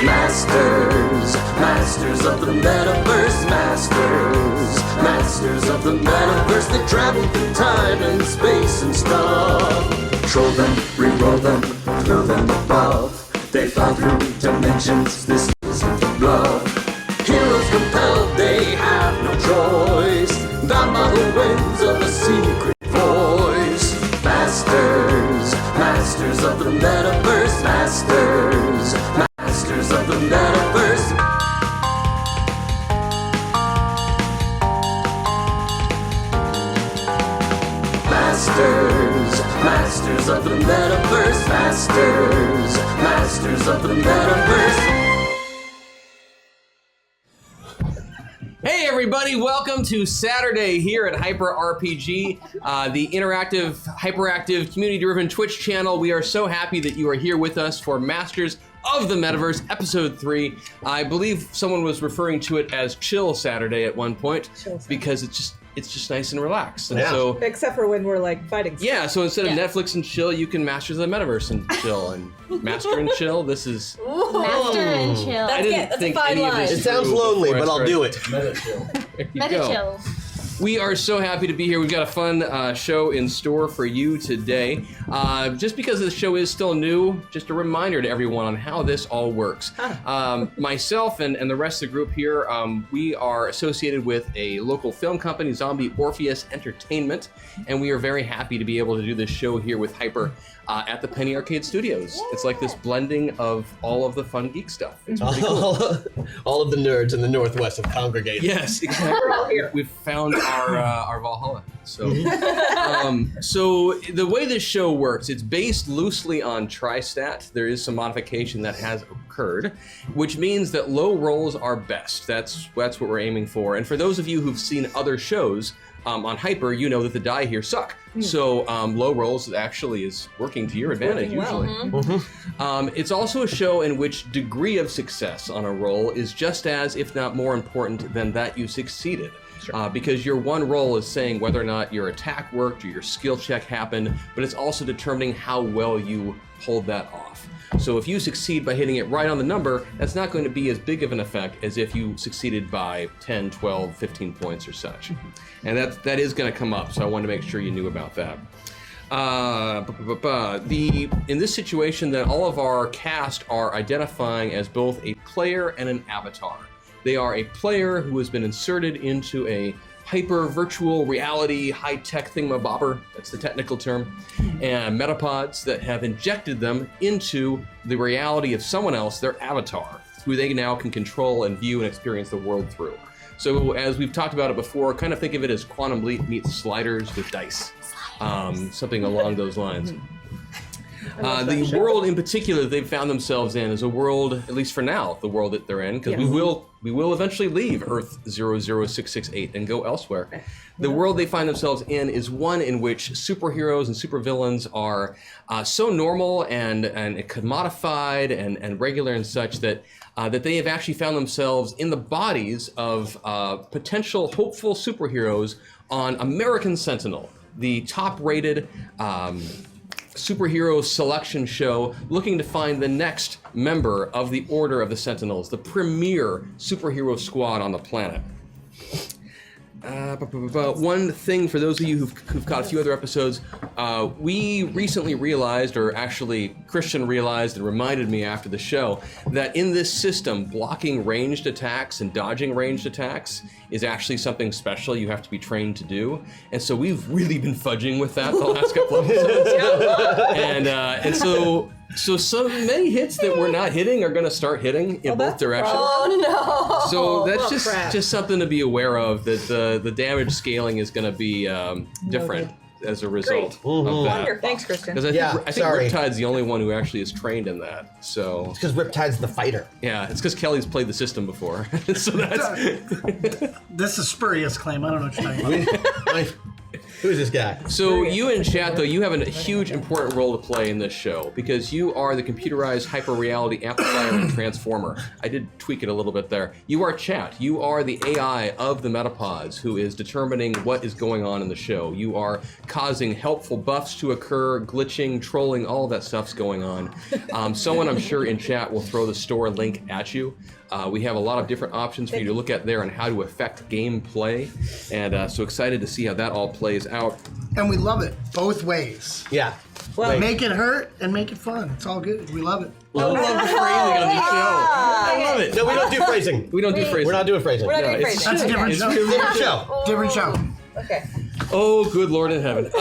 Masters of the Metaverse, Masters of the Metaverse, they travel through time and space and stuff. Troll them, re-roll them, throw them above. They fly through dimensions, this isn't a bluff. Heroes compelled, they have no choice. The model wins of a secret voice. Masters of the Metaverse, Masters of the Metaverse. Masters of the Metaverse, Masters of the Metaverse. Hey everybody, welcome to Saturday here at Hyper RPG, the interactive, hyperactive, community-driven Twitch channel. We are so happy that you are here with us for Masters of the Metaverse, Episode 3. I believe someone was referring to it as Chill Saturday at one point, because it's just nice and relaxed. And so, except for when we're like fighting. Yeah, so instead of Netflix and chill, you can Masters of the Metaverse and chill. And Master and chill, this is... Master and chill. That's a fine line. It sounds lonely, but I'll do it. Meta chill. There you Meta go. chill. We are so happy to be here. We've got a fun show in store for you today. Just because the show is still new, just a reminder to everyone on how this all works. Myself and the rest of the group here, we are associated with a local film company, Zombie Orpheus Entertainment, and we are very happy to be able to do this show here with Hyper at the Penny Arcade Studios. It's like this blending of all of the fun geek stuff. It's pretty cool. All of the nerds in the Northwest have congregated. Yes, exactly. We've found our Valhalla. So, so the way this show works, it's based loosely on Tri-Stat. There is some modification that has occurred, which means that low rolls are best. That's what we're aiming for. And for those of you who've seen other shows on Hyper, you know that the die here suck. So low rolls actually is working to your advantage usually. It's also a show in which degree of success on a roll is just as, if not more important than that you succeeded. Because your one roll is saying whether or not your attack worked or your skill check happened, but it's also determining how well you pulled that off. So if you succeed by hitting it right on the number, that's not going to be as big of an effect as if you succeeded by 10, 12, 15 points or such. And that is going to come up, so I wanted to make sure you knew about that. In this situation, then, all of our cast are identifying as both a player and an avatar. They are a player who has been inserted into a hyper virtual reality high-tech thingamabobber, that's the technical term, and metapods that have injected them into the reality of someone else, their avatar, who they now can control and view and experience the world through. So as we've talked about it before, kind of think of it as Quantum Leap meets Sliders with dice, something along those lines. The world in particular they've found themselves in is a world, at least for now, the world that they're in, because we will eventually leave Earth 00668 and go elsewhere. The world they find themselves in is one in which superheroes and supervillains are so normal and commodified and regular and such that that they have actually found themselves in the bodies of potential hopeful superheroes on American Sentinel, the top-rated superhero selection show looking to find the next member of the Order of the Sentinels, the premier superhero squad on the planet. One thing for those of you who've caught a few other episodes, we recently realized, or actually Christian realized and reminded me after the show, that in this system, blocking ranged attacks and dodging ranged attacks is actually something special you have to be trained to do. And so we've really been fudging with that the last couple of episodes. And so many hits that we're not hitting are going to start hitting in both directions. Oh no! So that's just something to be aware of, that the damage scaling is going to be different as a result of that. Thanks, Kristen. Because I think Riptide's the only one who actually is trained in that. So it's because Riptide's the fighter. Yeah, it's because Kelly's played the system before. So that's This is spurious claim. I don't know what you're talking about. Who is this guy? So you in chat, though, you have a huge important role to play in this show because you are the computerized hyper-reality amplifier and transformer. I did tweak it a little bit there. You are chat. You are the AI of the Metapods who is determining what is going on in the show. You are causing helpful buffs to occur, glitching, trolling, all of that stuff's going on. Someone, I'm sure, in chat will throw the store link at you. We have a lot of different options for you to look at there on how to affect gameplay, and so excited to see how that all plays out. And we love it both ways. Yeah. Well, Make it hurt and make it fun. It's all good. We love it. I love the phrasing on this show. I love it. No, we don't do phrasing. We don't do phrasing. We're not doing phrasing. We're not doing it's- phrasing. That's a different It's show. really Different show. Different show. okay. Oh, good Lord in heaven.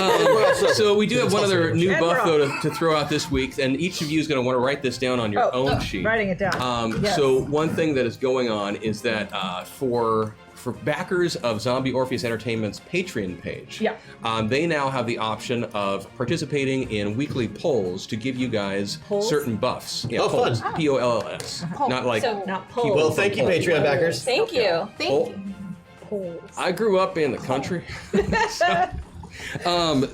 So we do have one other new And buff, we're though, to throw out this week, and each of you is going to want to write this down on your own sheet. Writing it down. Yes. So one thing that is going on is that for backers of Zombie Orpheus Entertainment's Patreon page, Yeah. they now have the option of participating in weekly polls to give you guys Polls? certain buffs. Yeah, Oh, polls. fun. P-O-L-L-S. Not like So- Not people polls. Well, thank you, Patreon backers. Thank you. Poll. Polls. I grew up in the country.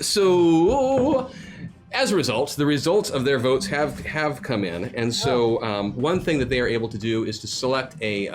So as a result, the results of their votes have come in, and so one thing that they are able to do is to select a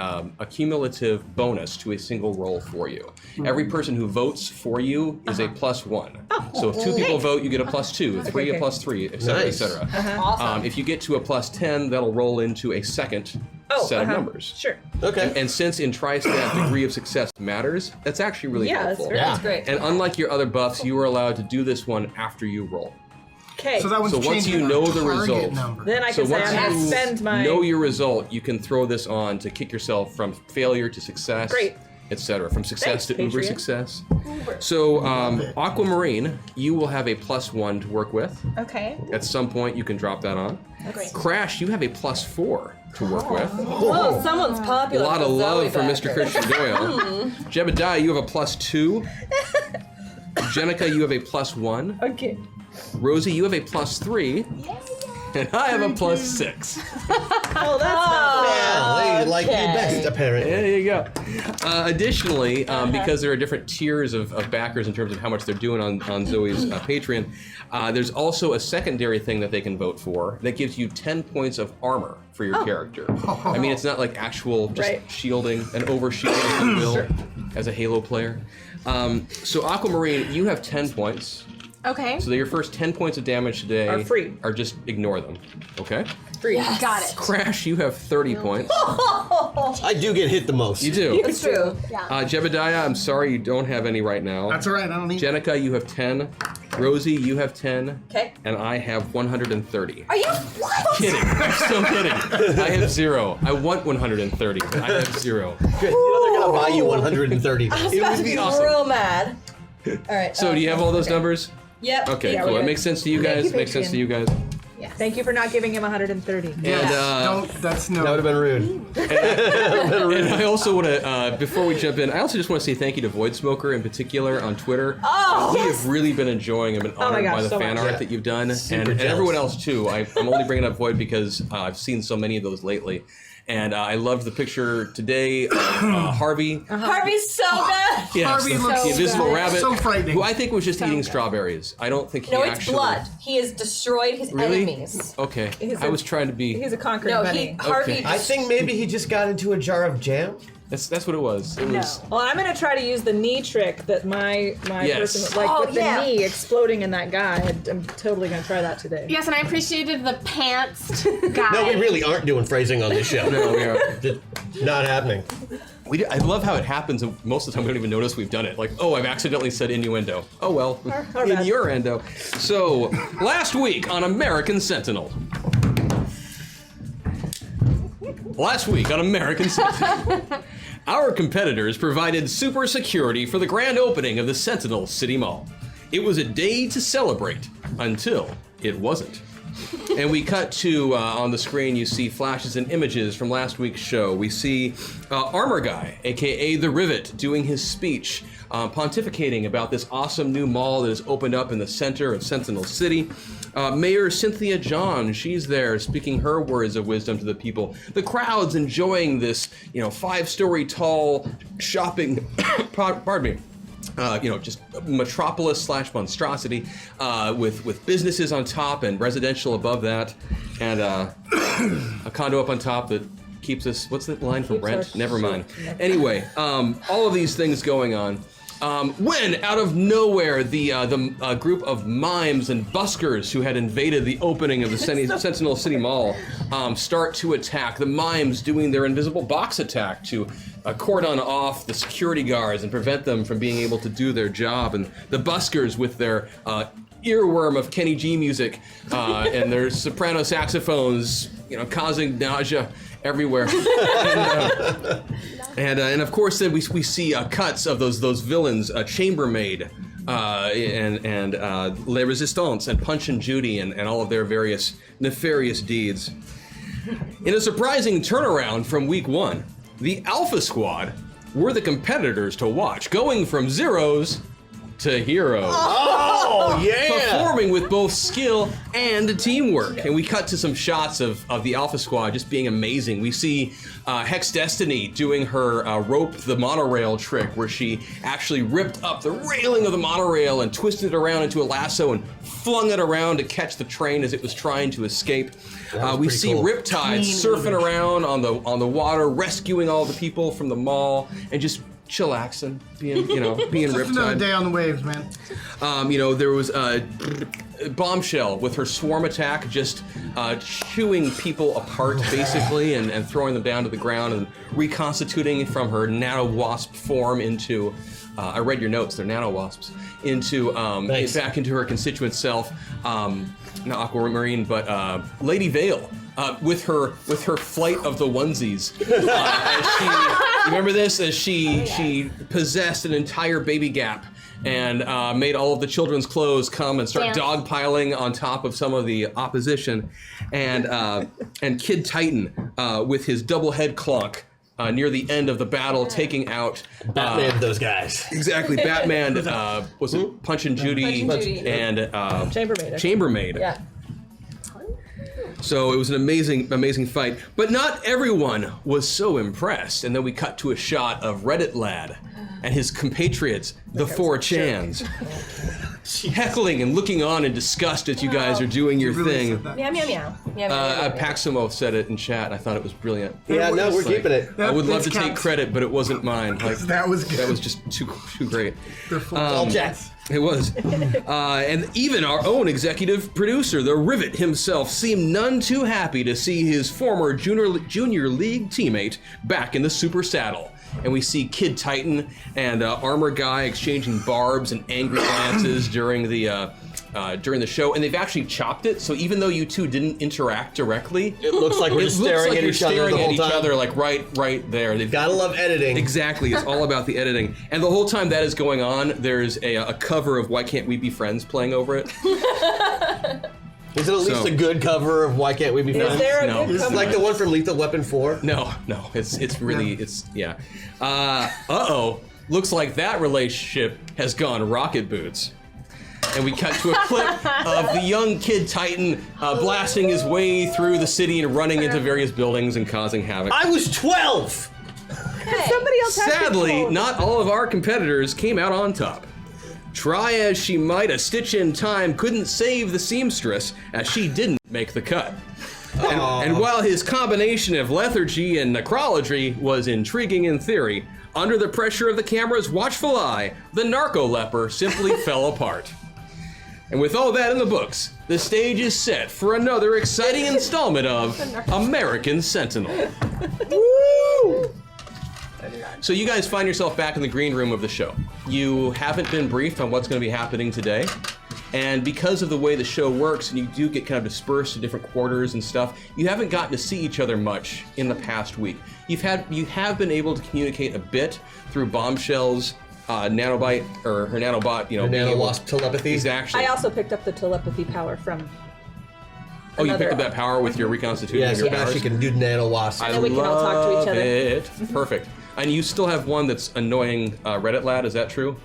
cumulative bonus to a single roll for you. Every person who votes for you is a +1. So if 2 people vote, you get a +2, 3 a +3, etc., Nice. etc. Awesome. If you get to a +10, that'll roll into a second set of numbers. Sure. Okay. And since in Tri-Stat degree of success matters, that's actually really Yeah, that's helpful. very- Yeah. That's great. And unlike your other buffs, you are allowed to do this one after you roll. Okay. So that one's So once changing you our know the target result, number. then I So can say once I'm going to you spend my. know your result, you can throw this on to kick yourself from failure to success, Great. etc. From success Thanks, to uber Patreon. success. So Aquamarine, you will have a +1 to work with. Okay. At some point, you can drop that on. Great. Crash, you have a +4 to work with. Oh, someone's A popular. lot of with love Zoe for Mr. backers. Christian Doyle. Jebediah, you have a +2. Jenica, you have a +1. Okay. Rosie, you have a +3. And I have a +6. Oh, that's not fair. Well, they like you best, apparently. There you go. Additionally, because there are different tiers of backers in terms of how much they're doing on Zoe's Patreon, there's also a secondary thing that they can vote for that gives you 10 points of armor for your character. I mean, it's not like actual just Right. shielding and overshielding, if you will, as a Halo player. So Aquamarine, you have 10 points. Okay. So your first 10 points of damage today Are free. Are just ignore them. Okay? Free. Got it. Crash, you have 30 points. I do get hit the most. You do. It's true. Yeah. Jebediah, I'm sorry you don't have any right now. That's all right. I don't need. Jenica, you have 10. Rosie, you have 10. Okay. And I have 130. Are you what? Kidding. I'm still kidding. I have 0. I want 130, but I have 0. Good. You know they're gonna buy you 130. It would be awesome. Real mad. All right. So do you have all those numbers? Yep. Okay, Yeah, cool. we're It good. makes sense to you Thank guys. you, Makes sense to you guys. Thank you for not giving him 130. And Don't. That's no. That would have been rude. And I also want to, before we jump in, I also just want to say thank you to Void Smoker in particular on Twitter. We have really been enjoying and been honored gosh, by the so fan much. art Yeah. that you've done, Super and jealous. everyone else too. I'm only bringing up Void because I've seen so many of those lately. And I loved the picture today of Harvey. Harvey's so good. Yes, Harvey the, looks the invisible so- rabbit, so frightening. who I think was just eating strawberries. I don't think he No, it's actually. blood. He has destroyed his Really? enemies. Okay, He's I a- was trying to be. He's a conquering No, bunny. Harvey. I think maybe he just got into a jar of jam. That's what it was. It was. Well, I'm gonna try to use the knee trick that my Yes. person like Oh, with the yeah. knee exploding in that guy. I'm totally gonna try that today. Yes, and I appreciated the pants guy. No, we really aren't doing phrasing on this show. No, we are. Just not happening. I love how it happens, and most of the time we don't even notice we've done it. Like, oh, I've accidentally said innuendo. Oh well, Our in bad. your endo. So, last week on American Sentinel. Last week on American Sentinel. Our competitors provided super security for the grand opening of the Sentinel City Mall. It was a day to celebrate until it wasn't. And we cut to, on the screen, you see flashes and images from last week's show. We see Armor Guy, aka The Rivet, doing his speech, pontificating about this awesome new mall that has opened up in the center of Sentinel City. Mayor Cynthia John, she's there speaking her words of wisdom to the people. The crowd's enjoying this, 5-story tall shopping, pardon me, just metropolis / monstrosity, with businesses on top and residential above that, and a condo up on top that keeps us. What's that line from Rent? Never mind. Anyway, all of these things going on. When out of nowhere the group of mimes and buskers who had invaded the opening of the Sentinel City Mall start to attack. The mimes doing their invisible box attack to cordon off the security guards and prevent them from being able to do their job, and the buskers with their earworm of Kenny G music and their soprano saxophones, causing nausea everywhere. And of course, then we see cuts of those villains, Chambermaid and Les Resistants and Punch and Judy and all of their various nefarious deeds. In a surprising turnaround from week 1, the Alpha Squad were the competitors to watch, going from zeros to heroes. Oh, yeah! Performing with both skill and teamwork. And we cut to some shots of the Alpha Squad just being amazing. We see Hex Destiny doing her rope the monorail trick, where she actually ripped up the railing of the monorail and twisted it around into a lasso and flung it around to catch the train as it was trying to escape. We see cool. Riptide surfing around on the water, rescuing all the people from the mall, and just chillaxing, being Just another Riptide. day on the waves, man. There was Bombshell with her swarm attack, just chewing people apart basically, and throwing them down to the ground and reconstituting from her nano wasp form into. I read your notes; they're nano wasps into back into her constituent self. Not Aquamarine, but Lady Vale. With her flight of the onesies, as she, remember this? As she possessed an entire baby gap and made all of the children's clothes come and start dogpiling on top of some of the opposition, and Kid Titan with his double head clonk. Near the end of the battle, taking out Batman, those guys. Exactly, Batman. Was it Punch and Judy, and Chambermaid. Yeah. So it was an amazing fight. But not everyone was so impressed. And then we cut to a shot of Reddit Lad and his compatriots, the 4chans, heckling and looking on in disgust as you guys are doing your thing. Meow, meow, meow. Meow, meow, meow. Paximo said it in chat, and I thought it was brilliant. Yeah, no, we're keeping it. I would love to That's take credit, but it wasn't mine. Like, That was good. That was just too great. All jets. It was. And even our own executive producer, the Rivet himself, seemed none too happy to see his former junior league teammate back in the super saddle. And we see Kid Titan and Armor Guy exchanging barbs and angry glances during the show, and they've actually chopped it. So even though you two didn't interact directly, It looks like we're just staring at each other the whole time. like right there. They've Gotta love editing. Exactly, it's all about the editing. And the whole time that is going on, there's a cover of Why Can't We Be Friends playing over it. Is it at least a good cover of Why Can't We Be Friends? Is there a No. good Is it cover? like the one from Lethal Weapon 4? No, it's really, yeah. Looks like that relationship has gone rocket boots. And we cut to a clip of the young Kid Titan blasting his way through the city and running into various buildings and causing havoc. I was 12! Somebody else has Sadly, control. not all of our competitors came out on top. Try as she might, a stitch in time couldn't save the seamstress, as she didn't make the cut. And while his combination of lethargy and necrology was intriguing in theory, under the pressure of the camera's watchful eye, the narco leper simply fell apart. And with all that in the books, the stage is set for another exciting installment of American Sentinel. Woo! So you guys find yourself back in the green room of the show. You haven't been briefed on what's going to be happening today. And because of the way the show works, and you do get kind of dispersed to different quarters and stuff, you haven't gotten to see each other much in the past week. You have been able to communicate a bit through Bombshell's nanobite, or her nanobot, The nano-wasp telepathy? Exactly. I also picked up the telepathy power from. Oh, you picked up that power with your reconstituting Yeah, of so your now powers? she can do nano-wasp. I then we can all talk to each love other. it. Perfect. And you still have one that's annoying Reddit Lad, is that true?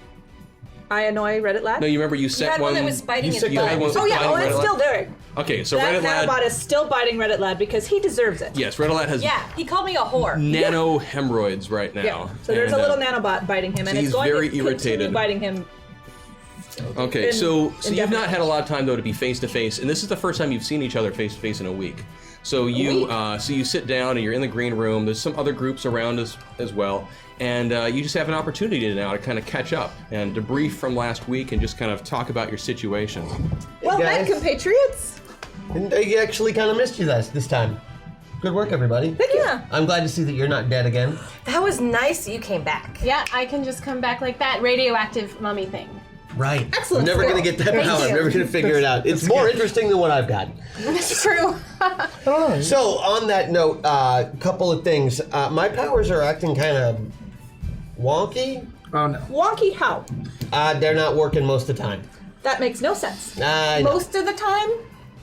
I annoy Reddit lad. No, you remember you You sent had one that was biting his you had one butt. Oh yeah, biting it's Reddit still lad? doing. Okay, so That Reddit lad. nanobot is still biting Reddit lad because he deserves it. Yes, Reddit lad has Yeah, he called me a whore. nano hemorrhoids right now. Yeah. So there's a and, little nanobot biting him, and he's it's going very to continue irritated. biting him. Okay, in- so you've indefinitely. not had a lot of time though to be face to face, and this is the first time you've seen each other face to face in a week. So you sit down and you're in the green room. There's some other groups around as well, and you just have an opportunity now to kind of catch up and debrief from last week and just kind of talk about your situation. Well guys. met, compatriots. And I actually kind of missed you guys this time. Good work, everybody. Thank you. Yeah. I'm glad to see that you're not dead again. That was nice that you came back. Yeah, I can just come back like that radioactive mummy thing. Right. Excellent I'm never skill. going to get that Thank power. I'm you. never going to figure it out. It's more interesting than what I've got. That's true. So, on that note, a couple of things. My powers are acting kind of wonky. Oh no. Wonky how? They're not working most of the time. That makes no sense. Most of the time?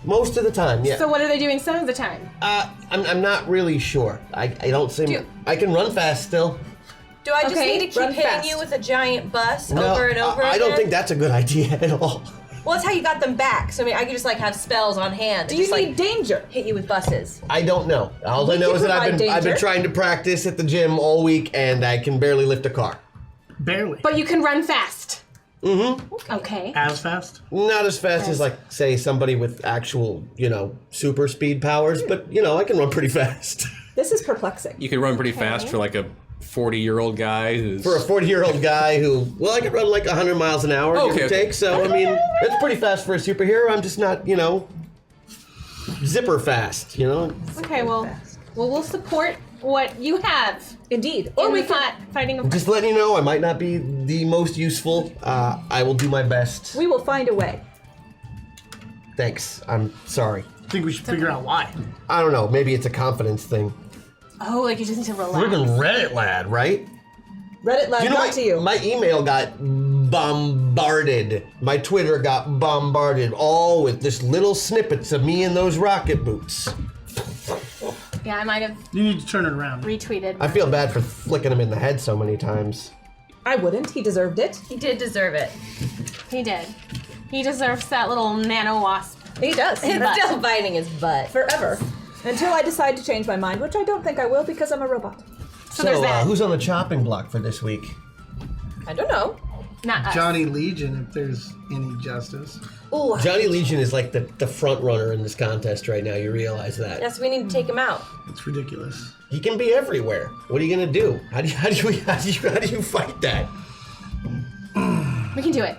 Most of the time, yeah. So what are they doing some of the time? I'm not really sure. I don't seem. Do- I can run fast still. Do I just Okay, need to run keep hitting fast. you with a giant bus No, over and over I again? don't think that's a good idea at all. Well, that's how you got them back. So I mean, I could just like have spells on hand. Do and you just, need like, danger? hit you with buses? I don't know. All We I know can is that I've provide been danger. trying to practice at the gym all week, and I can barely lift a car. Barely. But you can run fast. Mm-hmm. Okay. As fast? Not as fast as, like, say, somebody with actual, super speed powers, but, I can run pretty fast. This is perplexing. You can run pretty fast for like a 40-year-old guy who's For a 40-year-old guy who, I could run like 100 miles an hour, give Okay, or okay. take. So, I mean, it's pretty fast for a superhero. I'm just not, zipper fast, Okay, well, we'll support what you have. Indeed. Or Or we we can. fighting a Just letting you know, I might not be the most useful. I will do my best. We will find a way. Thanks. I'm sorry. I think we should figure out why. I don't know. Maybe it's a confidence thing. Oh, like you just need to relax. Friggin' Reddit lad, right? Reddit lad got to you. My email got bombarded. My Twitter got bombarded, all with just little snippets of me in those rocket boots. Yeah, I might have You need to turn it around. retweeted. I feel bad for flicking him in the head so many times. I wouldn't. He deserved it. He did deserve it. He did. He deserves that little nano wasp. He does. It's still biting his butt. Forever. Until I decide to change my mind, which I don't think I will because I'm a robot. So there's that. Who's on the chopping block for this week? I don't know. Not us. Johnny Legion, if there's any justice. Ooh. Johnny Legion is like the front runner in this contest right now. You realize that? Yes, we need to take him out. It's ridiculous. He can be everywhere. What are you gonna do? How do you fight that? We can do it.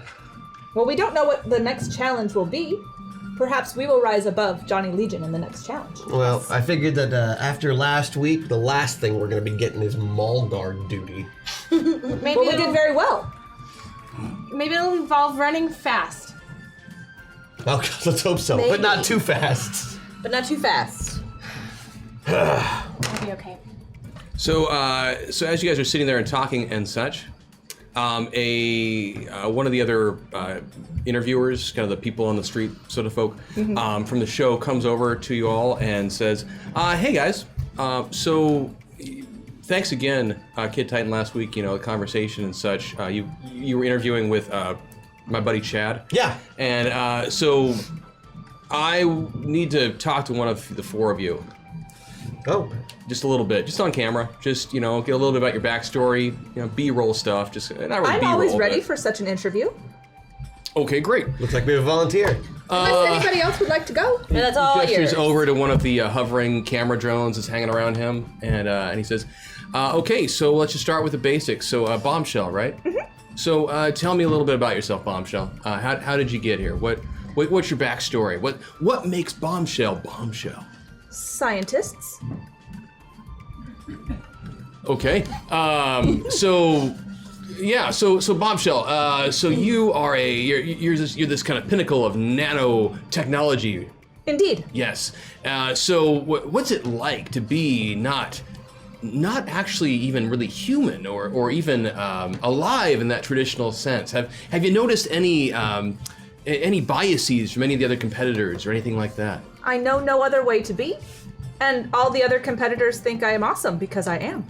Well, we don't know what the next challenge will be. Perhaps we will rise above Johnny Legion in the next challenge. Well, I figured that after last week, the last thing we're gonna be getting is mall guard duty. Maybe Well, we did very well. maybe it'll involve running fast. Oh, let's hope so, but not too fast. But not too fast. It'll be okay. So as you guys are sitting there and talking and such, one of the other interviewers, kind of the people on the street sort of folk, from the show comes over to you all and says, "Hey guys, so thanks again, Kid Titan, last week. The conversation and such. You were interviewing with my buddy Chad. Yeah. And so I need to talk to one of the four of you." Oh, Just a little bit, just on camera. Just, get a little bit about your backstory, B-roll stuff. Just not really I'm B-roll. always ready but- for such an interview. Okay, great. looks like we have a volunteer. Unless anybody else would like to go. And that's all Gestures yours. over to one of the hovering camera drones that's hanging around him, and he says, "Okay, so let's just start with the basics. So, Bombshell, right? Mm-hmm. So, tell me a little bit about yourself, Bombshell. How did you get here? What's your backstory? What makes Bombshell Bombshell?" Scientists. Okay. So Bombshell. So you are you're this kind of pinnacle of nanotechnology. Indeed. Yes. So what's it like to be not actually even really human or even alive in that traditional sense? Have you noticed any biases from any of the other competitors or anything like that? I know no other way to be. And all the other competitors think I am awesome because I am.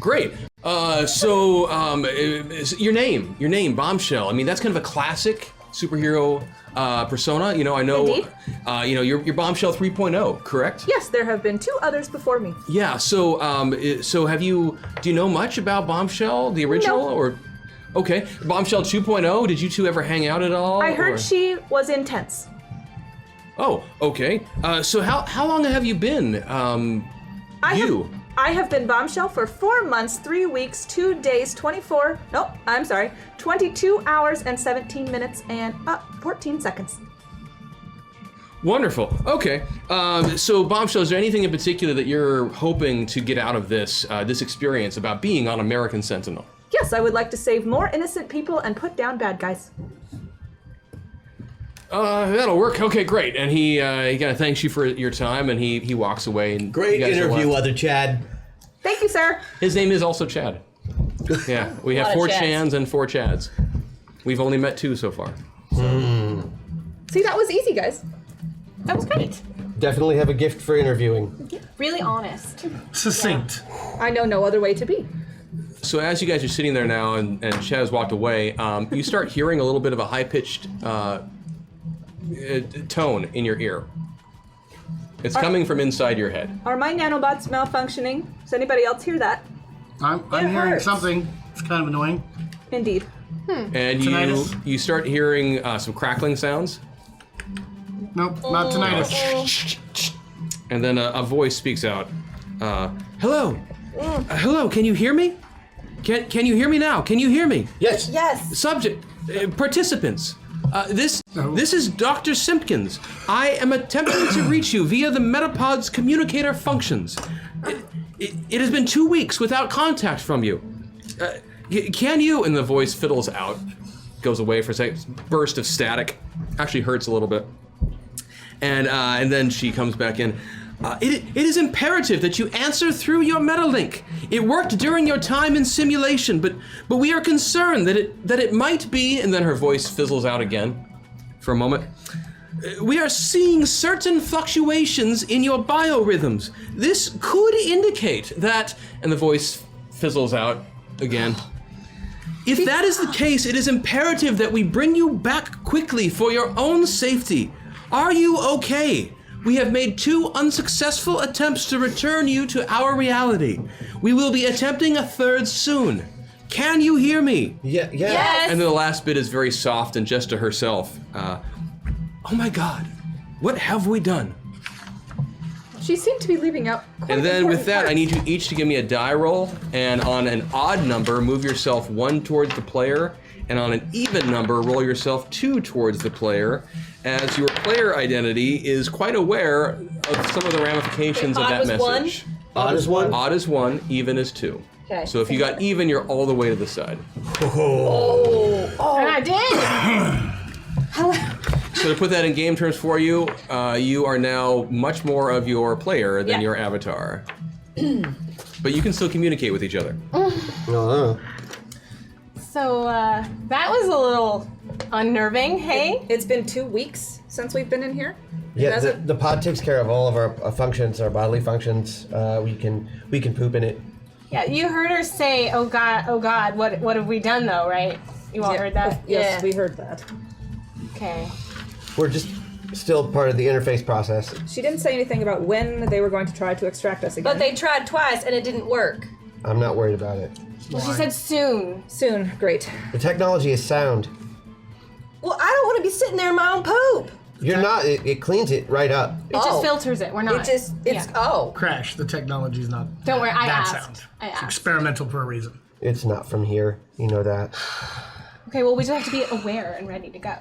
Great. Your name, Bombshell. I mean, that's kind of a classic superhero persona. You know, I know. Indeed. You're Bombshell 3.0, correct? Yes, there have been 2 others before me. Yeah. So, do you know much about Bombshell, the original, No. or? Okay, Bombshell 2.0. Did you two ever hang out at all? I heard or- she was intense. Oh, okay. So how long have you been? I have been Bombshell for 4 months, 3 weeks, 2 days, 22 hours and 17 minutes and 14 seconds. Wonderful. Okay. So, Bombshell, is there anything in particular that you're hoping to get out of this experience about being on American Sentinel? Yes, I would like to save more innocent people and put down bad guys. That'll work. Okay, great. And he kind of thanks you for your time, and he walks away. And Great you guys are interview, left. other Chad. Thank you, sir. His name is also Chad. Yeah, we have lot of 4 Chads. Chans and 4 Chads. We've only met 2 so far. See, that was easy, guys. That was great. Definitely have a gift for interviewing. Really honest. Succinct. I know no other way to be. So as you guys are sitting there now, and Chad has walked away, you start hearing a little bit of a high-pitched tone in your ear. It's coming from inside your head. Are my nanobots malfunctioning? Does anybody else hear that? I'm hearing hurts. something. It's kind of annoying. Indeed. And Tinnitus? you start hearing some crackling sounds, Nope, not tinnitus. and then a voice speaks out. Hello? Hello, can you hear me? Can you hear me now? Can you hear me? Yes. Yes. Subject, participants. This is Dr. Simpkins. I am attempting to reach you via the Metapod's communicator functions. It has been 2 weeks without contact from you. Can you? And the voice fiddles out, goes away for a second. Burst of static. Actually hurts a little bit. And then she comes back in. It is imperative that you answer through your metalink. It worked during your time in simulation, but we are concerned that it might be. And then her voice fizzles out again for a moment. We are seeing certain fluctuations in your biorhythms. This could indicate that. And the voice fizzles out again. If that is the case, it is imperative that we bring you back quickly for your own safety. Are you okay? We have made 2 unsuccessful attempts to return you to our reality. We will be attempting a 3rd soon. Can you hear me? Yeah. Yes. And then the last bit is very soft and just to herself. Oh my God, what have we done? She seemed to be leaving out quite And then with important that, I parts. need you each to give me a die roll, and on an odd number, move yourself 1 towards the player, and on an even number, roll yourself 2 towards the player, as your player identity is quite aware of some of the ramifications of Odd that was message. 1? Odd is 1. Odd is 1, even is 2. Okay. So if you got even, you're all the way to the side. And I did. So to put that in game terms for you, you are now much more of your player than Yeah. your avatar. But you can still communicate with each other. So that was a little unnerving. Hey. It's been 2 weeks since we've been in here. Yeah, Has it? the pod takes care of all of our functions, our bodily functions. We can poop in it. Yeah, you heard her say, "Oh God, what have we done?" Though, right? You all heard that? Yes, Yeah. we heard that. Okay. We're just still part of the interface process. She didn't say anything about when they were going to try to extract us again. But they tried twice and it didn't work. I'm not worried about it. Well, she said soon. Soon. Great. The technology is sound. Well, I don't want to be sitting there in my own poop. You're not. It cleans it right up. It just filters it. We're not. It's Yeah. Crash. The technology's not. Don't worry, I that asked. sound. I It's asked. experimental for a reason. It's not from here. You know that. Okay, well, we just have to be aware and ready to go.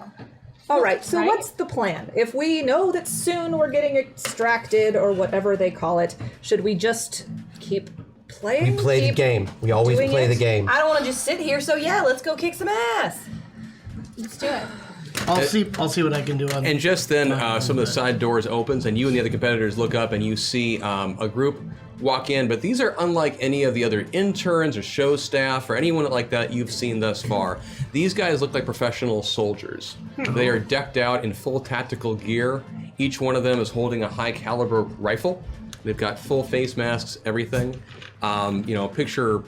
All right, so Right? what's the plan? If we know that soon we're getting extracted or whatever they call it, should we just keep playing? We play the Keep game. We always doing play it? the game. I don't want to just sit here, so yeah, let's go kick some ass. Let's do it. I'll see what I can do on. And just then, some of the side doors opens, and you and the other competitors look up, and you see a group walk in. But these are unlike any of the other interns or show staff or anyone like that you've seen thus far. These guys look like professional soldiers. They are decked out in full tactical gear. Each one of them is holding a high-caliber rifle. They've got full face masks, everything. Picture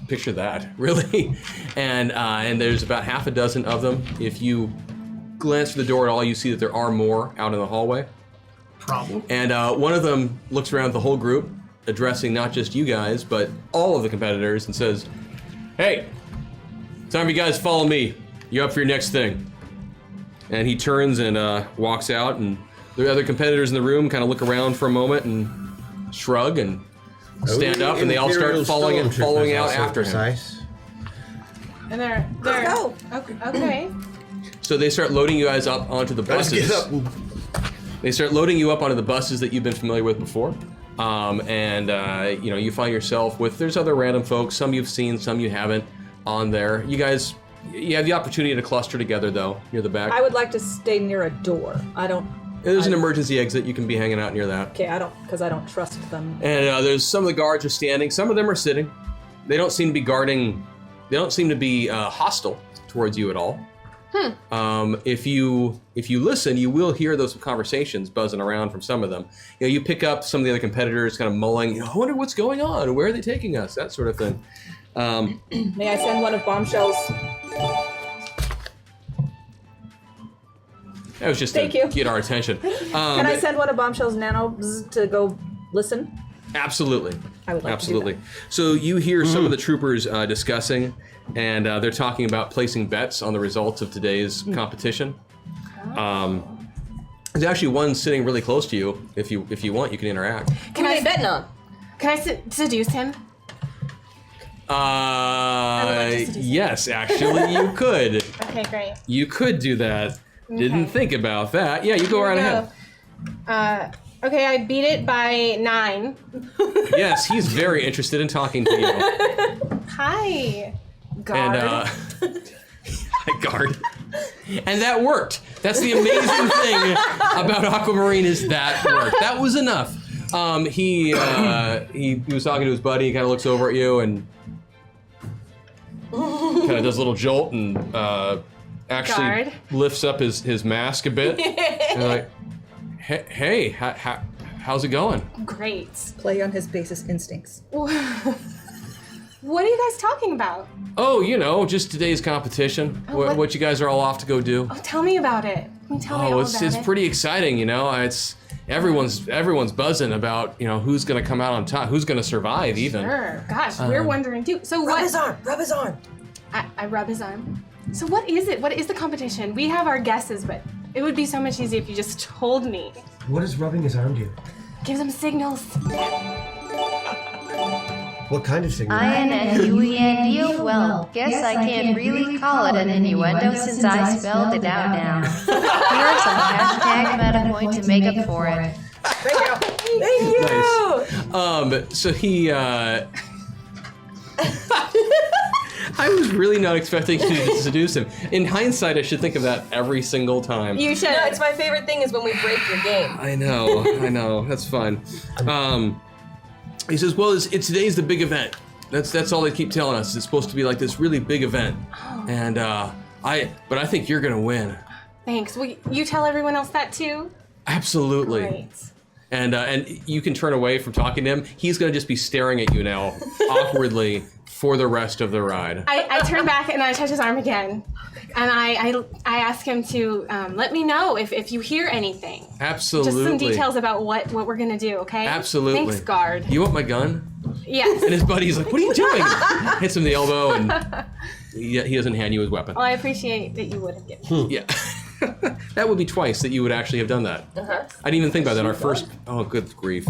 picture that, really. And there's about half a dozen of them. If you glance through the door at all, you see that there are more out in the hallway. Problem. And one of them looks around the whole group, addressing not just you guys, but all of the competitors, and says, "Hey, time for you guys to follow me. You're up for your next thing." And he turns and walks out, and the other competitors in the room kind of look around for a moment and shrug and stand up, and they all start following out after him. And they're Go. okay. So they start loading you guys up onto the buses. They start loading you up onto the buses that you've been familiar with before. You find yourself with, there's other random folks, some you've seen, some you haven't on there. You guys, you have the opportunity to cluster together though, near the back. I would like to stay near a door. There's an emergency exit, you can be hanging out near that. Okay, because I don't trust them. And there's some of the guards are standing, some of them are sitting. They don't seem to be guarding, they don't seem to be hostile towards you at all. If you listen, you will hear those conversations buzzing around from some of them. You pick up some of the other competitors kind of mulling, I wonder what's going on, where are they taking us, that sort of thing. May I send one of Bombshell's? That was just Thank to you. get our attention. Can I send one of Bombshell's nanos to go listen? Absolutely. I would like Absolutely. to do So you hear some of the troopers discussing, and they're talking about placing bets on the results of today's competition. There's actually one sitting really close to you. If you want, you can interact. Can I betting on? Can I seduce him? Yes, actually, you could. Okay, great. You could do that. Didn't think about that. Yeah, you go right ahead. Okay, I beat it by 9. Yes, he's very interested in talking to you. Hi, guard. And hi, guard. And that worked. That's the amazing thing about Aquamarine is that worked. That was enough. He was talking to his buddy. He kind of looks over at you and kind of does a little jolt and actually Guard. lifts up his mask a bit. And like, hey, how's it going? Great. Play on his basis instincts. What are you guys talking about? Oh, just today's competition. What you guys are all off to go do. Oh, tell me about it. Can you tell me all about It's it? pretty exciting, It's everyone's buzzing about who's gonna come out on top, who's gonna survive even. Sure. Gosh, we're wondering too. So Rub what? his arm. Rub his arm. I rub his arm. So what is it? What is the competition? We have our guesses, but it would be so much easier if you just told me. What does rubbing his arm do? Give them signals. What kind of signal? INNUENDO? Well, guess I can't really call it an innuendo since I spelled it out now. Here are some hashtag meta points to make up for it. Nice. So he I was really not expecting you to seduce him. In hindsight, I should think of that every single time. You should. No, it's my favorite thing is when we break your game. I know. That's fun. He says, well, it's today's the big event. That's all they keep telling us. It's supposed to be like this really big event. And I think you're gonna win. Thanks. Will you tell everyone else that too? Absolutely. Great. And you can turn away from talking to him. He's gonna just be staring at you now, awkwardly, for the rest of the ride. I turn back and I touch his arm again. And I ask him to let me know if you hear anything. Absolutely. Just some details about what we're gonna do, okay? Absolutely. Thanks, guard. You want my gun? Yes. And his buddy's like, what are you doing? Hits him in the elbow and he doesn't hand you his weapon. Well, I appreciate that you would have given me. Yeah. That would be twice that you would actually have done that. I didn't even think about that. Our first, good grief.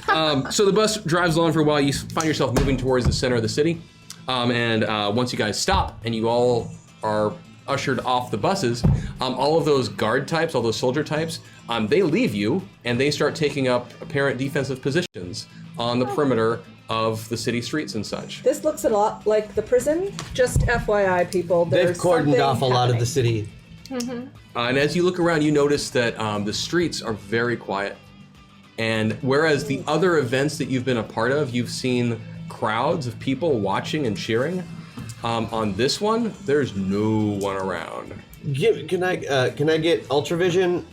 So the bus drives along for a while. You find yourself moving towards the center of the city. Once you guys stop and you all are ushered off the buses, all of those guard types, all those soldier types, they leave you and they start taking up apparent defensive positions on the perimeter of the city streets and such. This looks a lot like the prison. Just FYI, people. They've cordoned off a lot of the city. And as you look around, you notice that the streets are very quiet. And whereas the other events that you've been a part of, you've seen crowds of people watching and cheering. On this one, there's no one around. Can I get ultravision?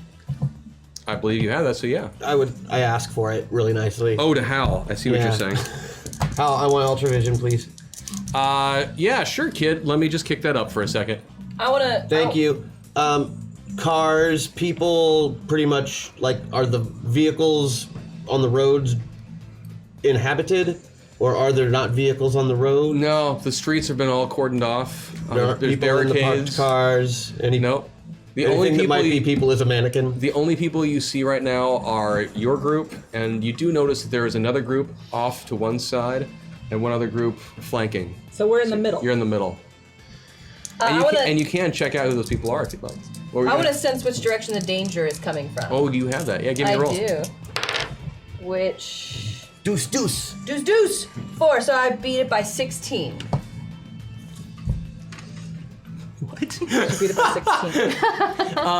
I believe you have that, so yeah. I ask for it really nicely. Oh, to Hal. I see what you're saying. Hal, I want ultravision, please. Yeah, sure, kid. Let me just kick that up for a second. I want to. Thank you. Cars, people, pretty much, like, are the vehicles on the roads inhabited? Or are there not vehicles on the road? No, the streets have been all cordoned off. There aren't There's people in the parked barricades. cars? Nope. The only Anything that people might be people is a mannequin? The only people you see right now are your group, and you do notice that there is another group off to one side, and one other group flanking. So we're in the middle. You're in the middle. And you can check out who those people are if you'd like. I want to sense which direction the danger is coming from. Oh, you have that? Yeah, give me a roll. I do. Which... Deuce, deuce. Deuce, deuce. 4, so I beat it by 16. What? You beat it by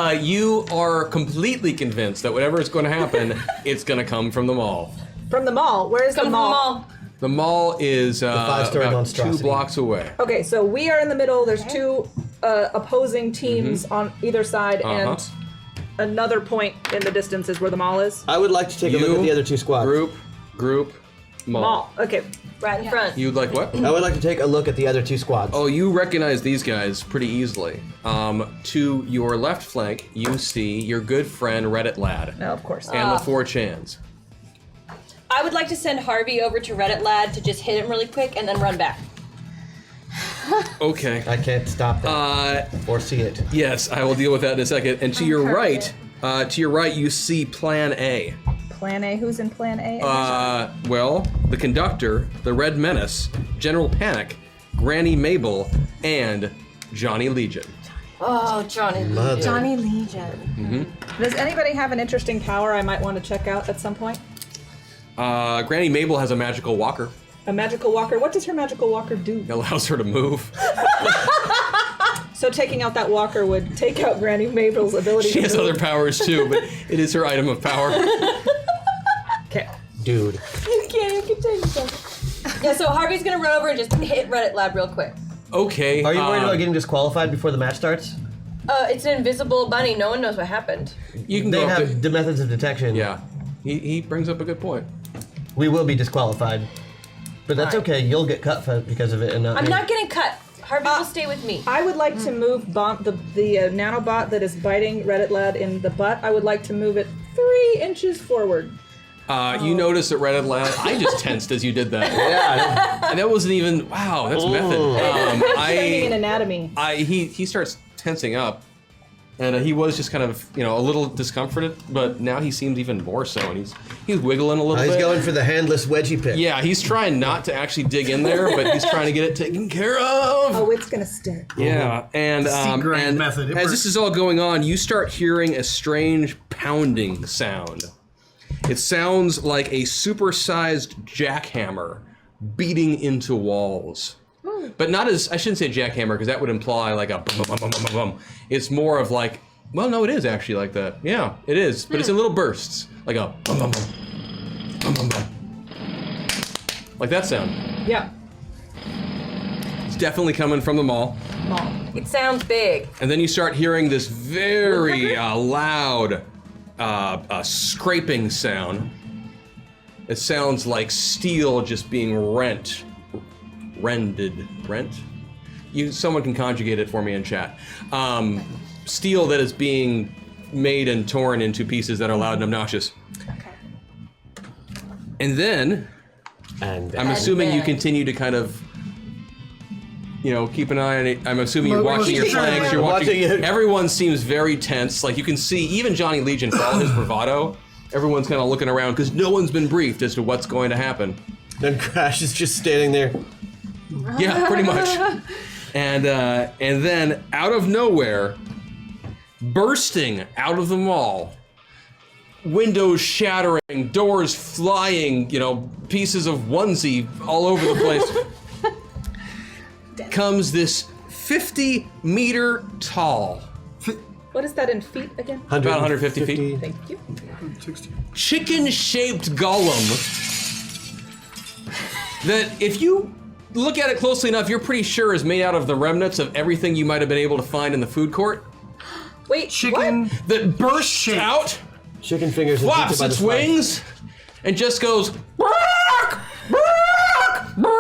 16. You are completely convinced that whatever is going to happen, it's going to come from the mall. From the mall. Where is the Come from the mall? mall. The mall is five-story about 2 monstrosity. blocks away. Okay, so we are in the middle. There's 2 opposing teams on either side, and another point in the distance is where the mall is. I would like to take a look at the other 2 squads. Group, mall. Mall. Okay. Right in front. You'd like what? I would like to take a look at the other 2 squads. Oh, you recognize these guys pretty easily. To your left flank, you see your good friend Reddit Lad No, of course. and the 4chans. I would like to send Harvey over to Reddit Lad to just hit him really quick and then run back. Okay. I can't stop that or see it. Yes, I will deal with that in a second. And to your right, you see Plan A. Plan A. Who's in Plan A? Well, the conductor, the Red Menace, General Panic, Granny Mabel, and Johnny Legion. Oh, Johnny Legion. Johnny Legion. Does anybody have an interesting power I might want to check out at some point? Granny Mabel has a magical walker. A magical walker. What does her magical walker do? It allows her to move. So taking out that walker would take out Granny Mabel's ability She to has move. other powers too, but it is her item of power. Okay. Dude. You can't even contain yourself. Yeah, so Harvey's gonna run over and just hit Reddit Lad real quick. Okay. Are you worried about getting disqualified before the match starts? It's an invisible bunny. No one knows what happened. You can They go up have to, the methods of detection. Yeah. He brings up a good point. We will be disqualified. But that's Fine. okay. You'll get cut because of it and not I'm me. not getting cut. Harvey will stay with me. I would like to move the nanobot that is biting Reddit Lad in the butt. I would like to move it 3 inches forward. You notice that Reddit Lad, I just tensed as you did that. Yeah. And that wasn't even, wow, that's method. Training in anatomy. He starts tensing up, and he was just kind of, a little discomforted, but now he seems even more so, and he's wiggling a little He's bit. going for the handless wedgie pick. Yeah, he's trying not to actually dig in there, but he's trying to get it taken care of. Oh, it's gonna stick. Yeah, and Secret method. It as works. this is all going on, you start hearing a strange pounding sound. It sounds like a supersized jackhammer beating into walls. But not as, I shouldn't say jackhammer, because that would imply like a bum, bum, bum, bum, bum, bum. It's more of like, well, no, it is actually like that. Yeah, it is, but it's in little bursts. Like a bum, bum, bum, bum, bum, bum. Like that sound. Yeah. It's definitely coming from the mall. Mall. It sounds big. And then you start hearing this very loud scraping sound. It sounds like steel just being rent. Someone can conjugate it for me in chat. Steel that is being made and torn into pieces that are loud and obnoxious. Okay. And then, I'm assuming you continue to kind of, keep an eye on it. I'm assuming you're watching your flanks. You're watching. Everyone seems very tense. Like you can see, even Johnny Legion, for all his bravado, everyone's kind of looking around because no one's been briefed as to what's going to happen. Then Crash is just standing there. Yeah, pretty much. And then out of nowhere, bursting out of the mall, windows shattering, doors flying, pieces of onesie all over the place, comes this 50-meter tall, What is that in feet again? about 150 feet, Thank you. chicken-shaped golem that if you look at it closely enough, you're pretty sure is made out of the remnants of everything you might have been able to find in the food court. Wait, Chicken. what? That bursts out, Chicken fingers and flaps by the its spine. wings, and just goes, "Bark! Bark! Bark!"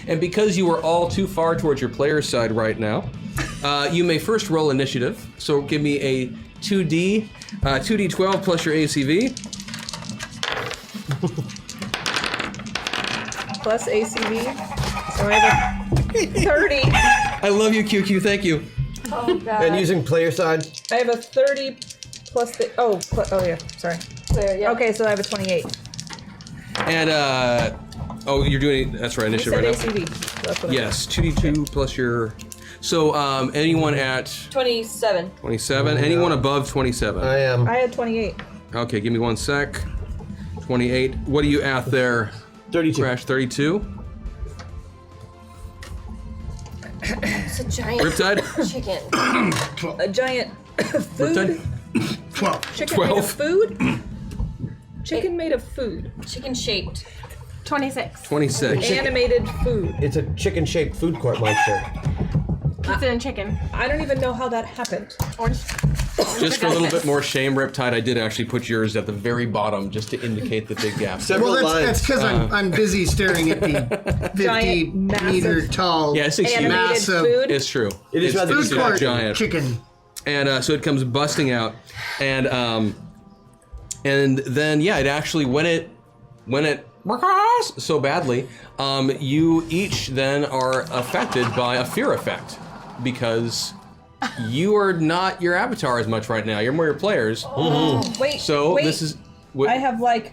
And because you are all too far towards your player's side right now, you may first roll initiative. So give me a 2d12 plus your ACV. Plus ACV. So I have a 30. I love you, QQ. Thank you. Oh god. And using player side. I have a 30 plus the oh yeah, sorry. Yeah. Okay, so I have a 28. And oh, you're doing that's right, You initiative said right now. ACV. So that's what Yes, 2d2 plus your. So anyone at 27. 27? Anyone above 27? I am. I had 28. Okay, give me 1 sec. 28. What are you at there? 32. Crash 32. It's a giant Riptide? chicken. A giant Riptide? food. 12. Chicken 12. made of food? Chicken made of food. Chicken shaped. 26. 26. Animated food. It's a chicken-shaped food court monster. Pizza and chicken. I don't even know how that happened. Orange. Just for a little bit more shame, Riptide, I did actually put yours at the very bottom just to indicate the big gap. Several Well, lines. that's because I'm busy staring at the 50 Giant, massive- meter tall Yeah, it's Animated massive food. It's true. It is It's rather food court giant. chicken. And so it comes busting out, and then yeah, it actually when it so badly, you each then are affected by a fear effect because you are not your avatar as much right now. You're more your players. Wait, So wait. this is what, I have like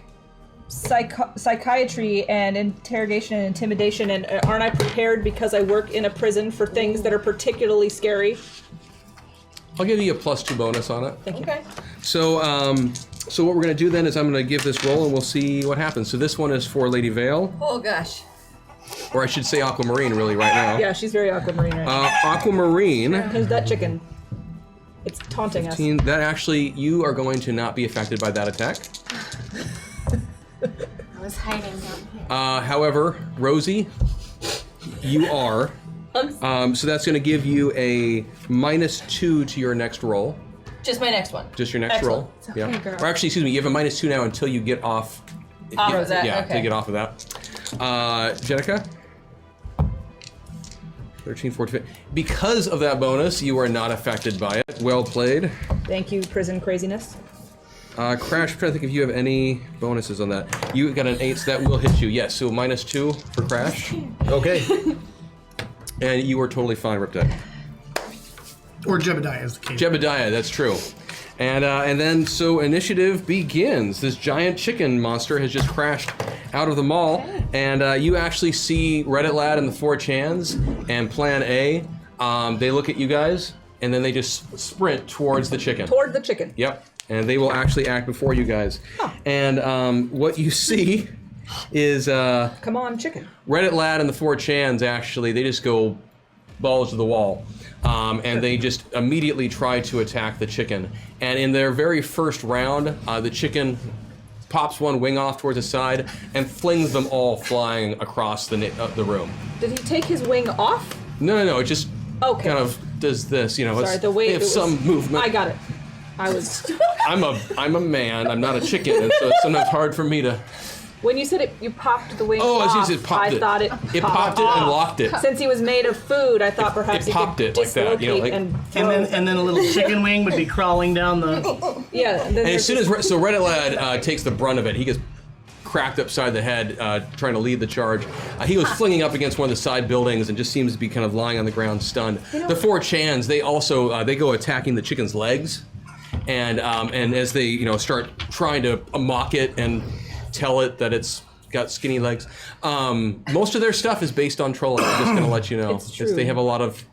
psychiatry and interrogation and intimidation, and aren't I prepared because I work in a prison for things that are particularly scary? I'll give you a +2 bonus on it. Okay. So so what we're gonna do then is I'm gonna give this roll and we'll see what happens. So this one is for Lady Vale, Oh gosh. or I should say Aquamarine really right now. Yeah, she's very aquamarine right now. Aquamarine. Because that chicken, it's taunting us. That actually, you are going to not be affected by that attack. I was hiding down here. However, Rosie, you are. So that's going to give you a -2 to your next roll. Just my next one. Just your next Excellent. roll. It's okay, girl. Or actually, excuse me, you have a -2 now until you get off. Off of that, Yeah, okay. until you get off of that. Jenica? 13, 14. Because of that bonus, you are not affected by it. Well played. Thank you, prison craziness. Crash, I'm trying to think if you have any bonuses on that. You got an 8, so that will hit you. Yes, so -2 for Crash. Okay. And you are totally fine, Riptide. Or Jebediah is the case. Jebediah, that's true. And then, so initiative begins. This giant chicken monster has just crashed out of the mall, and you actually see Reddit Lad and the 4chans and Plan A. They look at you guys, and then they just sprint towards the chicken. Toward the chicken. Yep, and they will actually act before you guys. And what you see is Come on, chicken. Reddit Lad and the 4chans actually, they just go balls to the wall. And they just immediately try to attack the chicken. And in their very first round, the chicken pops one wing off towards the side and flings them all flying across the room. Did he take his wing off? No, it just Okay. kind of does this, you know. Sorry, the way they it have was, some movement. I got it. I was. I'm a man. I'm not a chicken, and so it's sometimes hard for me to. When you said it, you popped the wing Oh, off. as you said, popped I it. thought it. It popped it and off. locked it. Since he was made of food, I thought perhaps It popped he could it like that, you know, dislocate like- and And then a little chicken wing would be crawling down the. yeah. And, And as soon as so Reddit Lad takes the brunt of it, he gets cracked upside the head trying to lead the charge. He goes flinging up against one of the side buildings and just seems to be kind of lying on the ground stunned. The 4chans, they also they go attacking the chicken's legs, and as they start trying to mock it and tell it that it's got skinny legs. Most of their stuff is based on trolling. I'm just going to let you know. It's true. They have a lot of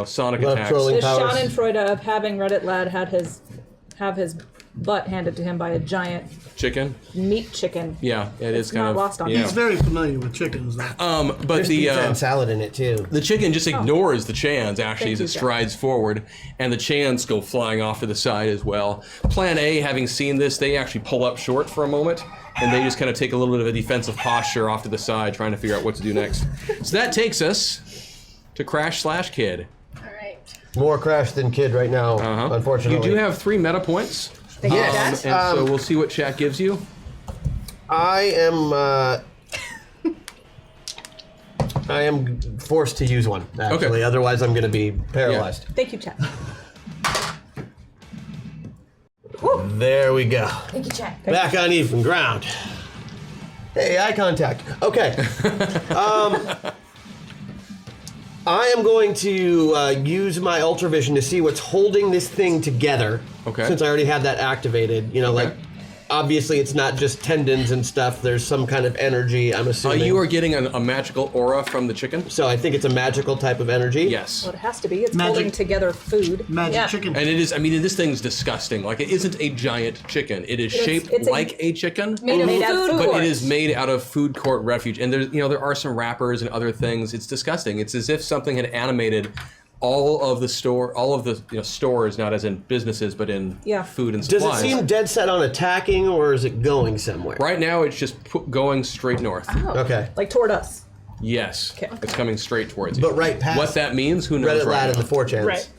sonic Love attacks. trolling. the powers. Schadenfreude of having Reddit Lad have his butt handed to him by a giant Chicken. meat chicken. Yeah, it is It's kind not of lost on yeah. me. He's very familiar with chickens, though. But There's the pizza and salad in it too. the chicken just ignores the chans actually Thank as you, it Jack. strides forward, and the chans go flying off to the side as well. Plan A, having seen this, they actually pull up short for a moment, and they just kind of take a little bit of a defensive posture off to the side, trying to figure out what to do next. So that takes us to Crash/Kid. All right. More Crash than Kid right now, unfortunately. You do have 3 meta points. Thank you, Yes. Jack. And so we'll see what chat gives you. I am I am forced to use one, actually. Okay. Otherwise, I'm going to be paralyzed. Thank you, chat. There we go. Thank you, chat. Back on even ground. Hey, eye contact. Okay. I am going to use my ultravision to see what's holding this thing together. Okay. Since I already have that activated. You know, like, obviously it's not just tendons and stuff. There's some kind of energy, I'm assuming. You are getting a magical aura from the chicken? So I think it's a magical type of energy? Yes. Well, it has to be. It's Magic. holding together food. Magic Yeah. chicken. And it is, I mean, this thing's disgusting. Like, it isn't a giant chicken. It is shaped it's a- like a chicken. Made of food But court. it is made out of food court refuge, and there are some wrappers and other things. It's disgusting. It's as if something had animated all of the stores, not as in businesses, but in food and Does supplies. it seem dead set on attacking, or is it going somewhere? Right now, it's just going straight north. Okay. Like toward us. Yes, Okay. it's coming straight towards you. But right past what that means, who knows? Reddit right Lad now. and the 4chans. Right.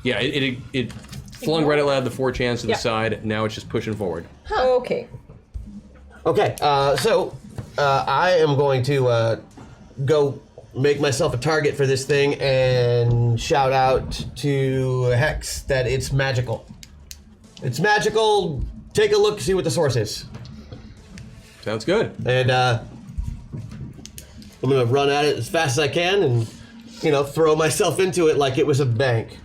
Yeah, it flung Reddit Lad the 4chans to the side. Now it's just pushing forward. Okay. Okay, so I am going to go make myself a target for this thing and shout out to Hex that it's magical. It's magical. Take a look, see what the source is. Sounds good. And I'm gonna run at it as fast as I can and, throw myself into it like it was a bank.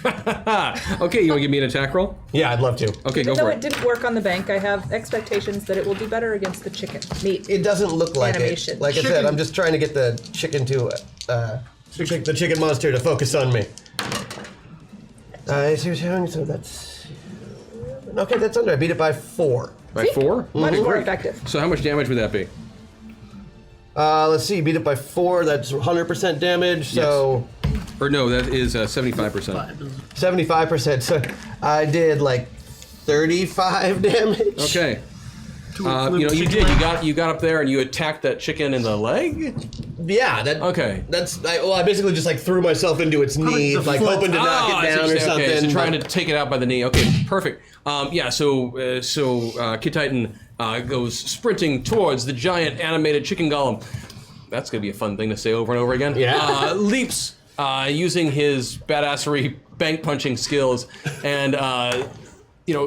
Okay, you want to give me an attack roll? Yeah, I'd love to. Okay, go Even though for it didn't work on the bank, I have expectations that it will do better against the chicken meat. It doesn't look like Animation. it. Like I said, I'm just trying to get the chicken to, the chicken monster to focus on me. I see what you're doing, so that's... Okay, that's under. I beat it by 4. By 4? Much Okay, more great. effective. So how much damage would that be? Let's see, beat it by 4, that's 100% damage, so... Or no, that is 75%. 75%, so I did like 35 damage. Okay. You did. You got up there and you attacked that chicken in the leg. Yeah, that... Okay. I basically just like threw myself into its knee, the like foot? hoping to knock I it see down what or you're saying. something. Okay, so trying but- to take it out by the knee. Okay, perfect. So Kid Titan goes sprinting towards the giant animated chicken golem. That's gonna be a fun thing to say over and over again. Yeah. Leaps using his badassery bank punching skills and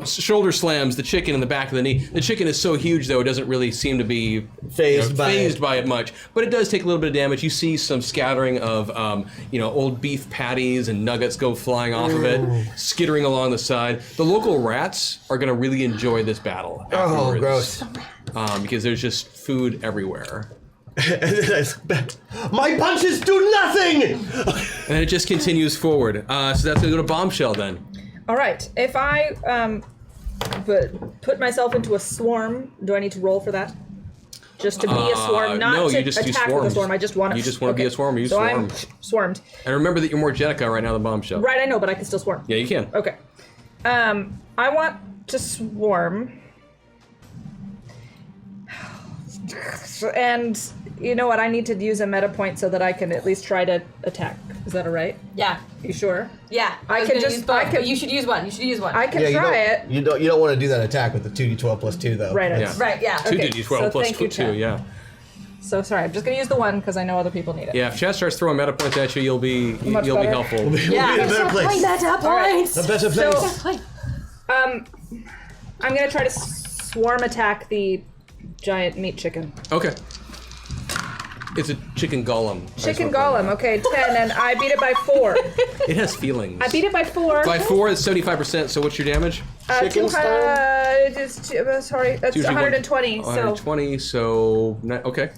shoulder slams the chicken in the back of the knee. The chicken is so huge, though, it doesn't really seem to be Phased by it much. But it does take a little bit of damage. You see some scattering of, old beef patties and nuggets go flying off of it, skittering along the side. The local rats are going to really enjoy this battle Oh, afterwards. gross. Because there's just food everywhere. My punches do nothing! And it just continues forward. So that's going to go to Bombshell then. All right. If I put myself into a swarm, do I need to roll for that? Just to be a swarm, not no, to you just do attack with a swarms. swarm. I just want to. You just want to be a swarm. You so swarm. I'm swarmed. And remember that you're more Jenica right now than Bombshell. Right, I know, but I can still swarm. Yeah, you can. Okay. I want to swarm. And you know what? I need to use a meta point so that I can at least try to attack. Is that all right? Yeah. You sure? Yeah. I was can gonna just- use both, I can- but you should use one. You should use one. I can Yeah, try it. You don't want to do that attack with the 2d12 plus 2, though. Right. Yeah. Right, yeah. 2d12 so plus thank you, 2, Chad. yeah. So sorry, I'm just gonna use the one because I know other people need it. Yeah, if Chad starts throwing meta points at you, you'll be Much be better. helpful. We'll be in a better place. Meta points. A better So, place. I'm gonna try to swarm attack the giant meat chicken. Okay. It's a chicken golem. Chicken golem, okay, 10, and I beat it by 4. It has feelings. I beat it by 4. By 4, it's 75%, so what's your damage? Chicken sorry, that's It's usually 120, so 120, so... Okay.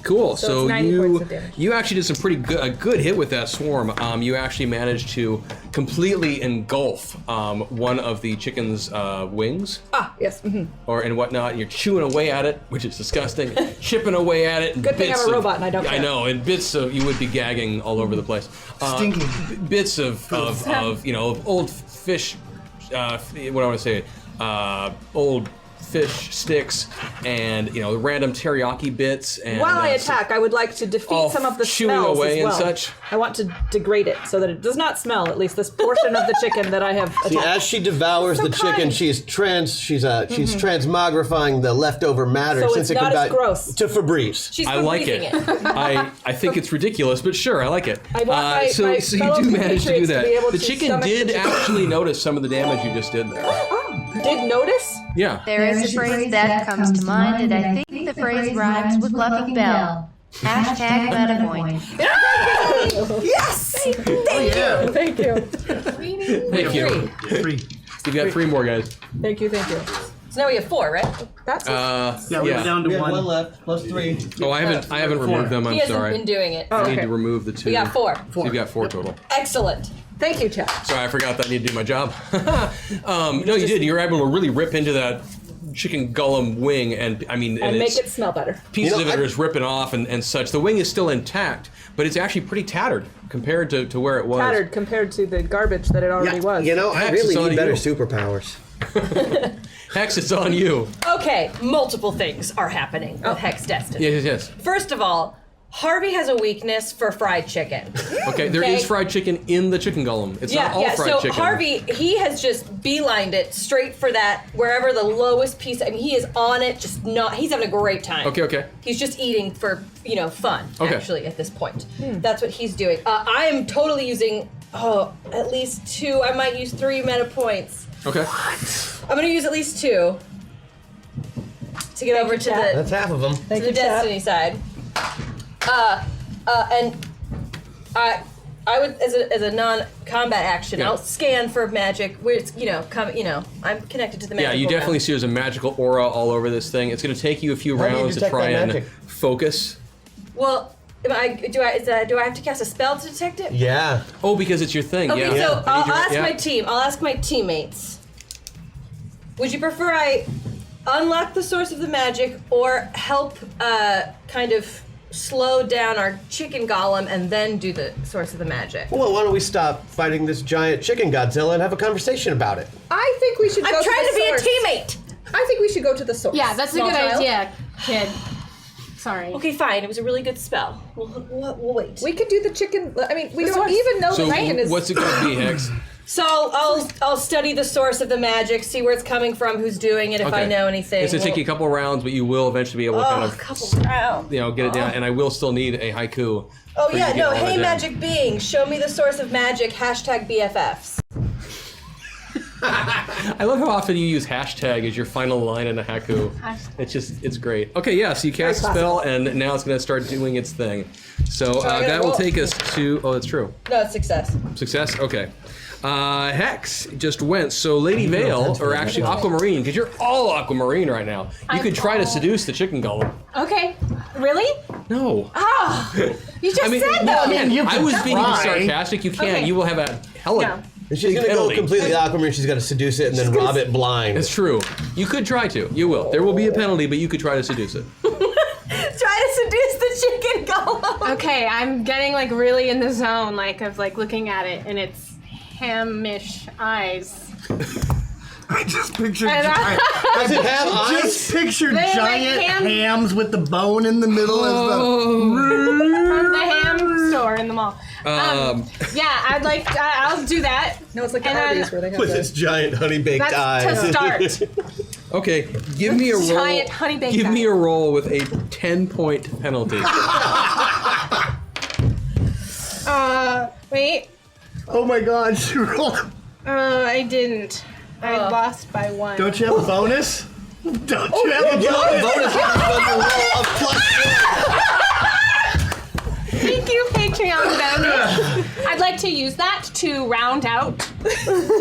Cool. So So it's 90 points of damage. you actually did some pretty good a good hit with that swarm. You actually managed to completely engulf one of the chicken's wings yes. and whatnot. You're chewing away at it, which is disgusting. Chipping away at it. And Good thing bits I'm a of- robot and I don't I care. know, and bits of you would be gagging all over the place. Stinking. Bits of old fish. What do I want to say? Old fish sticks and random teriyaki bits. And While I attack, I would like to defeat some of the chewing smells away as well. and such. I want to degrade it so that it does not smell. At least this portion of the chicken that I have attacked. See, as she devours So the chicken, kind. she's transmogrifying the leftover matter So since it's it not could as gross. to Febreze. She's I like it. I think it's ridiculous, but sure, I like it. I want my so you fellow do manage to do compatriots to that. be able The to chicken stomach did the chicken. actually notice some of the damage you just did there. Did notice? Yeah. There is a phrase that comes to mind, and I think the phrase rhymes with Lucky Bell. Hashtag MetaPoint. Yes! Thank you. Thank you. 3. You've got 3 more guys. Thank you. So now we have 4, right? That's Yeah, we're down to 1. left, plus 3. Oh, I haven't removed them. I'm He hasn't sorry. been doing it. I need okay. to remove the 2. We got 4. So you've got 4 total. Excellent. Thank you, Chad. Sorry, I forgot that I need to do my job. No, you did. You were able to really rip into that chicken golem wing, and I mean, And it's, make it smell better. pieces You know, of it I- are just ripping off and such. The wing is still intact, but it's actually pretty tattered compared to where it was. Tattered compared to the garbage that it already was. You know, I Hex, really it's on need better you. superpowers. Hex, it's on you. Okay, multiple things are happening with Hex Destiny. Yes. First of all, Harvey has a weakness for fried chicken. Okay, there is fried chicken in the chicken golem. It's not all fried so chicken. Harvey, he has just beelined it straight for that, wherever the lowest piece, I mean, he is on it, he's having a great time. Okay. He's just eating for, fun, Okay. actually, at this point. That's what he's doing. I am totally using, at least 2, I might use 3 meta points. Okay. I'm gonna use at least 2 to get over to Chad. That's half of them. Thank the you, Chad. Destiny side. And I would, as a non-combat action, Yeah. I'll scan for magic. Where it's, I'm connected to the magic. Yeah, you definitely see there's a magical aura all over this thing. It's going to take you a few How do you rounds to detect try that and magic? focus. Well, do I have to cast a spell to detect it? Yeah. Oh, because it's your thing. Okay, yeah. so I I'll need your- ask yeah. my team. I'll ask my teammates. Would you prefer I unlock the source of the magic or help kind of slow down our chicken golem and then do the source of the magic? Well, why don't we stop fighting this giant chicken Godzilla and have a conversation about it? I think we should go I'm trying to to be the a source. teammate. I think we should go to the source. Yeah, that's a Small good child. idea, kid. Sorry. Okay, fine. It was a really good spell. We'll wait. We could do the chicken. I mean, we The don't source. even know So the chicken is. what's it going to be, Hex? So I'll study the source of the magic, see where it's coming from, who's doing it, if I know anything. It's going to take you a couple rounds, but you will eventually be able to kind a of couple rounds. get it down. And I will still need a haiku. Oh for you yeah, to get no. all that Hey, down. magic being, show me the source of magic. Hashtag BFFs. I love how often you use hashtag as your final line in a haiku. It's great. Okay, yeah, so you cast a spell, and now it's going to start doing its thing. So I gotta that will roll. take us to, that's true. No, it's success. Success? Okay. Hex just went. So Lady Vale, or actually Aquamarine, because you're all Aquamarine right now. You could try to seduce the chicken golem. Okay. Really? No. You just I mean, said you though. can. you I could was being try. sarcastic. You can. Okay. You will have a hella. No. If she's gonna go penalty. completely Aquamarine, she's gonna seduce it and then rob it blind. It's true. You could try to. You will. There will be a penalty, but you could try to seduce it. Try to seduce the chicken golem. Okay, I'm getting really in the zone, of looking at it and its hamish eyes. I just pictured And giant. Does it have eyes? Just picture They like giant ham- hams with the bone in the middle as the. From the ham store in the mall. Yeah, I'll do that. No, it's like the And then- Arby's where they have With the. its giant honey baked That's eyes. to start. Okay, give me a roll. Giant honey baked Give me guy. a roll with a 10-point penalty. Wait. Oh my god, she rolled. I didn't. I lost by 1. Don't you have a bonus? Don't you have a You have a bonus? bonus on your roll of +1. Thank you, Patreon bonus. I'd like to use that to round out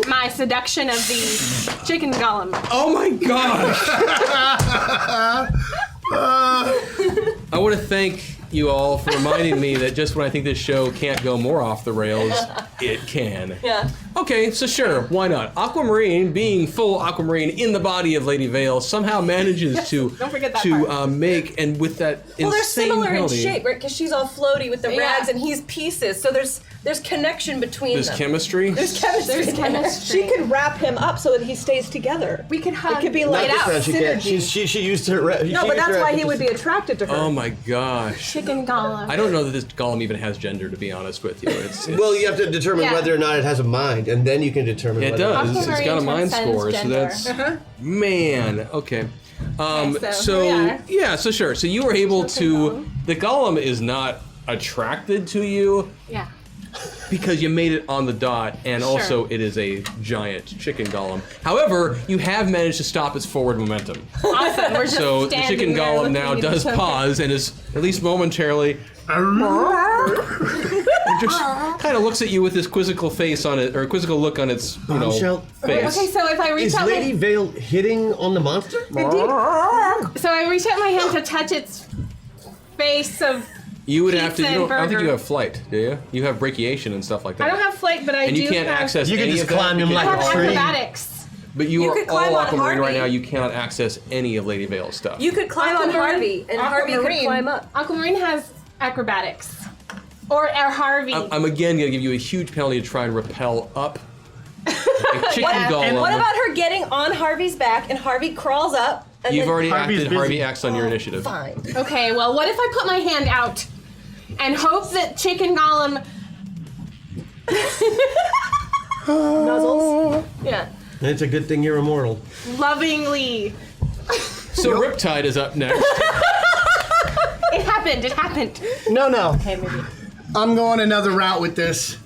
my seduction of the chicken golem. Oh my gosh! I want to thank you all for reminding me that just when I think this show can't go more off the rails, It can. Yeah. Okay, so sure, why not? Aquamarine, being full Aquamarine in the body of Lady Vale, somehow manages to Don't forget that make, and with that Well, they're insane similar penalty, in shape, right? Because she's all floaty with the Yeah. rags, and he's pieces. So there's connection between there's them. chemistry. There's chemistry. There's chemistry. She could wrap him up so that he stays together. We could hug. It could be Not like this round, she can't. synergy. She used her. No, but that's why he would be attracted to her. Oh my gosh. Chicken Golem. I don't know that this golem even has gender, to be honest with you. It's Well, you have to determine Yeah. whether or not it has a mind, and then you can determine. it whether does. It's Aquamarine got a mind transcends score, so gender. that's man. Okay. Okay, so here we are. yeah, so sure. So you were able to. golem. The golem is not attracted to you Yeah. because you made it on the dot, and also it is a giant chicken golem. However, you have managed to stop its forward momentum. Awesome. We're just So the standing chicken there golem looking now at does each other. pause and is at least momentarily. It just kind of looks at you with this quizzical face on it, or a quizzical look on its, Bombshell. face. Okay, so if I reach Is out Lady Vale hitting on the monster? so I reach out my hand to touch its face of. You would have to. Pizza You and don't, I don't think burger. you have flight, do you? You have brachiation and stuff like that. I don't have flight, but I and do you can't have. access. You can any just of that climb him because- I like have a tree. acrobatics. But you You are could climb all on Aquamarine right Harvey. now. You cannot access any of Lady Vale's stuff. You could climb on Harvey, and Harvey could climb up. Aquamarine has acrobatics. Or Harvey. I'm again going to give you a huge penalty to try and rappel up. A chicken golem. What about her getting on Harvey's back, and Harvey crawls up? And You've then, already Harvey's acted. busy. Harvey acts on your initiative. Fine. Okay, well, what if I put my hand out and hope that Chicken Golem. Nuzzles. Yeah. It's a good thing you're immortal. Lovingly. So Riptide is up next. It happened. It happened. No. Okay, maybe. I'm going another route with this.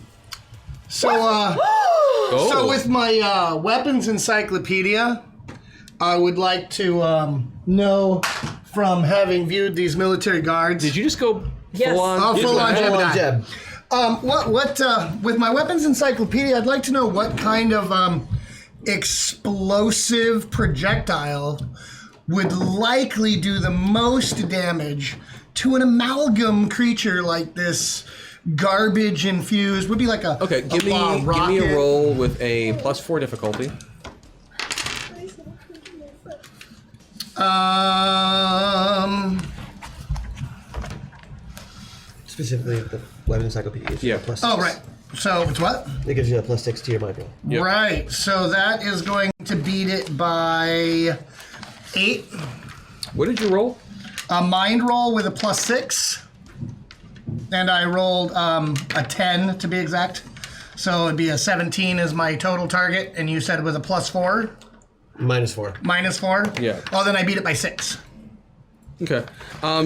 So, Oh. so with my weapons encyclopedia, I would like to know from having viewed these military guards. Did you just go Yes. full on? Oh, full on Full on Jebediah. Jeb. With my weapons encyclopedia, I'd like to know what kind of explosive projectile would likely do the most damage to an amalgam creature like this. Garbage infused would be like a Okay, give me rocket. a roll with a +4 difficulty. Specifically, the weapon encyclopedia. gives you Yeah. a plus Oh 6. right. So it's what? It gives you a +6 to your mind roll. Yep. Right. So that is going to beat it by 8. What did you roll? A mind roll with a +6, and I rolled a 10 to be exact. So it'd be a 17 is my total target, and you said with a +4, -4. -4. Yeah. Oh, then I beat it by 6. Okay.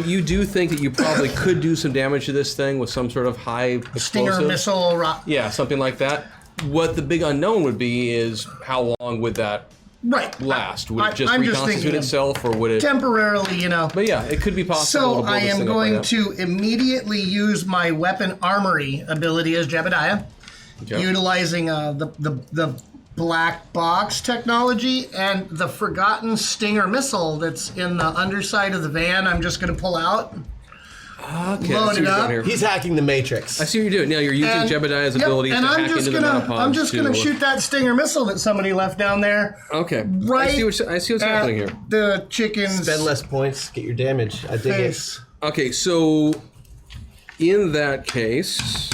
You do think that you probably could do some damage to this thing with some sort of high Stinger explosive? missile rock. Yeah, something like that. What the big unknown would be is how long would that Right. last? Would it just I'm just reconstitute thinking itself, or would it? temporarily, you know. But yeah, it could be possible. So to blow I this am thing up going right now. to immediately use my weapon armory ability as Jebediah, Okay. utilizing the black box technology and the forgotten Stinger missile that's in the underside of the van. I'm just going to pull out. Okay, I load see it what you're up. doing here. He's hacking the Matrix. I see what you're doing. Now you're using And- Jebediah's Yep, ability and to I'm hack just into the gonna, metapods. I'm just to, gonna shoot that Stinger missile that somebody left down there. Okay. Right. I see what's at happening here. The chicken's Spend less points, get your damage. I dig it. face. Okay, so in that case,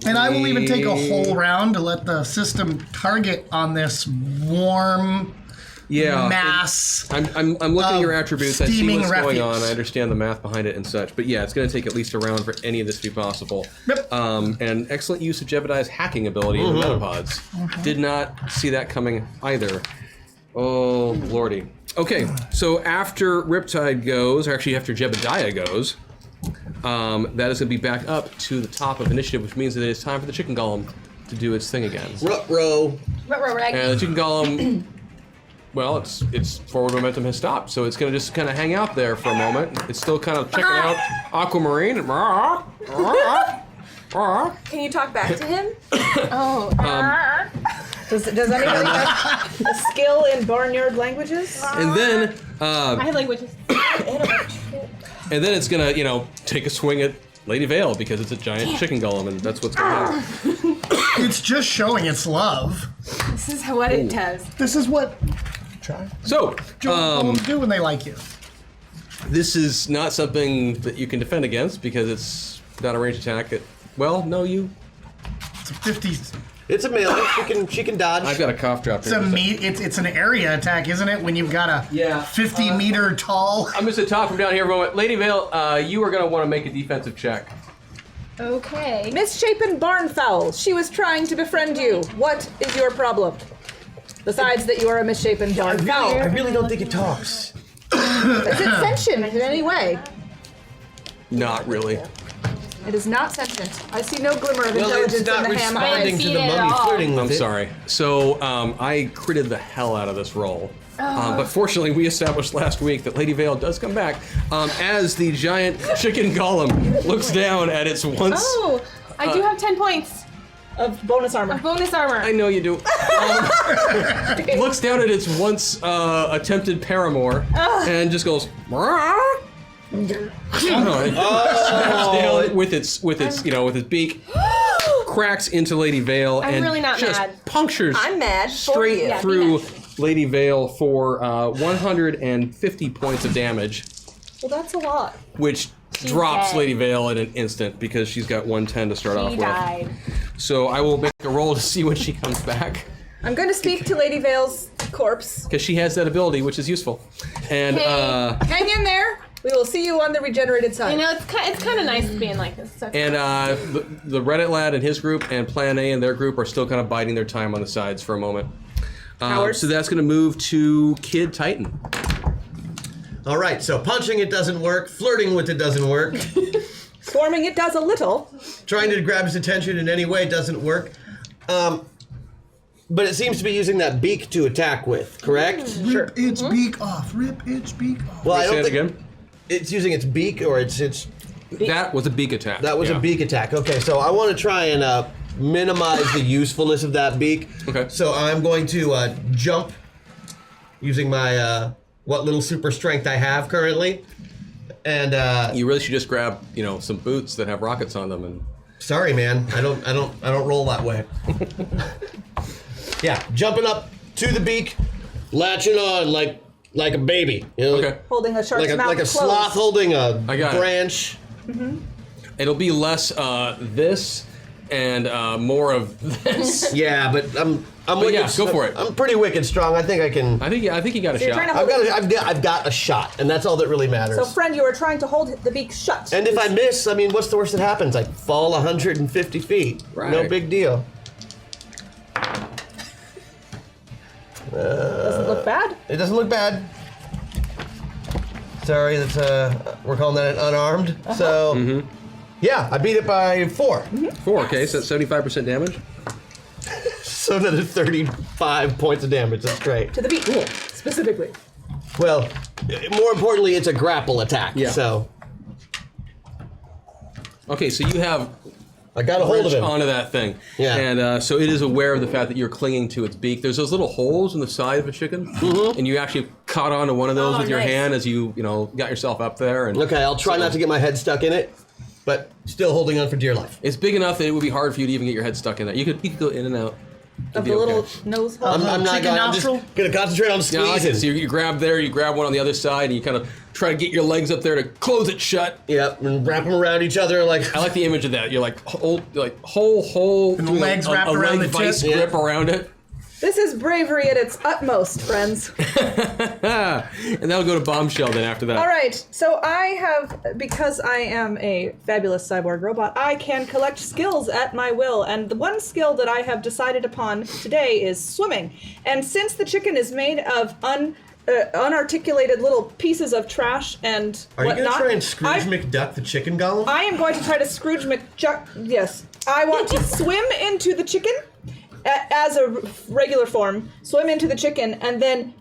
And I will even take a whole round to let the system target on this warm yeah, mass. I'm looking at your attributes. I see steaming what's going on. refuse. I understand the math behind it and such. But yeah, it's going to take at least a round for any of this to be possible. Yep. And excellent use of Jebediah's hacking ability in the metapods. Did not see that coming either. Oh lordy. Okay, so after Riptide goes, or actually after Jebediah goes, that is going to be back up to the top of initiative, which means that it is time for the chicken golem to do its thing again. Ruh-roh. And the chicken golem, well, its forward momentum has stopped, so it's going to just kind of hang out there for a moment. It's still kind of checking out Aquamarine. Can you talk back to him? Does anybody have a skill in barnyard languages? And then, I have languages. and then it's going to, take a swing at Lady Vale, because it's a giant chicken golem, and that's what's going on. It's just showing its love. This is what it does. This is what try. So, do when they like you. this is not something that you can defend against because it's not a ranged attack. Well, no, you. It's a 50. It's a melee. She can dodge. I've got a cough drop here. It's an area attack, isn't it? When you've got a 50-meter tall. I'm just going to talk from down here for a moment. Lady Vale, you are going to want to make a defensive check. Okay. Misshapen barn fowl. She was trying to befriend you. What is your problem? Besides that you are a misshapen barn fowl. I really don't think it talks. Is it sentient in any way? Not really. It is not sentient. I see no glimmer of Well, intelligence it's not in the ham responding eyes. to the it mummy all. flirting with I'm it. sorry. So I critted the hell out of this roll. But fortunately, we established last week that Lady Vale does come back as the giant chicken golem looks down at its once. Oh, I do have 10 points Of bonus armor. of bonus armor. I know you do. Looks down at its once attempted paramour and just goes. Down with its with its beak, cracks into Lady Vale I'm and really not just mad. punctures I'm mad for straight you. through Lady Vale for 150 points of damage, Well, that's a lot. which drops dead. Lady Vale in an instant because she's got 110 to start off He with. died. So I will make a roll to see when she comes back. I'm going to speak to Lady Vale's corpse. Because she has that ability, which is useful. And Hang in there. We will see you on the regenerated side. You know, it's kind of nice being like this. So the Reddit lad and his group and Plan A and their group are still kind of biding their time on the sides for a moment. So that's going to move to Kid Titan. All right, so punching it doesn't work, flirting with it doesn't work, Swarming it does a little. trying to grab his attention in any way doesn't work. But it seems to be using that beak to attack with, correct? Rip its beak off. Rip its beak off. Well, I Say don't it think again. it's using its beak or it's That was a beak attack. that was Yeah. a beak attack. Okay, so I want to try and minimize the usefulness of that beak. Okay. So I'm going to jump using my what little super strength I have currently, and You really should just grab, some boots that have rockets on them and. sorry, man, I don't roll that way. Yeah, jumping up to the beak, latching on like a baby. You know, Okay. Holding a shark's mouth like a closed. sloth holding a I got it. branch. It'll be less this and more of this. Yeah, but I'm wicked. yeah, go for it. I'm pretty wicked strong. I think I can. I think you got a So you're shot. trying to I've got a shot, and that's all that really matters. So, friend, you are trying to hold the beak shut. And if I miss, I mean, what's the worst that happens? I fall 150 feet. No Right. big deal. Doesn't look bad. It doesn't look bad. Sorry, that's we're calling that an unarmed. So, yeah, I beat it by 4. 4, okay, so that's 75% damage. So that is 35 points of damage. That's great. To the beak, specifically. Well, more importantly, it's a grapple attack. Yeah. So Okay, so you have I got a hold of wrench him. onto that thing. Yeah. And so it is aware of the fact that you're clinging to its beak. There's those little holes in the side of a chicken, and you actually caught onto one of those with your nice. hand as you got yourself up there. And Okay, I'll try not to get my head stuck in it, but still holding on for dear life. It's big enough that it would be hard for you to even get your head stuck in there. You could go in and out. Of It'd be the little okay. nose hole. I'm not chicken going. I'm nostril? just gonna concentrate on Yeah, I like it. squeezing. So you grab there, you grab one on the other side, and you kind of try to get your legs up there to close it shut. Yep, and wrap them around each other like. I like the image of that. You're like whole And the doing legs wrapped a around leg the vice tip. grip Yeah. around it. This is bravery at its utmost, friends. And that'll go to bombshell then after that. All right, so I have, because I am a fabulous cyborg robot, I can collect skills at my will, and the one skill that I have decided upon today is swimming. And since the chicken is made of unarticulated little pieces of trash and Are you whatnot, gonna try and Scrooge I- McDuck the chicken golem? I am going to try to Scrooge McJuck. Yes, I want to swim into the chicken as a regular form. Swim into the chicken and then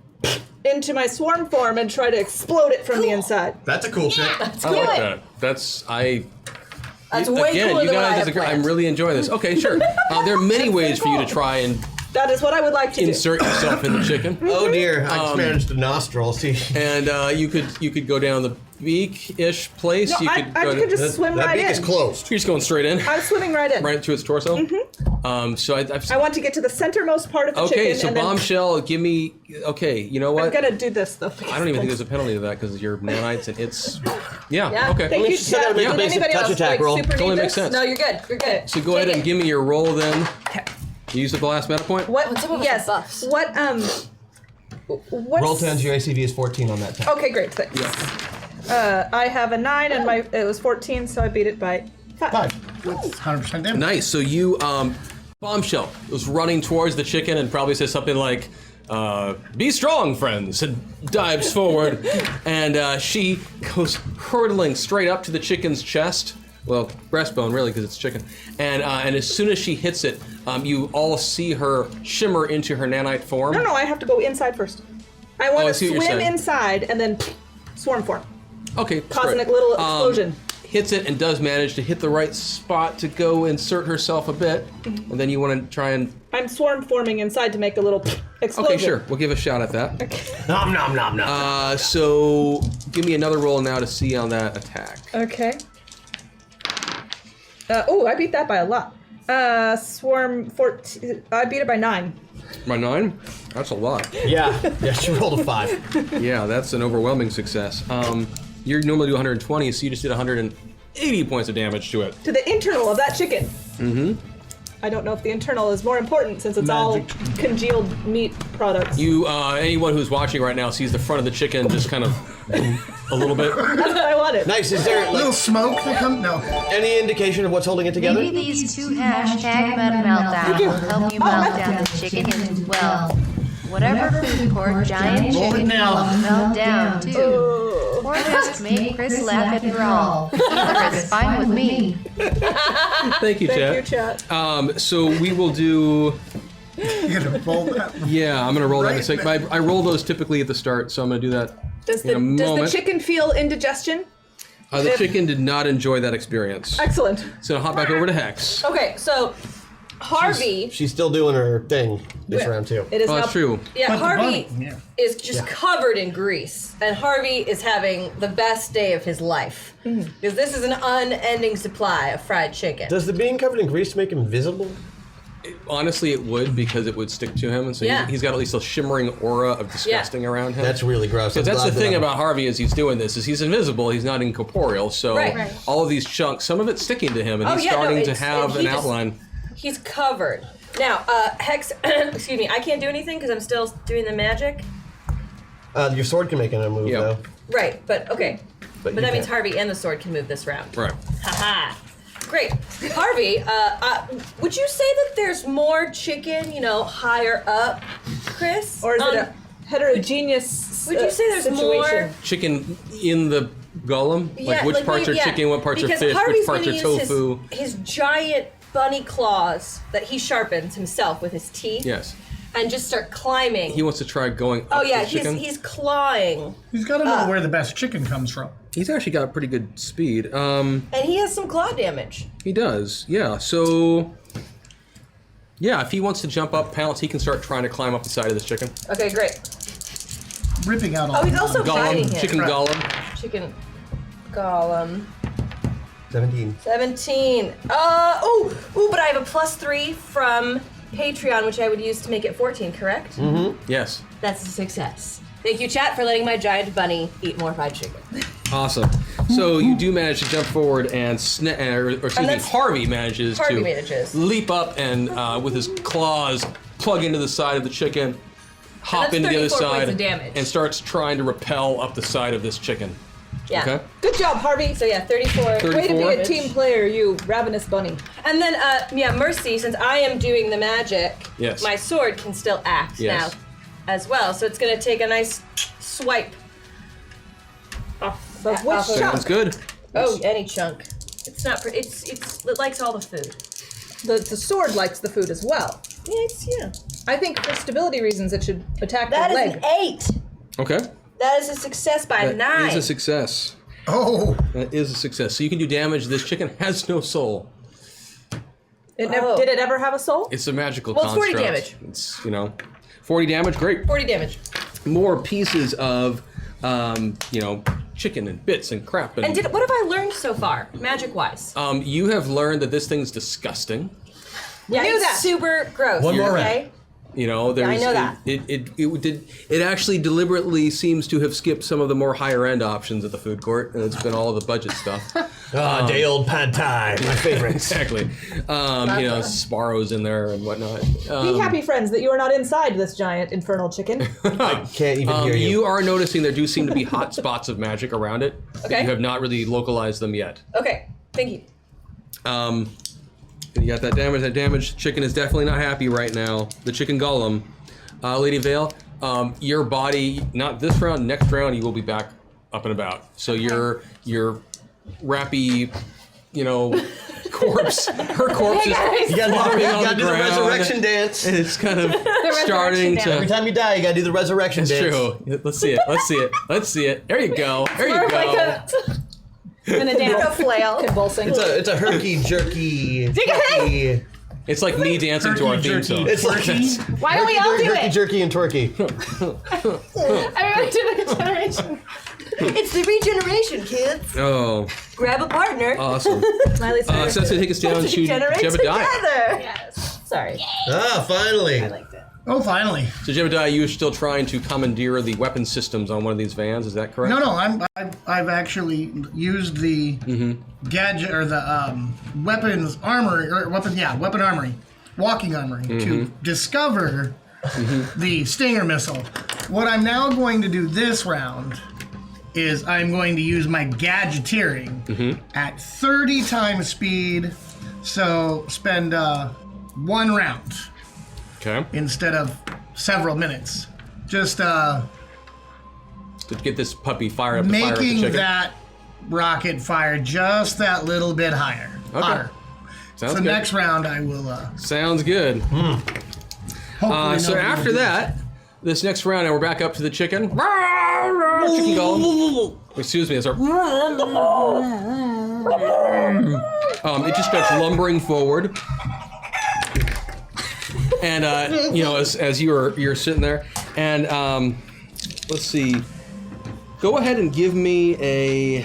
into my swarm form and try to explode it from the inside. That's a cool trick. I like that. That's That's way again, cooler you than what I guys had disagree. I'm planned. really enjoying this. Okay, sure. There are many ways for you to try and That is what I would like to insert yourself in the chicken. Oh dear, I just managed a nostril. See. And you could go down beak-ish place. No, you I could just swim that right beak in. is closed. You're just going straight in, I'm swimming right in. right to its torso. So I want to get to the centermost part of the chicken. okay, so and then bombshell, give me. Okay, you know what? I'm gonna do this though. I don't even think there's a penalty to that because you're nanites and it's. Yeah. Okay. Thank you, still gotta Chad. make a Did basic anybody touch else attack like roll. super Totally need makes this? sense. No, you're good. You're good. So go ahead and give me your roll then. Okay. You use the last meta point. What? What's up with Yes. the buffs? What? What's, Roll 10's your ACV is 14 on that. Okay, great. Thanks. I have a 9 and it was 14, so I beat it by 5. With 100% damage. Nice. So you bombshell was running towards the chicken and probably says something like. Be strong, friends, and dives forward, and she goes hurtling straight up to the chicken's chest. Well, breastbone, really, because it's chicken. And as soon as she hits it, you all see her shimmer into her nanite form. No, I have to go inside first. I want I to see what you're swim saying. inside and then swarm form, Okay, that's causing great. a little explosion. Hits it and does manage to hit the right spot to go insert herself a bit, and then you want to try and. I'm swarm forming inside to make a little explosion. Okay, sure. We'll give a shot at that. Nom nom nom nom. So give me another roll now to see on that attack. Okay. I beat that by a lot. Swarm 14. I beat it by 9. My 9? That's a lot. Yeah, she rolled a 5. Yeah, that's an overwhelming success. You normally do 120, so you just did 180 points of damage to it. To the internal of that chicken. Mm-hmm. I don't know if the internal is more important since it's all congealed meat products. You, anyone who's watching right now sees the front of the chicken just kind of a little bit. That's what I wanted. Nice. Is there A little smoke that comes? No. any indication of what's holding it together? Maybe these 2 hashtag meta meltdown will help you melt down the chicken as well. Whatever food court giant Roll it chicken now. will melt down too. Or just make Chris laugh at brawl. Either is fine with me. Thank you, Thank you, Chat. chat. So we will do. You're gonna roll that. Yeah, I'm gonna roll that in a Right second. there. I roll those typically at the start, so I'm gonna do that Does in a the moment. chicken feel indigestion? The chicken did not enjoy that experience. Excellent. So hop back over to Hex. Okay, so Harvey. She's still doing her thing this round too. It is Oh, now. that's true. Yeah, But the Harvey bunny, yeah. is just covered in grease, and Harvey is having the best day of his life because this is an unending supply of fried chicken. Does the being covered in grease make him visible? Honestly, it would because it would stick to him, and so Yeah. he's got at least a shimmering aura of disgusting around him. That's really gross. Because I'm that's the glad thing that I'm- about Harvey is he's doing this is he's invisible, he's not incorporeal, so Right. all of these chunks, some of it's sticking to him, and Oh, he's yeah, no, starting to it's- have and he an just- outline. He's covered. Now, Hex, excuse me, I can't do anything because I'm still doing the magic. Your sword can make a move Yeah. though. Right, but okay. But you that means can't. Harvey and the sword can move this round. Right. Haha. Great. Harvey, would you say that there's more chicken, higher up, Chris? Or is it a heterogeneous would you say there's situation? more? Chicken in the golem? Like which parts are chicken, what parts because are fish, Harvey's which parts are gonna use tofu? His giant bunny claws that he sharpens himself with his teeth. Yes. And just start climbing. He wants to try going up oh yeah, the chicken. he's clawing. He's got to know where the best chicken comes from. He's actually got pretty good speed. And he has some claw damage. He does, yeah. So, yeah, if he wants to jump up, pounce, he can start trying to climb up the side of this chicken. Okay, great. Ripping out all Oh, he's the also biting Golem, him. chicken golem. Chicken golem. 17. 17. But I have a +3 from Patreon, which I would use to make it 14, correct? Yes. That's a success. Thank you, chat, for letting my giant bunny eat more fried chicken. Awesome. So you do manage to jump forward and that's- Harvey manages Harvey to manages. leap up and with his claws plug into the side of the chicken, hop that's into the other 34 points side, of damage. and starts trying to rappel up the side of this chicken. Yeah. Okay. Good job, Harvey. So yeah, 34. Way to be 34. a team player, you ravenous bunny. And then, Mercy, since I am doing the magic, Yes. my sword can still act Yes. now as well. So it's going to take a nice swipe off But which off of- chunk? Sounds good. Oh, any chunk. It's not. It likes all the food. The sword likes the food as well. Yeah. I think for stability reasons it should attack That the is leg. an 8. Okay. That is a success by That 9. is a success. Oh, That is a success. So you can do damage. This chicken has no soul. Oh. Did it ever have a soul? It's a magical Well, it's 40 construct. damage. It's 40 damage. Great. 40 damage. More pieces of chicken and bits and crap. And what have I learned so far, magic-wise? You have learned that this thing's disgusting. Yeah, knew it's that. super gross. One more okay? You know, there's, I know that. It actually deliberately seems to have skipped some of the more higher end options at the food court, and it's been all the budget stuff. Day old pad thai, my favorite. Exactly. Sparrows in there and whatnot. Be happy, friends, that you are not inside this giant infernal chicken. I can't even hear you. You are noticing there do seem to be hot spots of magic around it. Okay. You have not really localized them yet. Okay, thank you. You got that damage. That damage. Chicken is definitely not happy right now. The chicken golem. Lady Vale, your body, not this round, next round, you will be back up and about. So your rappy, corpse, her corpse is You gotta flopping on the do the ground. resurrection dance. And it's kind of starting dance. to. Every time you die, you gotta do the resurrection It's dance. true. Let's see it. Let's see it. Let's see it. There you go. There you go. And a dance. flail. Convulsing. It's a herky jerky. jerky. It's like me dancing to our theme song. It's like Why don't we all do herky it? jerky and twerky. Everyone do the regeneration. It's the regeneration, kids. Oh, Grab a partner. awesome. Smiley So that's going to take us down to Regenerate Jebediah. together. Yes. Sorry. Finally. I liked it. Oh, finally. So Jebediah, you are still trying to commandeer the weapon systems on one of these vans. Is that correct? No, I've actually used the gadget or the weapons armory or weapon armory, walking armory to discover the Stinger missile. What I'm now going to do this round is I'm going to use my gadgeteering at 30 times speed, so spend 1 round. Okay. Instead of several minutes. Just To get this puppy fired up to fire up the making chicken. that rocket fire just that little bit higher. Okay. Hotter. Sounds So good. next round I will Sounds good. hopefully So know after what that, this next round, and we're back up to the chicken. Chicken golem. Excuse me, it's our. It just starts lumbering forward. And as you're sitting there, and let's see, go ahead and give me a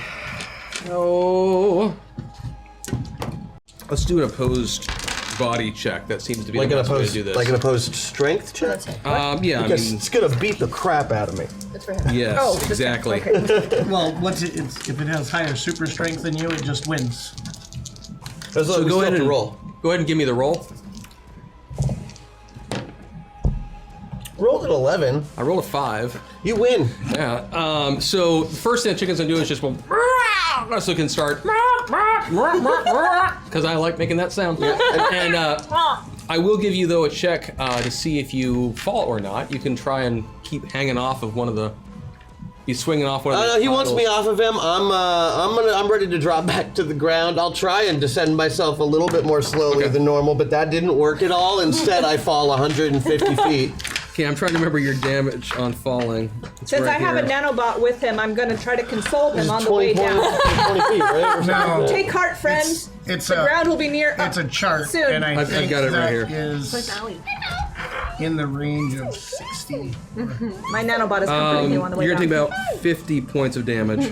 let's do an opposed body check. That seems to be Like the an best way to opposed, do this. like an opposed strength check. Yeah, I Because mean, it's gonna beat the crap out of me. That's for him. yes, Oh, exactly. Well, if it has higher super strength than you, it just wins. So Go ahead and roll. Go ahead and give me the roll. Rolled an 11. I rolled a 5. You win. Yeah. So the first thing the chicken's gonna do is just go, so it can start because I like making that sound. And I will give you though a check to see if you fall or not. You can try and keep hanging off of one of the. He's swinging off one of the. He wants me off of him. I'm ready to drop back to the ground. I'll try and descend myself a little bit more slowly than normal, but that didn't work at all. Instead, I fall 150 feet. Okay, I'm trying to remember your damage on falling. It's Since right I have a here. nanobot with him, I'm going to try to console him on the 20 way down. 20 feet, right? Or something. No. Take heart, friends. It's the a- ground will be near. It's a chart, soon. and I I've think got it right that here. is in the range of 60. My nanobot is comforting you on the way You're down. gonna take about 50 points of damage.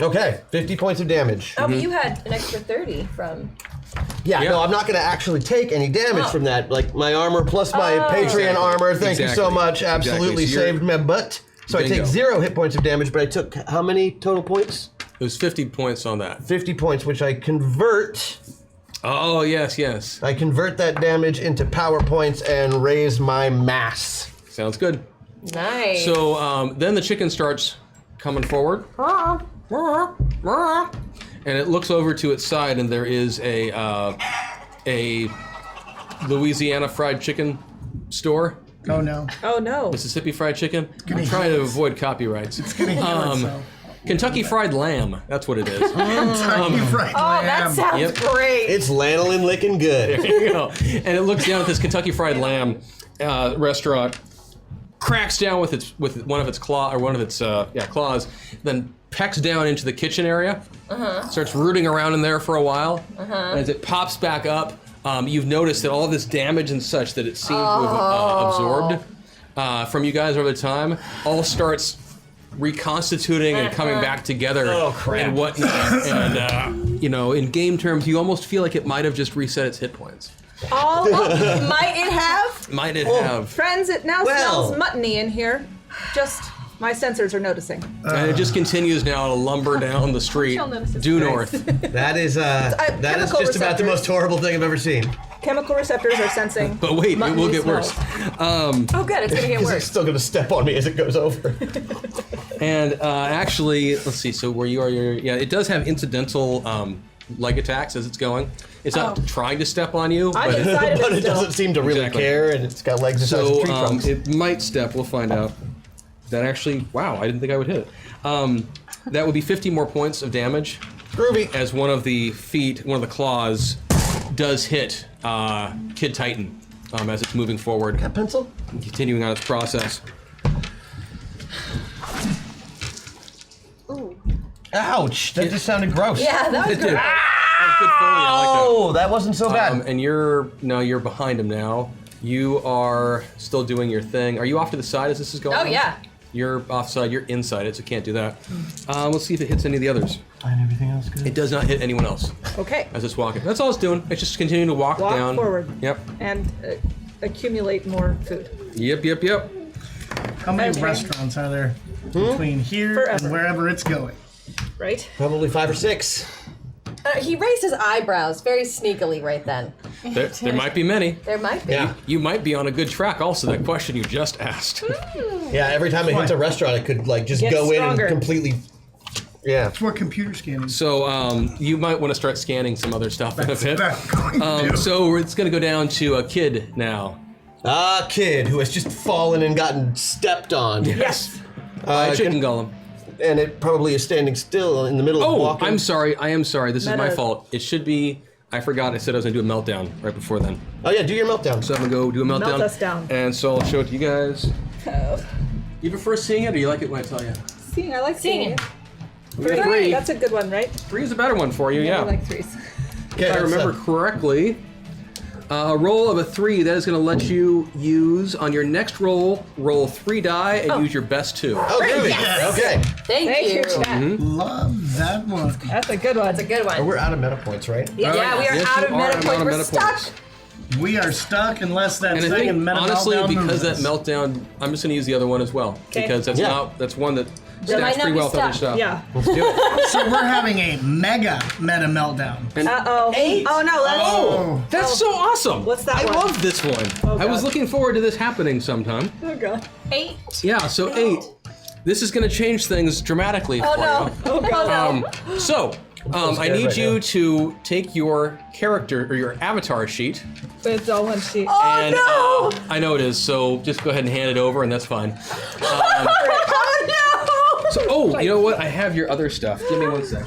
Okay, 50 points of damage. Oh, but you had an extra 30 from. Yeah, Yeah. no, I'm not going to actually take any damage Oh. from that. Like my armor plus my Patreon Exactly. armor. Thank you so Exactly. much. Absolutely Exactly. So you're- saved my butt. So I take Bingo. 0 hit points of damage, but I took how many total points? It was 50 points on that. 50 points, which I convert. Oh yes, yes. I convert that damage into power points and raise my mass. Sounds good. Nice. So then the chicken starts coming forward, and it looks over to its side, and there is a Louisiana fried chicken store, Oh no. Oh no. Mississippi fried chicken. I'm trying to avoid copyrights. So. Kentucky fried lamb. That's what it is. Kentucky Fried Oh, that Lamb. sounds Yep. great. It's lanolin licking good. There you go. And it looks down at this Kentucky Fried Lamb restaurant, cracks down with one of its claws, then pecks down into the kitchen area, starts rooting around in there for a while, and as it pops back up, you've noticed that all of this damage and such that it seemed to have absorbed from you guys over the time all starts reconstituting and coming back together and whatnot. And in game terms, you almost feel like it might have just reset its hit points. Might it have? Might it have? Friends, it now smells muttony in here. Just my sensors are noticing. And it just continues now to lumber down the street due north. That is just about the most horrible thing I've ever seen. Chemical receptors are sensing. But wait, it will get worse. Oh, good. It's gonna get Because worse. it's still going to step on me as it goes over. And actually, let's see. So where you are, it does have incidental leg attacks as it's going. It's not trying to step on you, I'm but inside of But it it still. doesn't seem to really Exactly. care, and it's got legs the size of tree trunks. it might step. We'll find out. That actually, wow, I didn't think I would hit it. That would be 50 more points of damage. Groovy. As one of the feet, one of the claws, does hit Kid Titan as it's moving forward, Got pencil? continuing on its process. Ouch! That just sounded gross. Yeah, that was It good. did. That was good Foley, I like that. Oh, that wasn't so bad. And you're behind him now. You are still doing your thing. Are you off to the side as this is going Oh on? yeah. You're offside. You're inside it, so can't do that. Let's see if it hits any of the others. And everything else good? It does not hit anyone else Okay. as it's walking. That's all it's doing. It's just continuing to walk Walk down. forward. Yep. And accumulate more food. Yep. How many Okay. restaurants are there between here Forever. and wherever it's going? Right? Probably 5 or 6. He raised his eyebrows very sneakily right then. There might be many. There might be. Yeah. You might be on a good track also, that question you just asked. Yeah, every time it hits a restaurant, it could just Get go stronger. in and completely. Yeah. That's what computer scanning is. So you might want to start scanning some other stuff in a bit. That's going to do. So it's going to go down to a Kid now. A kid who has just fallen and gotten stepped on. Yes. Chicken Golem. And it probably is standing still in the middle of Oh, walking. I'm sorry. I am sorry. This is my Meta. fault. It should be. I forgot. I said I was going to do a meltdown right before then. Oh yeah, do your meltdown. So I'm going to go do a meltdown. Melt us down. And so I'll show it to you guys. You prefer seeing it, or you like it when I tell you? Seeing, I like seeing it. We got three. That's a good one, right? 3 is a better one for you, yeah. I like threes. Okay, If I that's, remember correctly, a roll of a 3, that is going to let you use on your next roll 3 die and use your best 2. Oh, groovy. Yes. Okay. Thank you. Chat. Love that one. That's a good one. That's a good one. We're out of meta points, right? Yeah, we are Yes, out you of are meta out point. of We're meta stuck. points. We are stuck unless that And I thing in think, meta honestly, meltdown because that moves. meltdown, I'm just going to use the other one as well. Okay. Because that's that's one that might stacks not pretty be well with other stuck. stuff. Yeah. Let's do it. So we're having a mega meta meltdown. Uh-oh. 8. Oh, no, let's... Oh, That's so awesome. What's that I one? love this one. I was God. looking forward to this happening sometime. Oh, God. 8. Yeah, so 8. This is going to change things dramatically for no. you. Oh, God. I scared need right you now. to take your character or your avatar sheet. It's all one sheet. And I know it is, so just go ahead and hand it over, and that's fine. So, you know what? I have your other stuff. Give me 1 sec.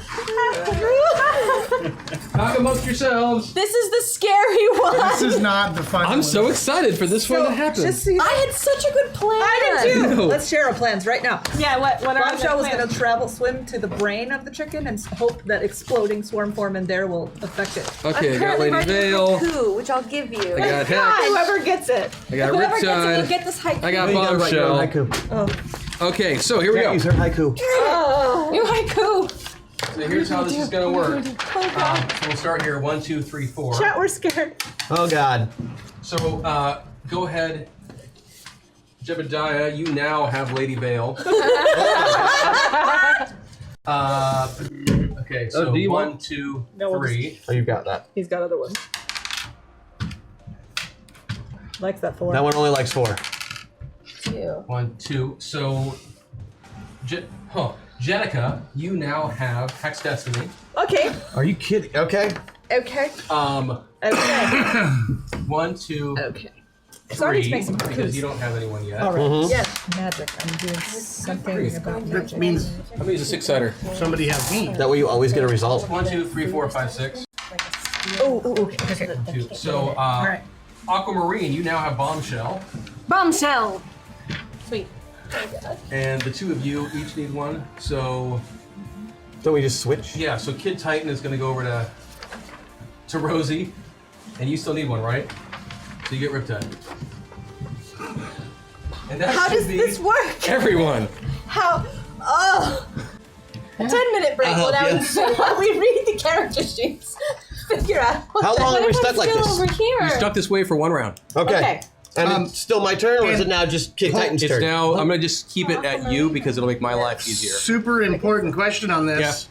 Talk amongst yourselves. This is the scary one. this is not the fun I'm one. so excited for this one to happen. Just so you I had such a good plan. I did too. No. Let's share our plans right now. Yeah, what are Bombshell the was going plans? to swim to the brain of the chicken and hope that exploding swarm form in there will affect it. Okay, I got Lady Vale. Haiku, which I'll give you. I got Hex. Whoever gets it. I got Whoever gets it will Riptide. get this haiku. I got You gotta write your own Bombshell. haiku. Okay, so here we Can't go. use her haiku. New haiku. So here's how this is going to work. So we'll start here. 1, 2, 3, 4. Chat, we're scared. Oh God. So go ahead, Jebediah. You now have Lady Vale. Okay, so do you 1, want- 2, No, we'll 3. Oh, you got that. He's got other ones. Likes that 4. That one only likes 4. 2. 1, 2. So, Jenica, you now have Hex Destiny. Okay. Are you kidding? Okay. Okay. Okay. 1, 2, Okay. Sorry to 3. make some Because you don't have anyone yet. All right. Mhm. Yes. Magic. I'm doing something about That magic. means I'm gonna use a 6-sider. somebody has me. That way you always get a result. 1, 2, 3, 4, 5, 6. Oh, okay. 2. So, right. Aquamarine, you now have Bombshell. Bombshell. Sweet. And the 2 of you each need 1. So, Don't we just switch? yeah, so Kid Titan is gonna go over to Rosie. And you still need 1, right? So you get Riptide. And that How should does be this work? everyone. How? Oh! 10-minute break I'll help you. while we read the character sheets. Figure out How long are we stuck like Still this? over here. You're stuck this way for 1 round. Okay. And it's still my turn, or is it and- now just Kid Titan's It's turn? now, I'm going to just keep it at you because it'll make my life easier. Super important question on this.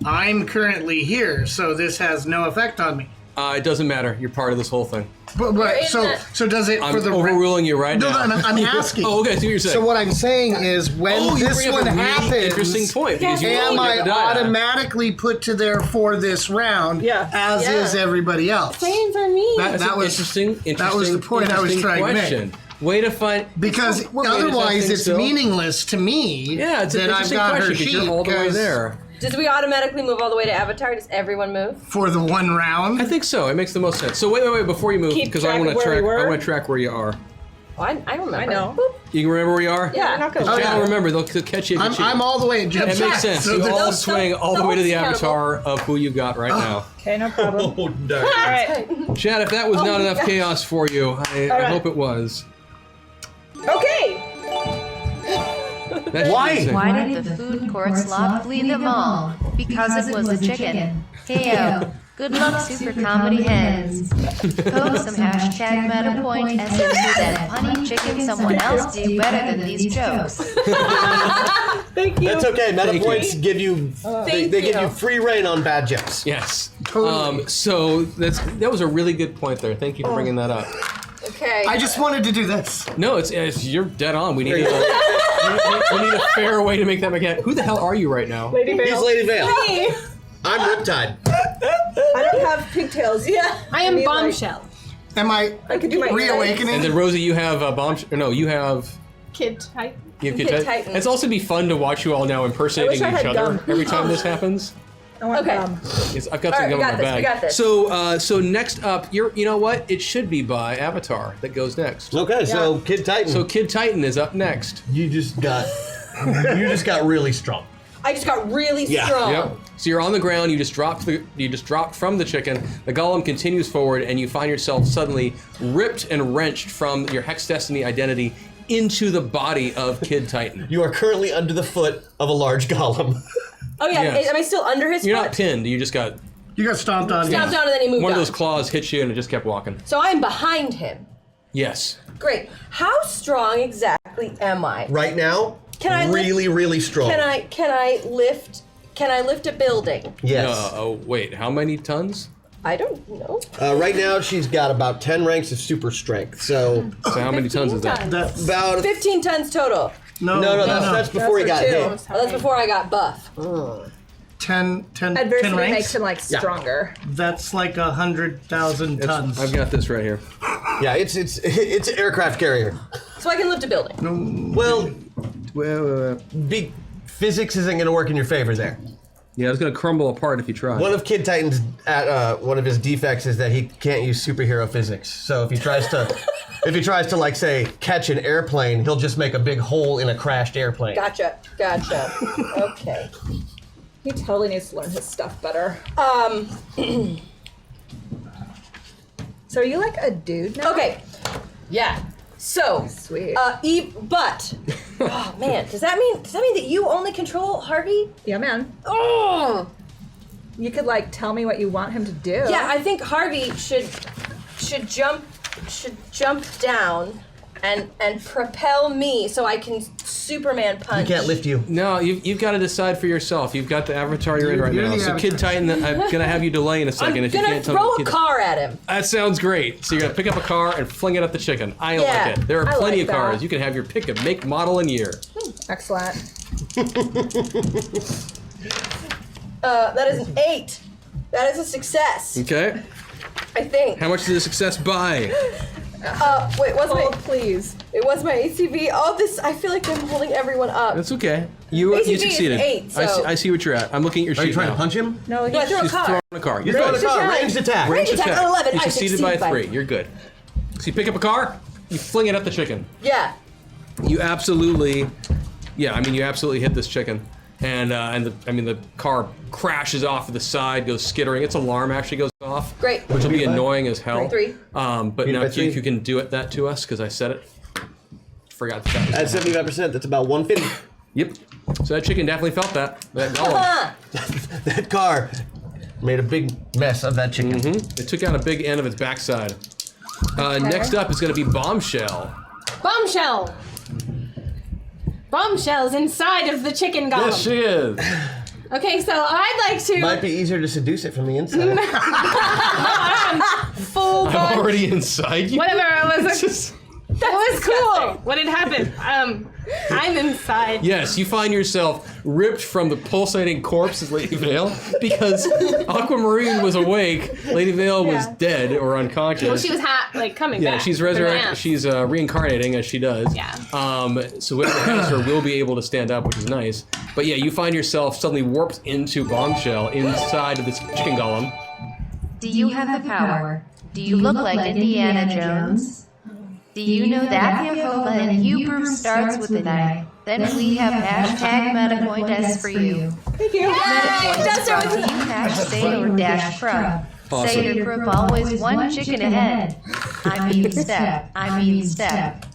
I'm currently here, so this has no effect on me. It doesn't matter. You're part of this whole thing. But in the- so does it I'm for the overruling you right No, now. no, I'm asking. Oh, okay, I see what you're saying. So what I'm saying is when you this bring up one a really happens, interesting point because you am rolled I a die. automatically put to there for this round? Yeah. As Yeah. is everybody else. Same for me. That's that an was interesting. that was the point I was interesting trying to make. question. Way to find Because We're way to test otherwise things it's still. meaningless to me. Yeah, it's an that I've interesting got question her because sheet you're all the way 'cause there. Does we automatically move all the way to Avatar? Does everyone move? for the one round. I think so. It makes the most sense. So wait, before you move, Keep because I track want of to where we track. I were. want to track where you are. Oh, I remember. I know. Boop. You can remember where you are? Yeah. We're not gonna Oh, If you yeah. don't remember, they'll catch you. If you cheat. I'm all the way at Jim. It makes sense. So You all that's- swing all the way to the Don't avatar of who you got right now. Okay, no problem. Oh, darn. All right. Chad, if that was not enough chaos for you, I right. hope it was. Okay. That's Why? interesting. Why did the food court sloth flee them all? Because it was a chicken. Heyo. Good luck, super comedy heads. Post some hashtag meta point SMC that punny chicken someone else do better than these jokes. Thank you. That's okay. Meta Thank points give you they give you free reign on bad jokes. Yes. Totally. So that was a really good point there. Thank you for bringing that up. Okay. I just wanted to do this. No, it's you're dead on. We need we need a fair way to make that mechanic. Who the hell are you right now? Lady He's Vale. Lady Vale. I'm Riptide. I don't have pigtails. Yeah. I am need, like- Bombshell. Am I I could do my reawakening? And then Rosie, you have a bomb. No, you have. Kid type. You have Kid Kid Titan. It's also be fun to watch you all now impersonating I wish I each had other gum. every time this happens. I want Okay. gum. Yes, I've got All some right, gum we in got my this, bag. we got this. So next up, you know what? It should be by Avatar that goes next. Okay, so Kid Titan. So Kid Titan is up next. you just got really strong. I just got really Yeah. strong. Yep. So you're on the ground. You just dropped from the chicken. The golem continues forward, and you find yourself suddenly ripped and wrenched from your Hex Destiny identity into the body of Kid Titan. You are currently under the foot of a large golem. Oh yeah. Yes. Am I still under his You're foot? not pinned. You just got You got stomped on. Stomped down and then he moved one of on. those claws hit you, and it just kept walking. So I'm behind him. Yes. Great. How strong exactly am I? Right now, Can I lift- really strong. Can I lift a building? Yes. Oh wait, how many tons? I don't know. Right now, she's got about 10 ranks of super strength. So So how many tons is that? That's about 15 tons total. no, no, that's before he got for two. hit. Oh, that's before I got buff. 10 Adversity ranks. makes him like stronger. That's like 100,000 tons. I've got this right here. Yeah, it's an aircraft carrier. So I can lift a building. Well, Well, physics isn't going to work in your favor there. yeah, it's gonna crumble apart if you try. One of Kid Titan's one of his defects is that he can't use superhero physics. So if he tries to like say catch an airplane, he'll just make a big hole in a crashed airplane. Gotcha. Okay. He totally needs to learn his stuff better. So are you like a dude now? Okay. Yeah. So. Sweet. But. Oh man. Does that mean that you only control Harvey? Yeah, man. Oh. You could like tell me what you want him to do. Yeah, I think Harvey should jump down and propel me so I can Superman punch. He can't lift you. No, you've got to decide for yourself. You've got the avatar you're in right You're now. the So Kid avatar. Titan, I'm gonna have you delay in a I'm second if you gonna can't tell throw me. a car at him. That sounds great. So you're gonna pick up a car and fling it at the chicken. I Yeah, like it. There are I plenty like of cars. that. You can have your pick of make, model, and year. Excellent. That is an 8. That is a success. Okay. I think. How much did the success buy? Wait, Hold, please. it was my ACV. Oh, this. I feel like I'm holding everyone up. That's okay. You ACV is succeeded. 8, I so- I see what you're at. I'm looking at your Are you sheet trying now. to punch him? No, No, I threw a She's car. throwing a car. You're Throw good. the car. attack. Ranged attack. Range attack on 11. You I succeeded succeed by by 3. You're good. So you pick up a car, you fling it at the chicken. Yeah. You absolutely, yeah. I mean, you absolutely hit this chicken, and the car crashes off to the side, goes skittering. Its alarm actually goes off. Great. Which will be annoying as hell. 3. But Beat it now by if 3. you can do that to us because I said it. Forgot that. At 75%, that's about 150. Yep. So that chicken definitely felt that. That golem. That car made a big mess of that chicken. It took out a big end of its backside. Next up is going to be Bombshell. Bombshell! Bombshell's inside of the chicken golem. Yes, she is. Okay, so I'd like to. Might be easier to seduce it from the inside. Full I'm body. already inside you. Whatever, it was. Just- That was cool. What had happened? I'm inside. Yes, you find yourself ripped from the pulsating corpse of Lady Vale because Aquamarine was awake. Lady Vale was dead or unconscious. Well, she was coming back. She's from the resurrected. dance. She's reincarnating as she does. Yeah. So whoever has her will be able to stand up, which is nice. But yeah, you find yourself suddenly warped into Bombshell inside of this chicken golem. Do you have the power? Do you look like Indiana Jones? Do you know that vehicle in Hebrew starts with an I? Then we have hashtag MetaPointS for you. Thank you. MetaPointS brought to you hash Sailor Dash Pro. Awesome. Sailor Group always one chicken ahead. I mean step.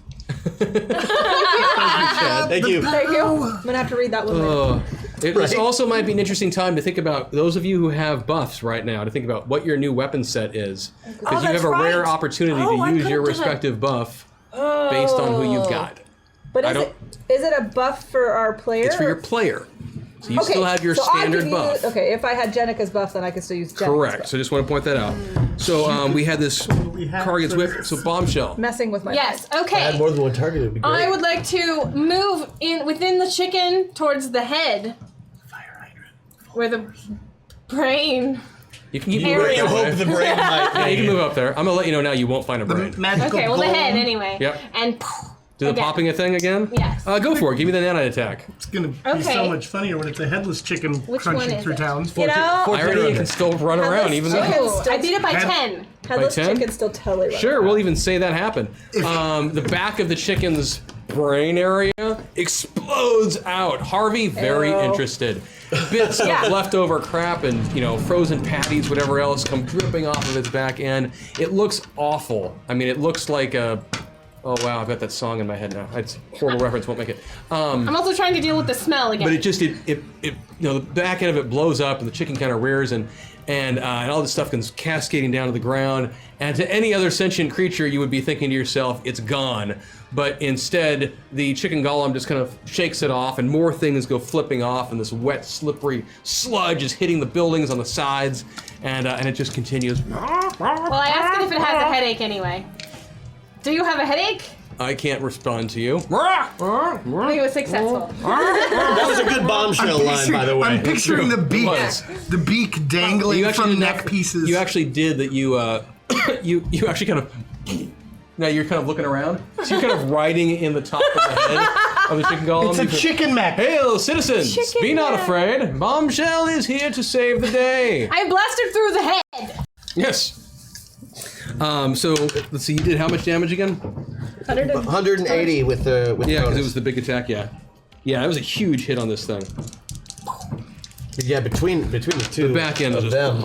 Thank you. Thank you. I'm gonna have to read that one later. This also might be an interesting time to think about those of you who have buffs right now, to think about what your new weapon set is. Because you have a rare opportunity to use your respective buff based on who you've got. But is it a buff for our player? It's for your player. So you still have your so I standard could buff. Okay, if I had Jenica's buff, then I could still use Jenica's Correct. buff. So just want to point that out. So we had this target's whip. So Bombshell. Messing with my Yes. buff. Okay. Add more than one target would be great. I would like to move within the chicken towards the head. Where the brain. You can keep You moving. hope the brain might. Yeah, you can move up there. I'm gonna let you know now. You won't find a brain. Magical Okay, well the golem. head anyway. Yep. And Do the again. popping a thing again? Yes. Go for it. Give me the nanite attack. It's gonna be Okay. so much funnier when it's a headless chicken Which one crunching is through it? town. You know, I already can still run around even though. Ooh, I beat it by 10. headless 10? chicken still totally runs. Sure, we'll even say that happened. The back of the chicken's brain area explodes out. Harvey, very interested. Bits of leftover crap and frozen patties, whatever else, come dripping off of its back end. It looks awful. I mean, it looks like a. Oh wow, I've got that song in my head now. It's a horrible reference, won't make it. I'm also trying to deal with the smell again. But it just the back end of it blows up and the chicken kind of rears and all this stuff comes cascading down to the ground. And to any other sentient creature, you would be thinking to yourself, it's gone. But instead, the chicken golem just kind of shakes it off, and more things go flipping off, and this wet, slippery sludge is hitting the buildings on the sides, and it just continues. Well, I asked it if it has a headache anyway. Do you have a headache? I can't respond to you. I think it was successful. That was a good bombshell line, by the way. I'm picturing the beak, Was. the beak dangling from did neck not- pieces. You actually did that. You you actually kind of. Now you're kind of looking around. So you're kind of riding in the top of the head of the chicken golem. It's a chicken mech. Hail, citizens! Chicken Be not mech. afraid. Bombshell is here to save the day. I blasted through the head. Yes. So let's see. You did how much damage again? 180 with Yeah, because bonus. it was the big attack. Yeah. Yeah, it was a huge hit on this thing. Yeah, between the two. The back end of was them.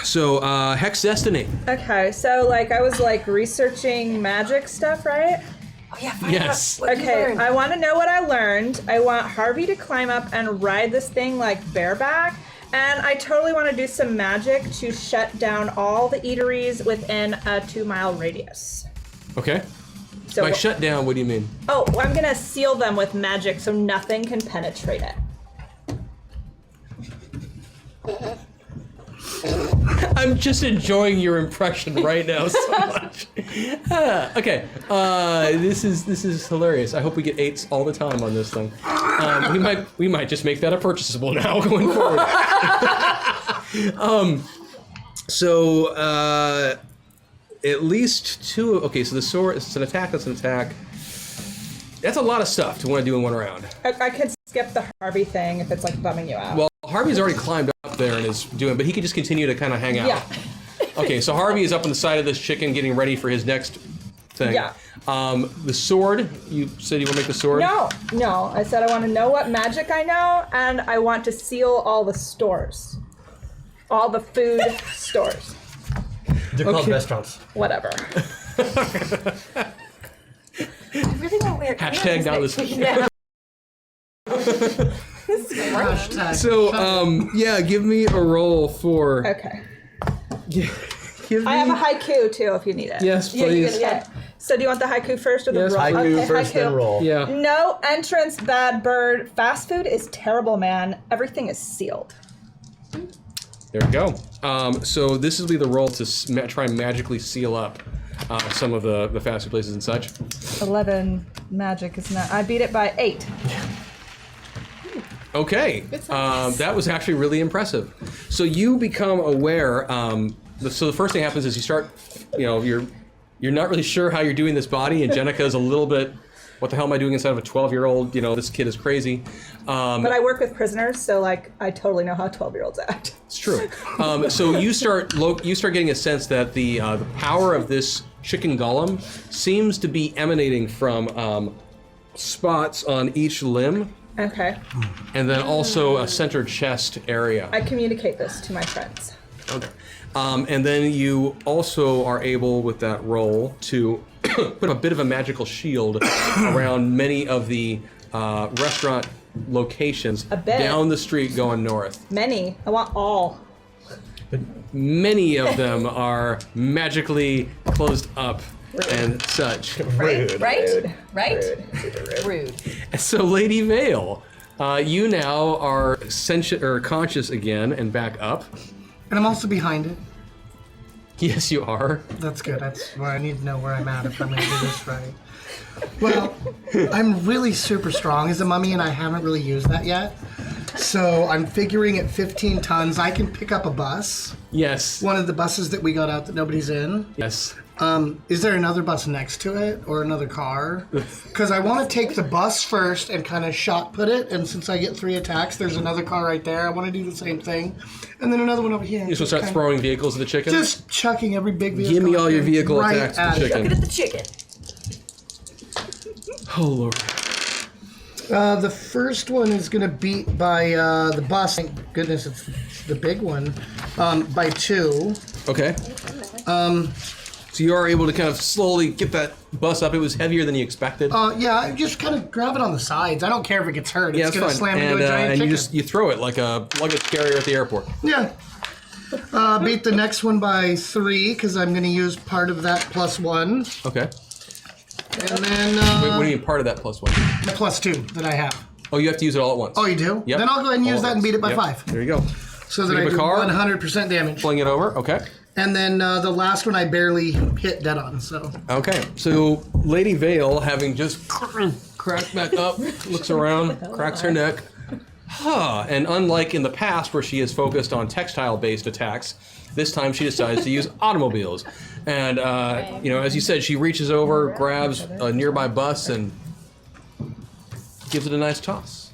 So Hex Destiny. Okay, so I was researching magic stuff, right? Yes. Okay, I want to know what I learned. I want Harvey to climb up and ride this thing bareback. And I totally want to do some magic to shut down all the eateries within a 2-mile radius. Okay. So By shut down, what do you mean? Oh, well, I'm gonna seal them with magic so nothing can penetrate it. I'm just enjoying your impression right now so much. Okay, this is hilarious. I hope we get 8s all the time on this thing. We might just make that a purchasable now going forward. At least 2. Okay, so the sword. It's an attack. That's an attack. That's a lot of stuff to want to do in one round. I could skip the Harvey thing if it's bumming you out. Well, Harvey's already climbed up there and is doing, but he could just continue to kind of hang out. Yeah. Okay, so Harvey is up on the side of this chicken getting ready for his next thing. Yeah. The sword, you said you want to make the sword? No. I said I want to know what magic I know, and I want to seal all the stores. All the food stores. They're called restaurants. Whatever. I really want weird. Hashtag not listening. Hashtag. So, yeah, give me a roll for. Okay. Give I have me- a haiku too if you need it. Yes, please. Okay. So do you want the haiku first or the Yes, roll? Haiku Okay, first, then roll. Yeah. No entrance, bad bird. Fast food is terrible, man. Everything is sealed. There we go. So this will be the roll to try and magically seal up some of the fast food places and such. 11 magic is not. I beat it by 8. Okay. That was actually really impressive. So you become aware. So the first thing happens is you start. You're not really sure how you're doing this body, and Jenica is a little bit. What the hell am I doing inside of a 12-year-old? This kid is crazy. But I work with prisoners, so like I totally know how 12-year-olds act. It's true. So you start getting a sense that the power of this chicken golem seems to be emanating from spots on each limb, Okay. and then also a center chest area. I communicate this to my friends. Okay. And then you also are able, with that roll, to put a bit of a magical shield around many of the restaurant locations A bit. down the street going north. Many. I want all. Many of them are magically closed up and such. Rude. Right? Rude. Rude. So, Lady Vale, you now are conscious again and back up. And I'm also behind it. Yes, you are. That's good. That's where I need to know where I'm at if I'm going to do this right. Well, I'm really super strong as a mummy, and I haven't really used that yet. So I'm figuring at 15 tons, I can pick up a bus. Yes. One of the buses that we got out that nobody's in. Yes. Is there another bus next to it or another car? Because I want to take the bus first and kind of shot put it. And since I get 3 attacks, there's another car right there. I want to do the same thing. And then another one over here. You just start throwing vehicles at the chicken? Just chucking every big vehicle. Give me all your vehicle right attacks to at the it. chicken. Look at the chicken. Oh, Lord. The first one is going to beat by the bus. Thank goodness it's the big one. By 2. Okay. So you are able to kind of slowly get that bus up. It was heavier than you expected. Yeah, I just kind of grab it on the sides. I don't care if it gets hurt. Yeah, It's it's going to fine. slam into a giant and chicken. you throw it like a luggage carrier at the airport. Yeah. Beat the next one by 3 because I'm going to use part of that +1. Okay. And then Wait, what do you mean part of that +1? the +2 that I have. Oh, you have to use it all at once. Oh, you do? Yep. Then I'll go ahead and All use at that and once. beat it by Yep. 5. There you go. So that you I have do a car? 100% damage. Fling it over. Okay. And then the last one I barely hit dead on, so. Okay. So Lady Vale, having just cracked back up, looks around, cracks her neck. And unlike in the past where she is focused on textile-based attacks, this time she decides to use automobiles. And, as you said, she reaches over, grabs a nearby bus, and gives it a nice toss.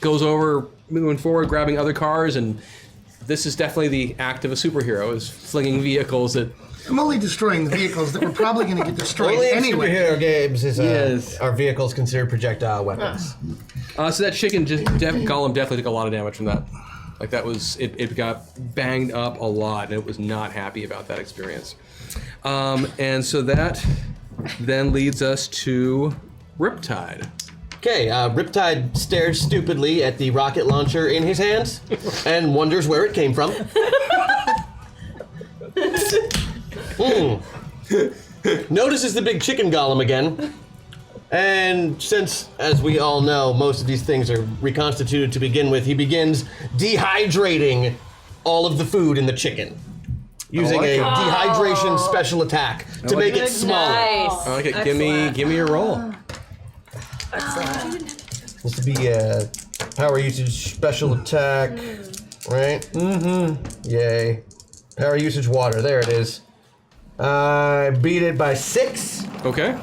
Goes over, moving forward, grabbing other cars, and this is definitely the act of a superhero, is flinging vehicles at... I'm only destroying the vehicles that were probably going to get destroyed Only in anyway. superhero games is Yes. are vehicles considered projectile weapons. So that chicken, Golem definitely took a lot of damage from that. Like that was, it got banged up a lot, and it was not happy about that experience. And so that then leads us to Riptide. Okay, Riptide stares stupidly at the rocket launcher in his hands and wonders where it came from. Notices the big chicken golem again. And since, as we all know, most of these things are reconstituted to begin with, he begins dehydrating all of the food in the chicken. Using a dehydration special attack to make it smaller. Nice. Okay, give me a roll. This would be a power usage special attack, right? Mm-hmm. Yay. Power usage water, there it is. I beat it by 6. Okay.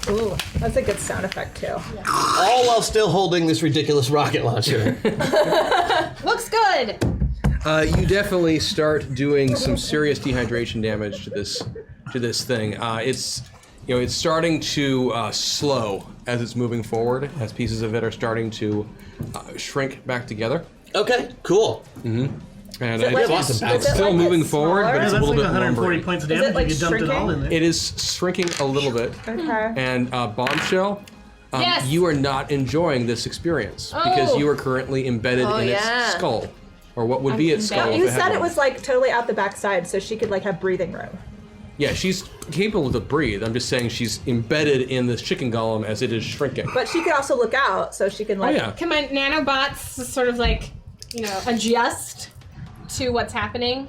Ooh, that's a good sound effect too. All while still holding this ridiculous rocket launcher. Looks good. You definitely start doing some serious dehydration damage to this thing. It's starting to slow as it's moving forward, as pieces of it are starting to shrink back together. Okay, cool. And it like- it's is it still like moving it's forward, smaller? but Yeah, it's a That's little like bit 140 lumbering. points of Is it, damage like, if you dumped it all in there. It is shrinking a little bit. Okay. And Bombshell, Yes. You are not enjoying this experience because you are currently embedded in its skull, or what would be its skull. embedded. if You it had said it one. was like totally out the backside, so she could like have breathing room. Yeah, she's capable to breathe. I'm just saying she's embedded in this chicken golem as it is shrinking. But she could also look out, so she can like. yeah. Can my nanobots sort of like, adjust to what's happening?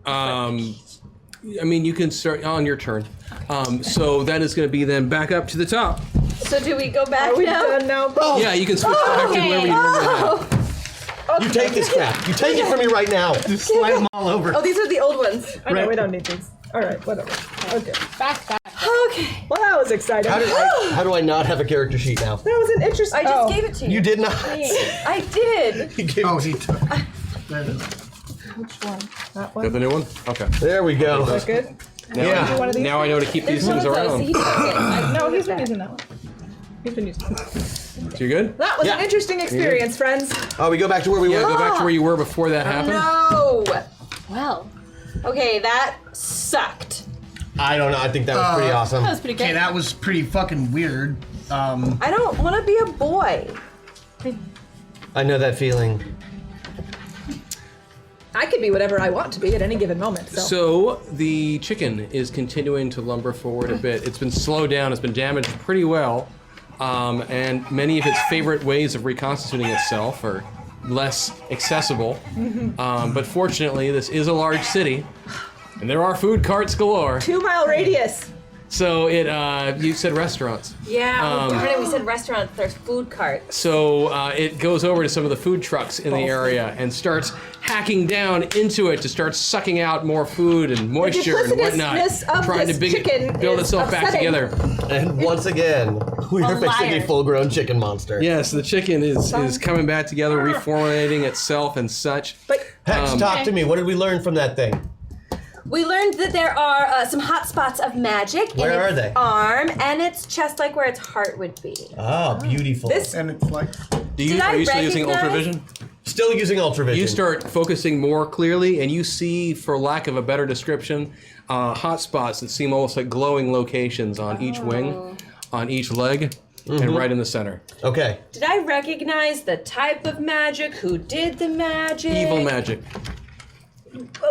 I mean, you can start on your turn. So that is going to be then back up to the top. So do we go back Are we now? done now? Yeah, you can switch back to whoever you normally have. You take this crap. You take it from me right now. Just slide them all over. Oh, these are the old ones. I know we don't need these. All right, whatever. Okay. Back. Okay. Well, that was exciting. How do I not have a character sheet now? That was an interesting. I just gave it to you. You did not. I did. You gave- Oh, he took. There it is. Which one? That Got one. the new one? Okay. There we go. Is that good? Now, Yeah. One of these? now I know to keep these There's one things of those. around. He took it. No, he's been using that one. He's been using that. So you good? That was Yeah. an interesting experience, friends. Oh, we go back to where we Yeah, were. go back to where you were before that happened. No. Well, Okay, that sucked. I don't know. I think that was pretty awesome. that was pretty good. Okay, that was pretty fucking weird. I don't want to be a boy. I know that feeling. I could be whatever I want to be at any given moment. So the chicken is continuing to lumber forward a bit. It's been slowed down. It's been damaged pretty well. And many of its favorite ways of reconstituting itself are less accessible. But fortunately, this is a large city, and there are food carts galore. 2 mile radius. So it, you said restaurants. Yeah, darn it, we said restaurants. There's food carts. So it goes over to some of the food trucks in the area and starts hacking down into it to start sucking out more food and moisture and whatnot, duplicitousness of trying this to chicken build is itself back upsetting. together. And once again, we are fixing a liar. full-grown chicken monster. Yes, the chicken is coming back together, reformulating itself and such. But Hex, talk to me. What did we learn from that thing? We learned that there are some hot spots of magic Where in are its they? arm and its chest, like where its heart would be. Ah, beautiful. this And it's like, Are you still using recognize- ultravision? Still using ultravision. You start focusing more clearly, and you see, for lack of a better description, hot spots that seem almost like glowing locations on each wing, on each leg, and right in the center. Okay. Did I recognize the type of magic? Who did the magic? Evil magic.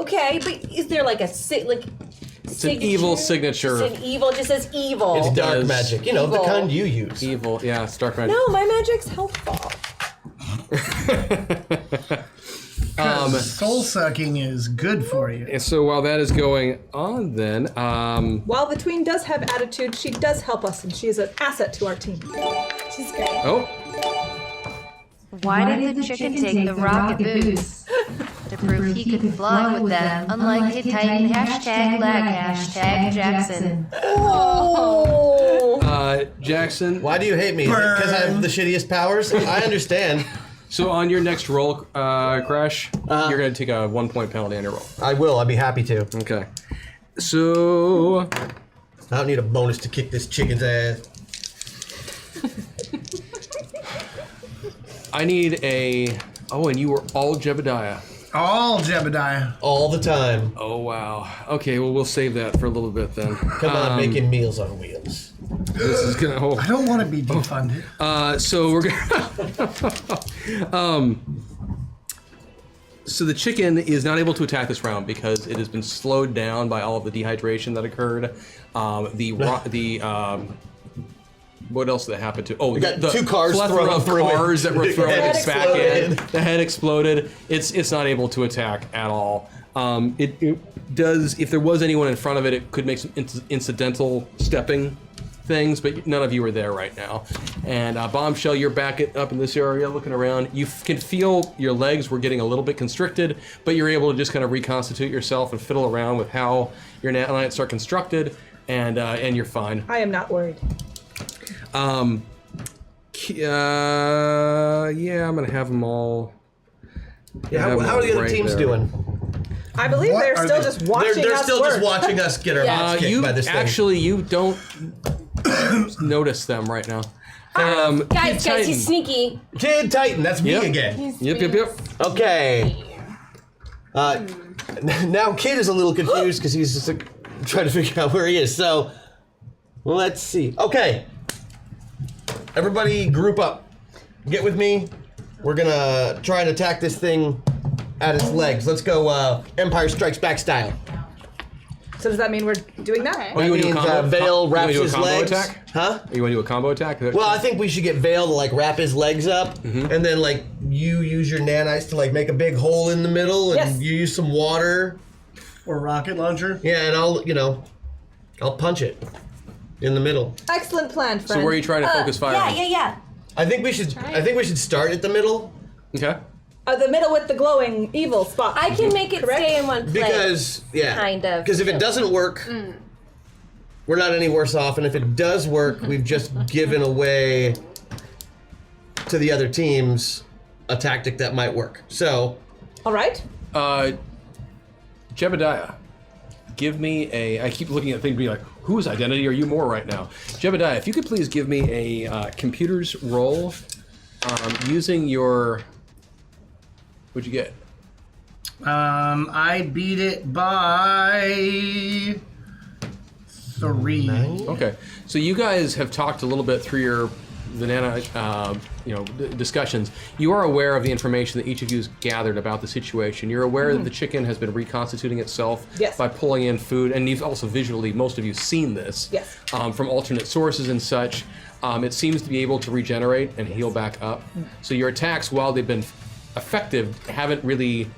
Okay, but is there like a It's an evil signature. It's an evil. It just says evil. It's dark does. magic. You know, the Evil. kind you use. Evil, yeah, it's dark magic. No, my magic's helpful. soul sucking is good for you. And so while that is going on, then while the tween does have attitude, she does help us, and she is an asset to our team. She's great. oh, Why did the chicken take the rocket boots? To prove he could fly with them, unlike Kid Titan, hashtag lag, hashtag Jackson. Jackson. Why do you hate me? Because I have the shittiest powers? I understand. So on your next roll, Crash, you're going to take a 1 point penalty on your roll. I will. I'll be happy to. Okay. So I don't need a bonus to kick this chicken's ass. I need a. Oh, and you were all Jebediah. All Jebediah. All the time. Oh wow. Okay, well we'll save that for a little bit then. Come on, making meals on wheels. This is gonna. Oh. I don't want to be defunded. So we're gonna. So the chicken is not able to attack this round because it has been slowed down by all of the dehydration that occurred. What else did that happen to? Oh, got the 2 cars plethora thrown of through it. cars that were The thrown head its back end. exploded. The head exploded. It's not able to attack at all. It does. If there was anyone in front of it, it could make some incidental stepping things, but none of you are there right now. And Bombshell, you're back up in this area looking around. You can feel your legs were getting a little bit constricted, but you're able to just kind of reconstitute yourself and fiddle around with how your nanites are constructed, and you're fine. I am not worried. Yeah, I'm gonna have them all. Yeah, have how are the them other right teams there. doing? I believe What they're are still they- just watching They're us still work. just watching us get our butts kicked You by this thing. actually, you don't notice them right now. Guys, Titan. he's sneaky. Kid Titan, that's me Yep. again. Yep. Okay. Now Kid is a little confused because he's just like, trying to figure out where he is. So, let's see. Okay. everybody group up. Get with me. We're gonna try and attack this thing at its legs. Let's go Empire Strikes Back style. So does that mean we're doing that? Oh, you want to do a combo? Vale you wanna wraps do a his combo legs. attack? Huh? You want to do a combo attack? Well, I think we should get Vale to like wrap his legs up, Mm-hmm. and then like you use your nanites to like make a big hole in the middle, and Yes. you use some water. Or rocket launcher. Yeah, and I'll punch it in the middle. Excellent plan, friend. So where are you trying to focus fire on? Yeah. I think we should start at the middle Okay. The middle with the glowing evil spot. I can make it Correct? stay in one place. because Kind of. Because if it doesn't work, we're not any worse off, and if it does work, we've just given away to the other teams a tactic that might work. So, All right. Jebediah, give me I keep looking at things being like, whose identity are you more right now? Jebediah, if you could please give me a computer's roll using your... What'd you get? I beat it by 3. Okay, so you guys have talked a little bit through the nano, discussions. You are aware of the information that each of you has gathered about the situation. You're aware that the chicken has been reconstituting itself Yes. by pulling in food, and you've also visually, most of you, seen this Yes. From alternate sources and such. It seems to be able to regenerate and heal back up. So your attacks, while they've been effective, haven't really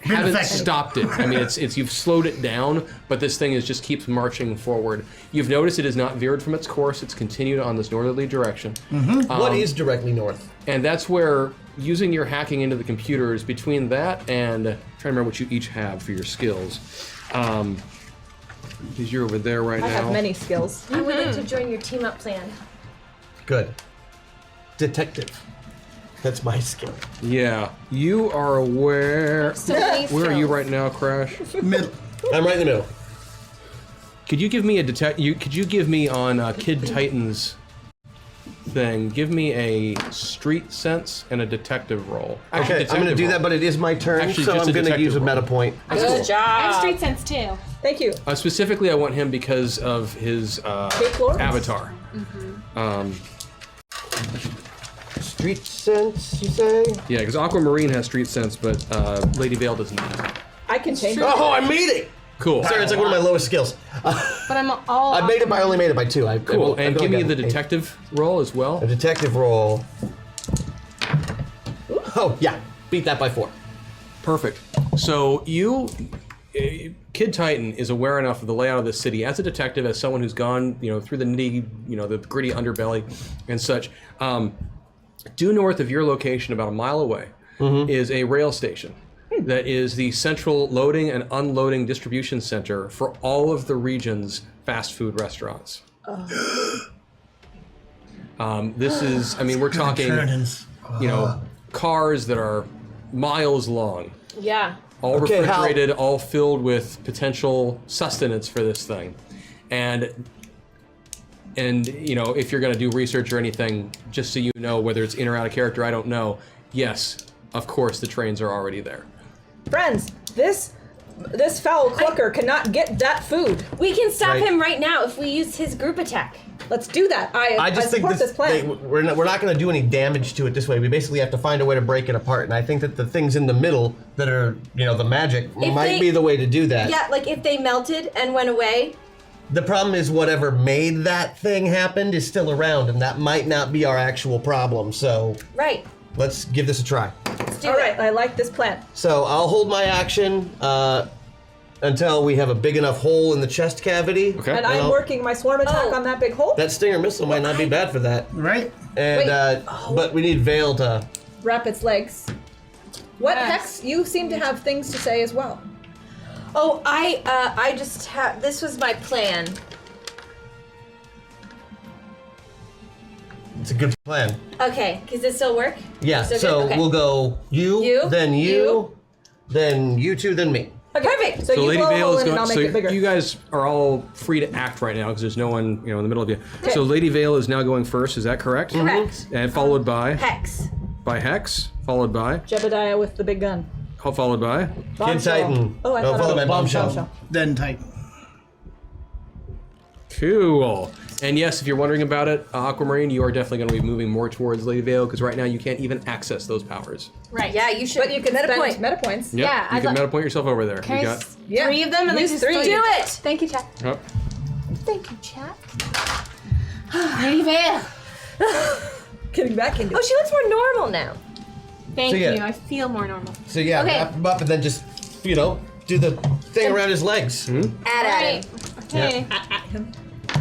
haven't effective. stopped it. I mean, it's you've slowed it down, but this thing just keeps marching forward. You've noticed it has not veered from its course. It's continued on this northerly direction. what is directly north? And that's where, using your hacking into the computers, between that and, trying to remember what you each have for your skills. Because you're over there right I now. have many skills. I would like to join your team up plan. Good. Detective. That's my skill. Yeah. You are aware... So many Where are you skills. right now, Crash? Middle. I'm right in the middle. Could you give me a could you give me on Kid Titan's thing, give me a street sense and a detective roll. Actually, Okay, I'm going to do that, but it is my turn, Actually, so just I'm a going to use a detective meta point. Good I job. have street sense too. Thank you. Specifically, I want him because of his Fake Lords? avatar. Street sense, you say? Yeah, because Aquamarine has street sense, but Lady Vale does not. I can change it. Oh, I made it! Cool. Sorry, it's like one of my lowest skills. But I'm all. I made it, I only made it by 2. Cool. And give me the detective. detective roll as well. A detective roll. Oh, yeah. Beat that by 4. Perfect. So Kid Titan is aware enough of the layout of the city as a detective, as someone who's gone, through the nitty, the gritty underbelly and such. Due north of your location, about a mile away, is a rail station that is the central loading and unloading distribution center for all of the region's fast food restaurants. This is, we're talking, Turnins. cars that are miles long. Yeah. All Okay, refrigerated, all filled with potential sustenance for this thing. And if you're going to do research or anything, just so you know, whether it's in or out of character, I don't know. Yes, of course, the trains are already there. Friends, this foul clucker cannot get that food. We can stop Right. him right now if we use his group attack. Let's do that. I just think support this plan. we're not going to do any damage to it this way. We basically have to find a way to break it apart, and I think that the things in the middle that are, the magic might be the way to do that. Yeah, like if they melted and went away. The problem is whatever made that thing happen is still around, and that might not be our actual problem. So Right. let's give this a try. Let's do All it. right, I like this plan. So I'll hold my action until we have a big enough hole in the chest cavity. Okay. And I'm Well, working my swarm attack Oh. on that big hole. That stinger missile might not be bad for that. Right? And Wait. but we need Vale to. Wrap its legs. What Yes. Hex? You seem to have things to say as well. Oh, I just have. This was my plan. It's a good plan. Okay, does this still work? Yeah. Still So good? Okay. we'll go you, then you, then you two, then me. Okay. Perfect. So you Lady blow a Vale hole is in and going. I'll make So it bigger. you guys are all free to act right now because there's no one, in the middle of you. So Lady Vale is now going first. Is that correct? Correct. And followed by Hex. Hex, followed by Jebediah with the big gun. followed by. Bombshell. Titan. Oh, I No, thought followed it was by Bombshell. Then Titan. Cool. And yes, if you're wondering about it, Aquamarine, you are definitely going to be moving more towards Lady Vale because right now you can't even access those powers. Right. Yeah, you should. But you can meta spend point. meta points. Yep, Yeah, you I'd can li- meta point yourself over there. Can You I got. s- 3 of them and then Use just 3. Do it. Thank you, chat. Oh, Thank you, chat. Lady Vale. Getting back into Oh, she looks more normal now. Thank So, yeah. you. I feel more normal. So yeah, Okay. wrap him up and then just, do the thing around his legs. Add Right. it. Okay.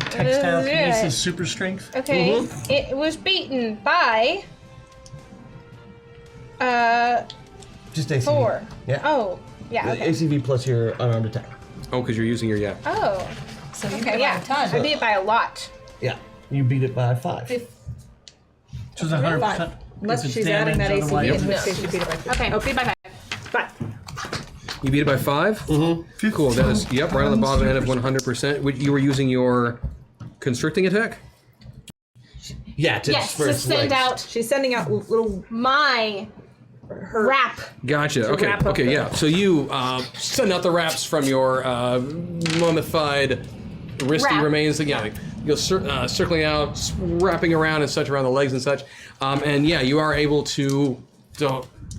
Textile Yeah. kinesis, super strength. Okay. It was beaten by Just ACV. 4. Yeah. Oh. Yeah. Okay. ACV plus your unarmed attack. oh, because you're using your Oh. So you Okay. Yeah. I beat it by a lot. Yeah. You beat it by 5. Which is 100%. Unless If it's she's adding that damage, ACV, otherwise- in which case you beat it by 2. Okay. Beat by 5. 5. You beat it by 5? Mm-hmm. Cool. That is, yep, right on the bottom end of 100%. You were using your constricting attack? Yeah, to Yes. To first send legs. out She's sending out little my wrap. Gotcha. Okay. wrap up Okay. the- Yeah. So you send out the wraps from your mummified wristy Wrap. remains. Yeah. You're circling out, wrapping around and such around the legs and such. And yeah, you are able to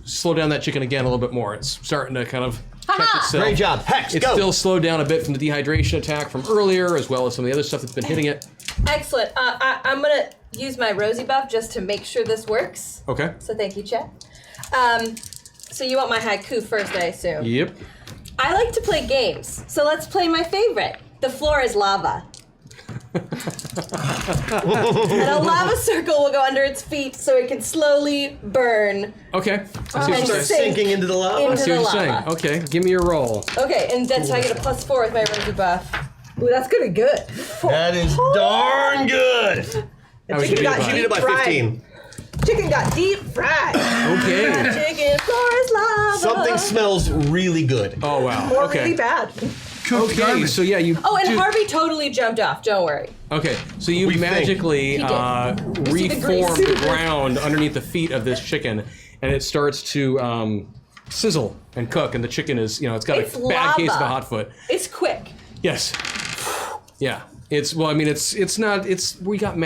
slow down that chicken again a little bit more. It's starting to kind of catch itself. Great job. Hex, It's go. still slowed down a bit from the dehydration attack from earlier, as well as some of the other stuff that's been hitting it. Excellent. I'm gonna use my Rosie buff just to make sure this works. Okay. So thank you, Chet. So you want my haiku first, I assume. Yep. I like to play games, so let's play my favorite. The floor is lava. And a lava circle will go under its feet so it can slowly burn Okay. I see what and you're Start saying. sinking into the lava. I into see the what you're lava. saying. Okay. Give me your roll. Okay, and that's how I get a +4 with my Rosie buff. Ooh, that's gonna be good. That is darn good. How would you Chicken beat it got by? She did it by Fried. 15. Chicken got deep fried. Okay. Chicken floor is lava. Something smells really good. Oh wow. Or Okay. really bad. Cooked Okay. garbage. So yeah, you. Oh, and do- Harvey totally jumped off. Don't worry. Okay, so you We think. magically He did. You see the reform grease. the ground underneath the feet of this chicken, and it starts to sizzle and cook, and the chicken is, it's got It's a bad case of the lava. hot foot. It's quick. Yes. Yeah. It's, well, I mean, it's not, we got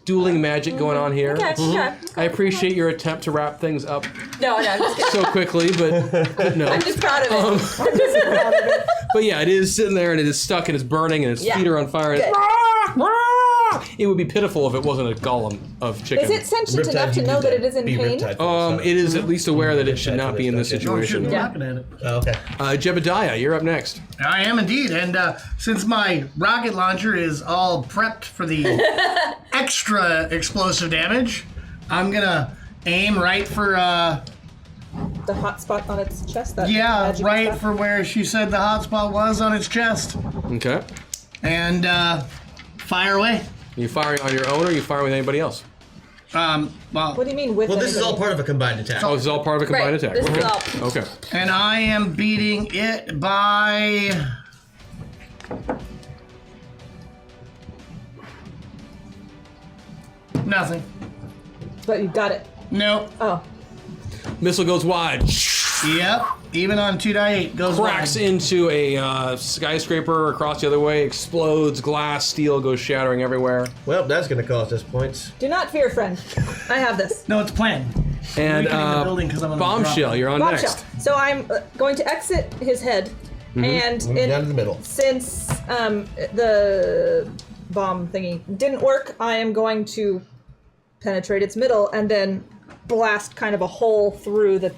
dueling magic going on here. Okay, okay. I appreciate your attempt to wrap things up No, I'm just kidding. so quickly, but no. I'm just proud of it. But yeah, it is sitting there and it is stuck and it's burning and its Yeah. feet are on fire. And Good. it would be pitiful if it wasn't a golem of chicken. Is it sentient enough to know that it is in pain? It is at least aware that it should not be in this Oh, shoot, situation. we're looking at it. Okay. Jebediah, you're up next. I am indeed, and since my rocket launcher is all prepped for the extra explosive damage, I'm gonna aim right for The hot spot on its chest. That yeah, magic right stuff? for where she said the hot spot was on its chest, Okay. and fire away. You firing on your own or are you firing with anybody else? Well, What do you mean with? Well, this is all anybody? part of a combined attack. Oh, this is all part of a combined Right, attack. this is Okay. all- Okay. and I am beating it by nothing. But you got it. Nope. Oh, Missile goes wide. Yep. Even on 2die8 goes Cracks wide. into a skyscraper across the other way, explodes, glass, steel goes shattering everywhere. Well, that's going to cost us points. do not fear, friend. I have this. No, it's planned. And Weakening the building 'cause I'm on the Bombshell, drop. you're on Bombshell. next. So I'm going to exit his head, and Move down to the middle. since the bomb thingy didn't work, I am going to penetrate its middle and then blast kind of a hole through the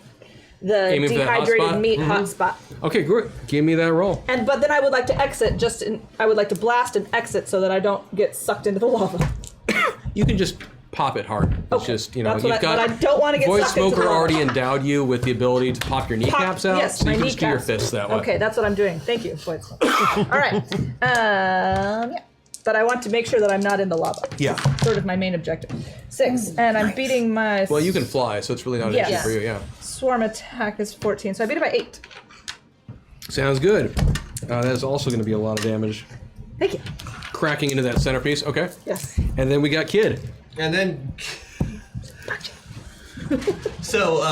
Aiming for that hot dehydrated spot? meat hot spot. Okay, good. Give me that roll. But then I would like to exit. I would like to blast and exit so that I don't get sucked into the lava. You can just pop it hard. It's Okay. just, That's you've what got. but I don't want to get Void sucked into the Smoker lava. already endowed you with the ability to pop your kneecaps out, Yes, so my you can just do your kneecaps. fists that way. Okay, that's what I'm doing. Thank you, Void Smoke. All right. Yeah. But I want to make sure that I'm not in the lava. Yeah. Sort of my main objective. 6, and I'm beating my Well, you can fly, so it's really not an Yes. issue for you, yeah. swarm attack is 14, so I beat it by 8. Sounds good. That is also going to be a lot of damage. Thank you. Cracking into that centerpiece, okay. Yes. And then we got Kid. And then. So,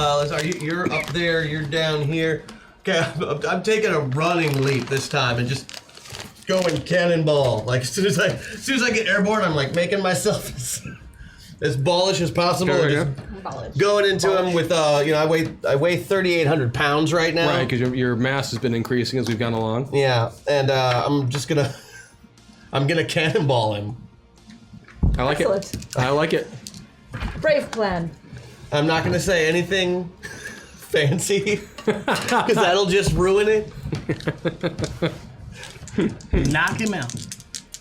you're up there, you're down here. Okay, I'm taking a running leap this time and just going cannonball. Like as soon as I get airborne, I'm like making myself as ballish as possible. Okay, and just going into him with I weigh 3,800 pounds right now. Right, because your mass has been increasing as we've gone along. Yeah, and I'm gonna cannonball him. I like Excellent. it. I like it. Brave plan. I'm not gonna say anything fancy because that'll just ruin it. Knock him out.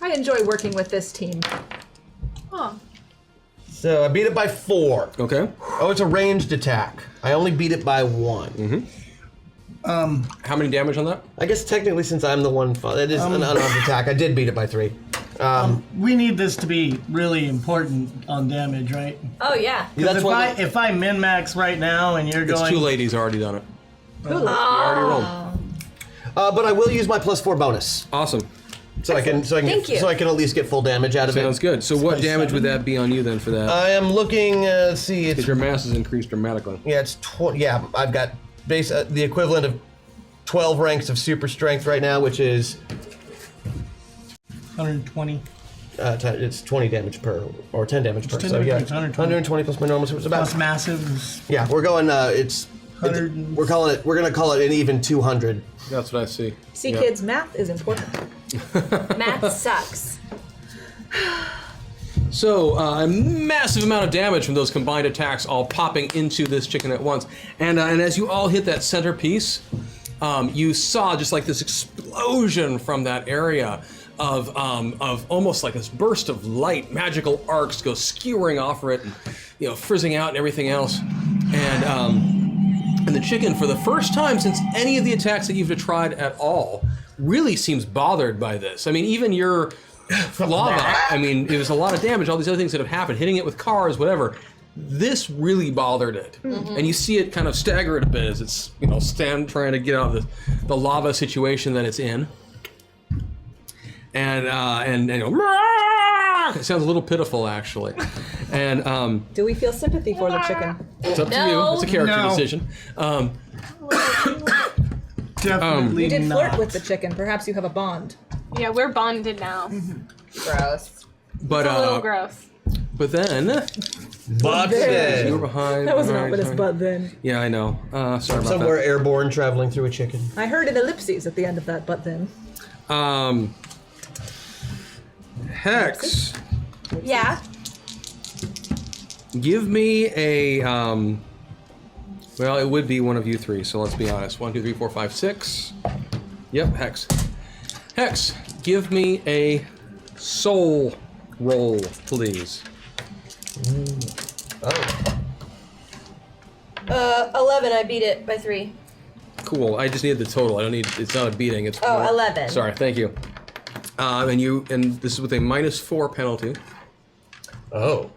I enjoy working with this team. Oh. So I beat it by 4. Okay. Oh, it's a ranged attack. I only beat it by 1. How many damage on that? I guess technically, since I'm the one, it is an unarmed attack. I did beat it by 3. We need this to be really important on damage, right? Oh yeah. That's why. If I min-max right now and you're It's going... too late. He's already done it. Hulu. You already rolled. But I will use my +4 bonus, Awesome. so I can Thank you. at least get full damage out of Sounds it. good. So what damage would that be on you then for that? I am looking. Let's see. It's Because your mass has increased dramatically. yeah. It's I've got the equivalent of 12 ranks of super strength right now, which is 120. it's 20 damage per or 10 damage per. 10 So yeah, damage, 120 plus my normal. So it's about. Plus massive. Yeah, we're going. We're gonna call it an even 200. That's what I see. See, Yeah. kids, math is important. Math sucks. So a massive amount of damage from those combined attacks, all popping into this chicken at once. And as you all hit that centerpiece, you saw just like this explosion from that area of almost like this burst of light, magical arcs go skewering off of it, and frizzing out and everything else. And the chicken, for the first time since any of the attacks that you've tried at all, really seems bothered by this. I mean, even your lava, I mean, it was a lot of damage, all these other things that have happened, hitting it with cars, whatever. This really bothered it. And you see it kind of stagger it a bit as it's, trying to get out of the lava situation that it's in. And it sounds a little pitiful, actually. And Do we feel sympathy for the chicken? it's up to you. It's a character decision. Definitely You did not. flirt with the chicken. Perhaps you have a bond. Yeah, we're bonded now. Gross. But A little gross. but then Buxton. you were behind. That wasn't behind, ominous, behind. but then. Yeah, I know. Sorry about Somewhere airborne, traveling through a chicken. I heard an ellipses at the end of that, but then. that. Hex, Yeah. give me a well, it would be one of you three, so let's be honest. 1, 2, 3, 4, 5, 6. Yep, Hex. Hex, give me a soul roll, please. 11. I beat it by 3. Cool. I just needed the total. I don't need. It's not a beating. It's Oh, more- 11. Sorry. Thank you. And this is with a -4 penalty. Oh.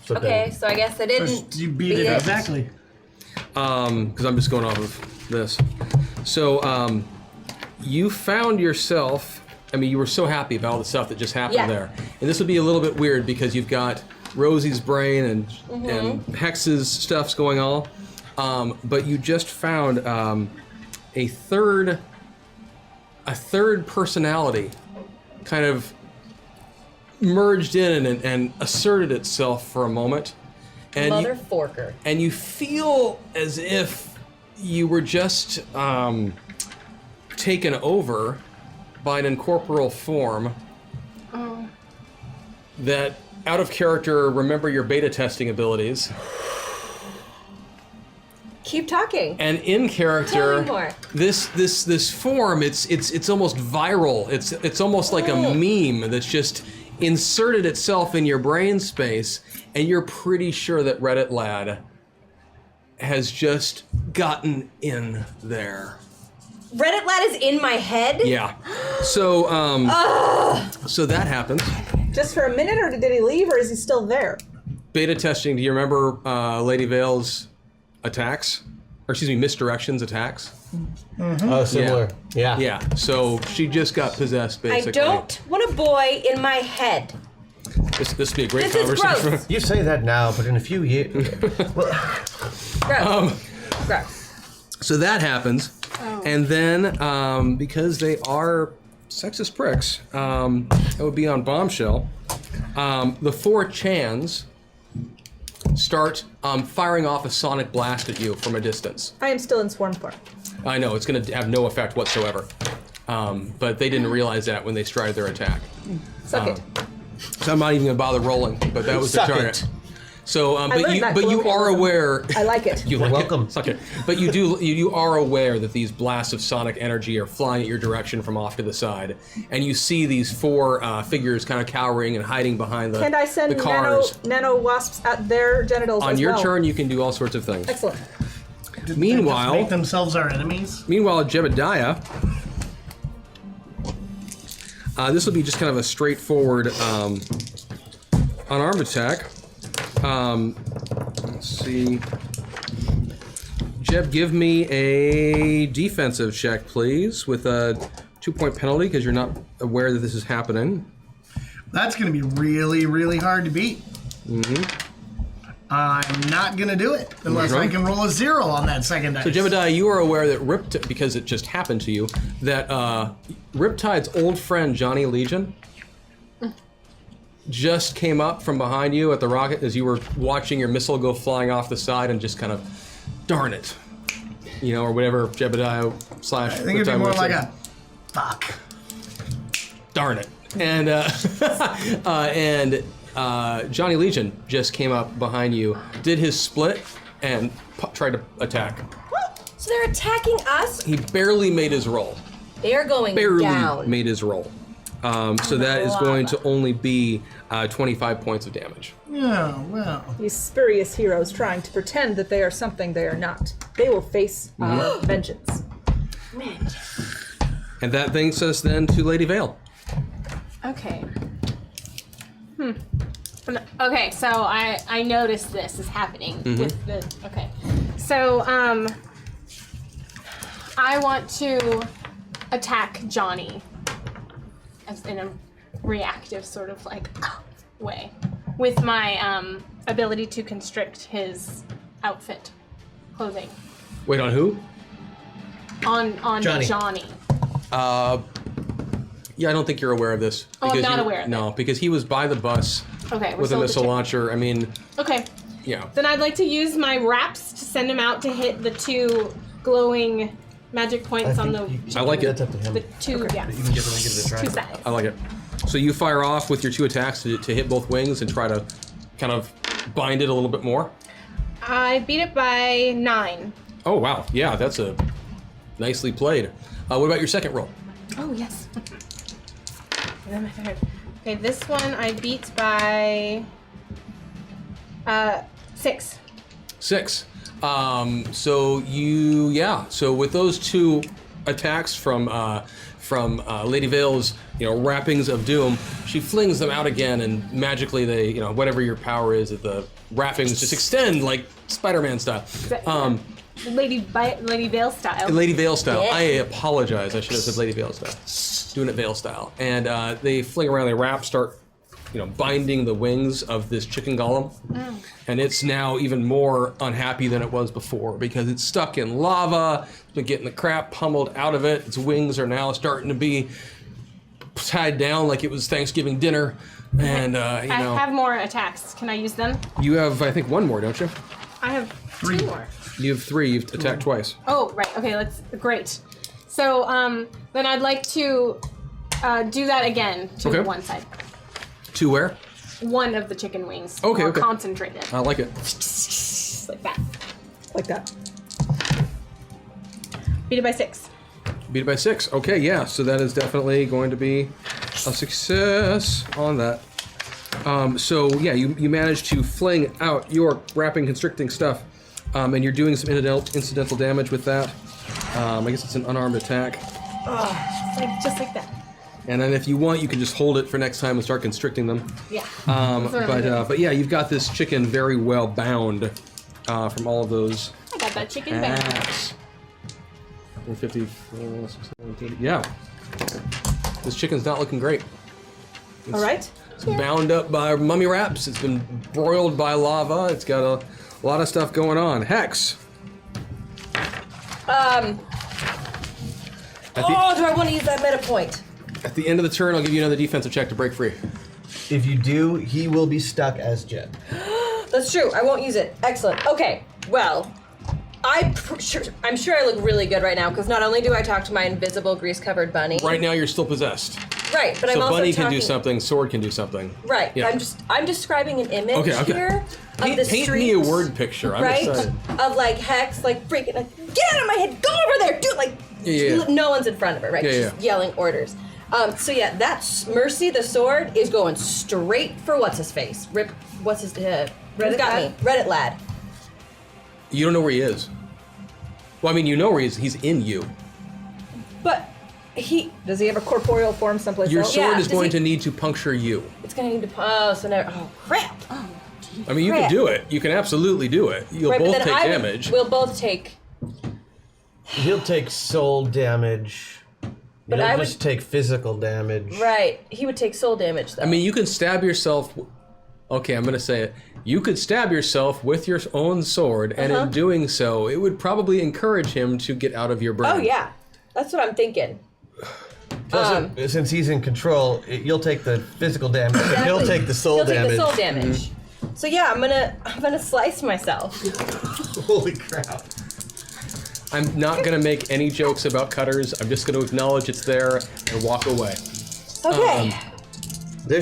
So Okay, so I guess I didn't. You beat it exactly. Because I'm just going off of this. So you found yourself. I mean, you were so happy about all the stuff that just happened Yeah. there, and this would be a little bit weird because you've got Rosie's brain and Hex's stuff's going on, but you just found a third personality kind of merged in and asserted itself for a moment, and Mother forker. and you feel as if you were just taken over by an incorporeal form that, out of character, remember your beta testing abilities, Keep talking. and in Tell character, me more. this form, it's almost viral. It's almost like a meme that's just inserted itself in your brain space, and you're pretty sure that Reddit Lad has just gotten in there. Reddit Lad is in my head? Yeah. So so that happens. Just for a minute, or did he leave, or is he still there? Beta testing. Do you remember Lady Vale's attacks? Or excuse me, misdirections attacks? Oh, similar. Yeah. Yeah. So she just got possessed, basically. I don't want a boy in my head. This would be a great This is conversation. gross. You say that now, but in a few years. Gross. Gross. So that happens, and then because they are Sexist pricks. That would be on Bombshell. The 4 Chans start firing off a sonic blast at you from a distance. I am still in swarm form. I know, it's going to have no effect whatsoever. But they didn't realize that when they started their attack. Suck it. So I'm not even going to bother rolling, but that was the Suck target. it. So, learned that but you are colloquialism. aware. I like it. You like welcome. it? Suck it. But you are aware that these blasts of sonic energy are flying at your direction from off to the side, and you see these 4 figures kind of cowering and hiding behind the Can I send the cars. nano wasps at their genitals On as your well? turn, you can do all sorts of things. Excellent. Did Meanwhile- they just make themselves our enemies. Meanwhile, Jebediah, this will be just kind of a straightforward unarmed attack. Let's see. Jeb, give me a defensive check, please, with a 2-point penalty because you're not aware that this is happening. That's going to be really, really hard to beat. I'm not going to do it unless I can roll a 0 on that second dice. So, Jebediah, you are aware that because it just happened to you, that Riptide's old friend, Johnny Legion, just came up from behind you at the rocket as you were watching your missile go flying off the side and just kind of, darn it. You know, or whatever Jebediah / I think it'd be more like a fuck. darn it. And Johnny Legion just came up behind you, did his split, and tried to attack. What? So they're attacking us? He barely made his roll. They're going Barely down. made his roll. So that is going to only be 25 points of damage. Yeah, well. These spurious heroes trying to pretend that they are something they are not. They will face our vengeance. And that brings us then to Lady Vale. Okay. Okay, so I noticed this is happening with the. Okay. So, I want to attack Johnny as in a reactive sort of like way with my ability to constrict his outfit, clothing. Wait, on who? On Johnny. Yeah, I don't think you're aware of this. Oh, I'm because not you- aware of No, it. because he was by the bus Okay, we're with a still missile the launcher. I mean, Okay. yeah. Then I'd like to use my wraps to send him out to hit the 2 glowing magic points on the I like it. That's up to him. the 2 yeah, You can give it a try. 2 sides. I like it. So you fire off with your 2 attacks to hit both wings and try to kind of bind it a little bit more. I beat it by 9. Oh, wow. Yeah, that's a nicely played. What about your second roll? Oh yes. And then my third. Okay, this one I beat by 6. 6. So with those 2 attacks from Lady Vale's, wrappings of doom, she flings them out again, and magically they, whatever your power is, the wrappings just extend like Spider-Man style. Lady Vale style. Lady Vale style. Yeah. I apologize. I should have said Lady Vale style. Doing it Vale style. And they fling around, they wrap, start, binding the wings of this chicken golem. And it's now even more unhappy than it was before because it's stuck in lava. It's been getting the crap pummeled out of it. Its wings are now starting to be tied down like it was Thanksgiving dinner. And, I have more attacks. Can I use them? you have, I think, 1 more, don't you? I have 2 more. You have 3. You've attacked twice. Oh, right. Okay, great. So, then I'd like to do that again to Okay. one side. 2 where? One of the chicken wings. Okay, more okay. concentrated. I like it. Like that. Like that. Beat it by 6. Beat it by 6. Okay, yeah. So that is definitely going to be a success on that. So yeah, you managed to fling out your wrapping, constricting stuff, and you're doing some incidental damage with that. I guess it's an unarmed attack. Just like that. And then if you want, you can just hold it for next time and start constricting them. Yeah. That's what I'm doing. But yeah, you've got this chicken very well bound from all of those. I got that chicken back. Ass. 50, 17. Yeah. This chicken's not looking great. All right. It's bound up by mummy wraps. It's been broiled by lava. It's got a lot of stuff going on. Hex. Do I want to use that meta point? At the end of the turn, I'll give you another defensive check to break free. If you do, he will be stuck as Jet. That's true. I won't use it. Excellent. Okay. Well, I'm sure I look really good right now because not only do I talk to my invisible grease-covered bunny. Right now, you're still possessed. Right, but So I'm also bunny talking. can do something, sword can do something. Right. Yeah. I'm describing an image Okay. here of Paint, the paint street. me a word picture. I'm Right? excited. Of like Hex, like freaking, like, get out of my head, go over there, do it. Like, Yeah. no one's in front of her, right? Yeah, She's yelling orders. So yeah, that's Mercy, the sword, is going straight for what's his face. What's his Reddit got lad? me. Reddit lad. You don't know where he is. Well, I mean, you know where he is. He's in you. But Does he have a corporeal form someplace Your else? sword Yeah, is does going he- to need to puncture you. it's gonna need to. Oh, so now. Oh crap! I mean, you can do it. You can absolutely do it. You'll Right, but both then take I would- damage. We'll both take. He'll take soul damage. But You'll I would- just take physical damage. Right, he would take soul damage though. I mean, you can stab yourself. Okay, I'm going to say it. You could stab yourself with your own sword, and in doing so, it would probably encourage him to get out of your brain. Oh yeah, that's what I'm thinking. Plus, since he's in control, you'll take the physical damage, but he'll take the soul He'll damage. take the soul damage. So yeah, I'm gonna slice myself. Holy crap. I'm not going to make any jokes about cutters. I'm just going to acknowledge it's there and walk away. Okay, They're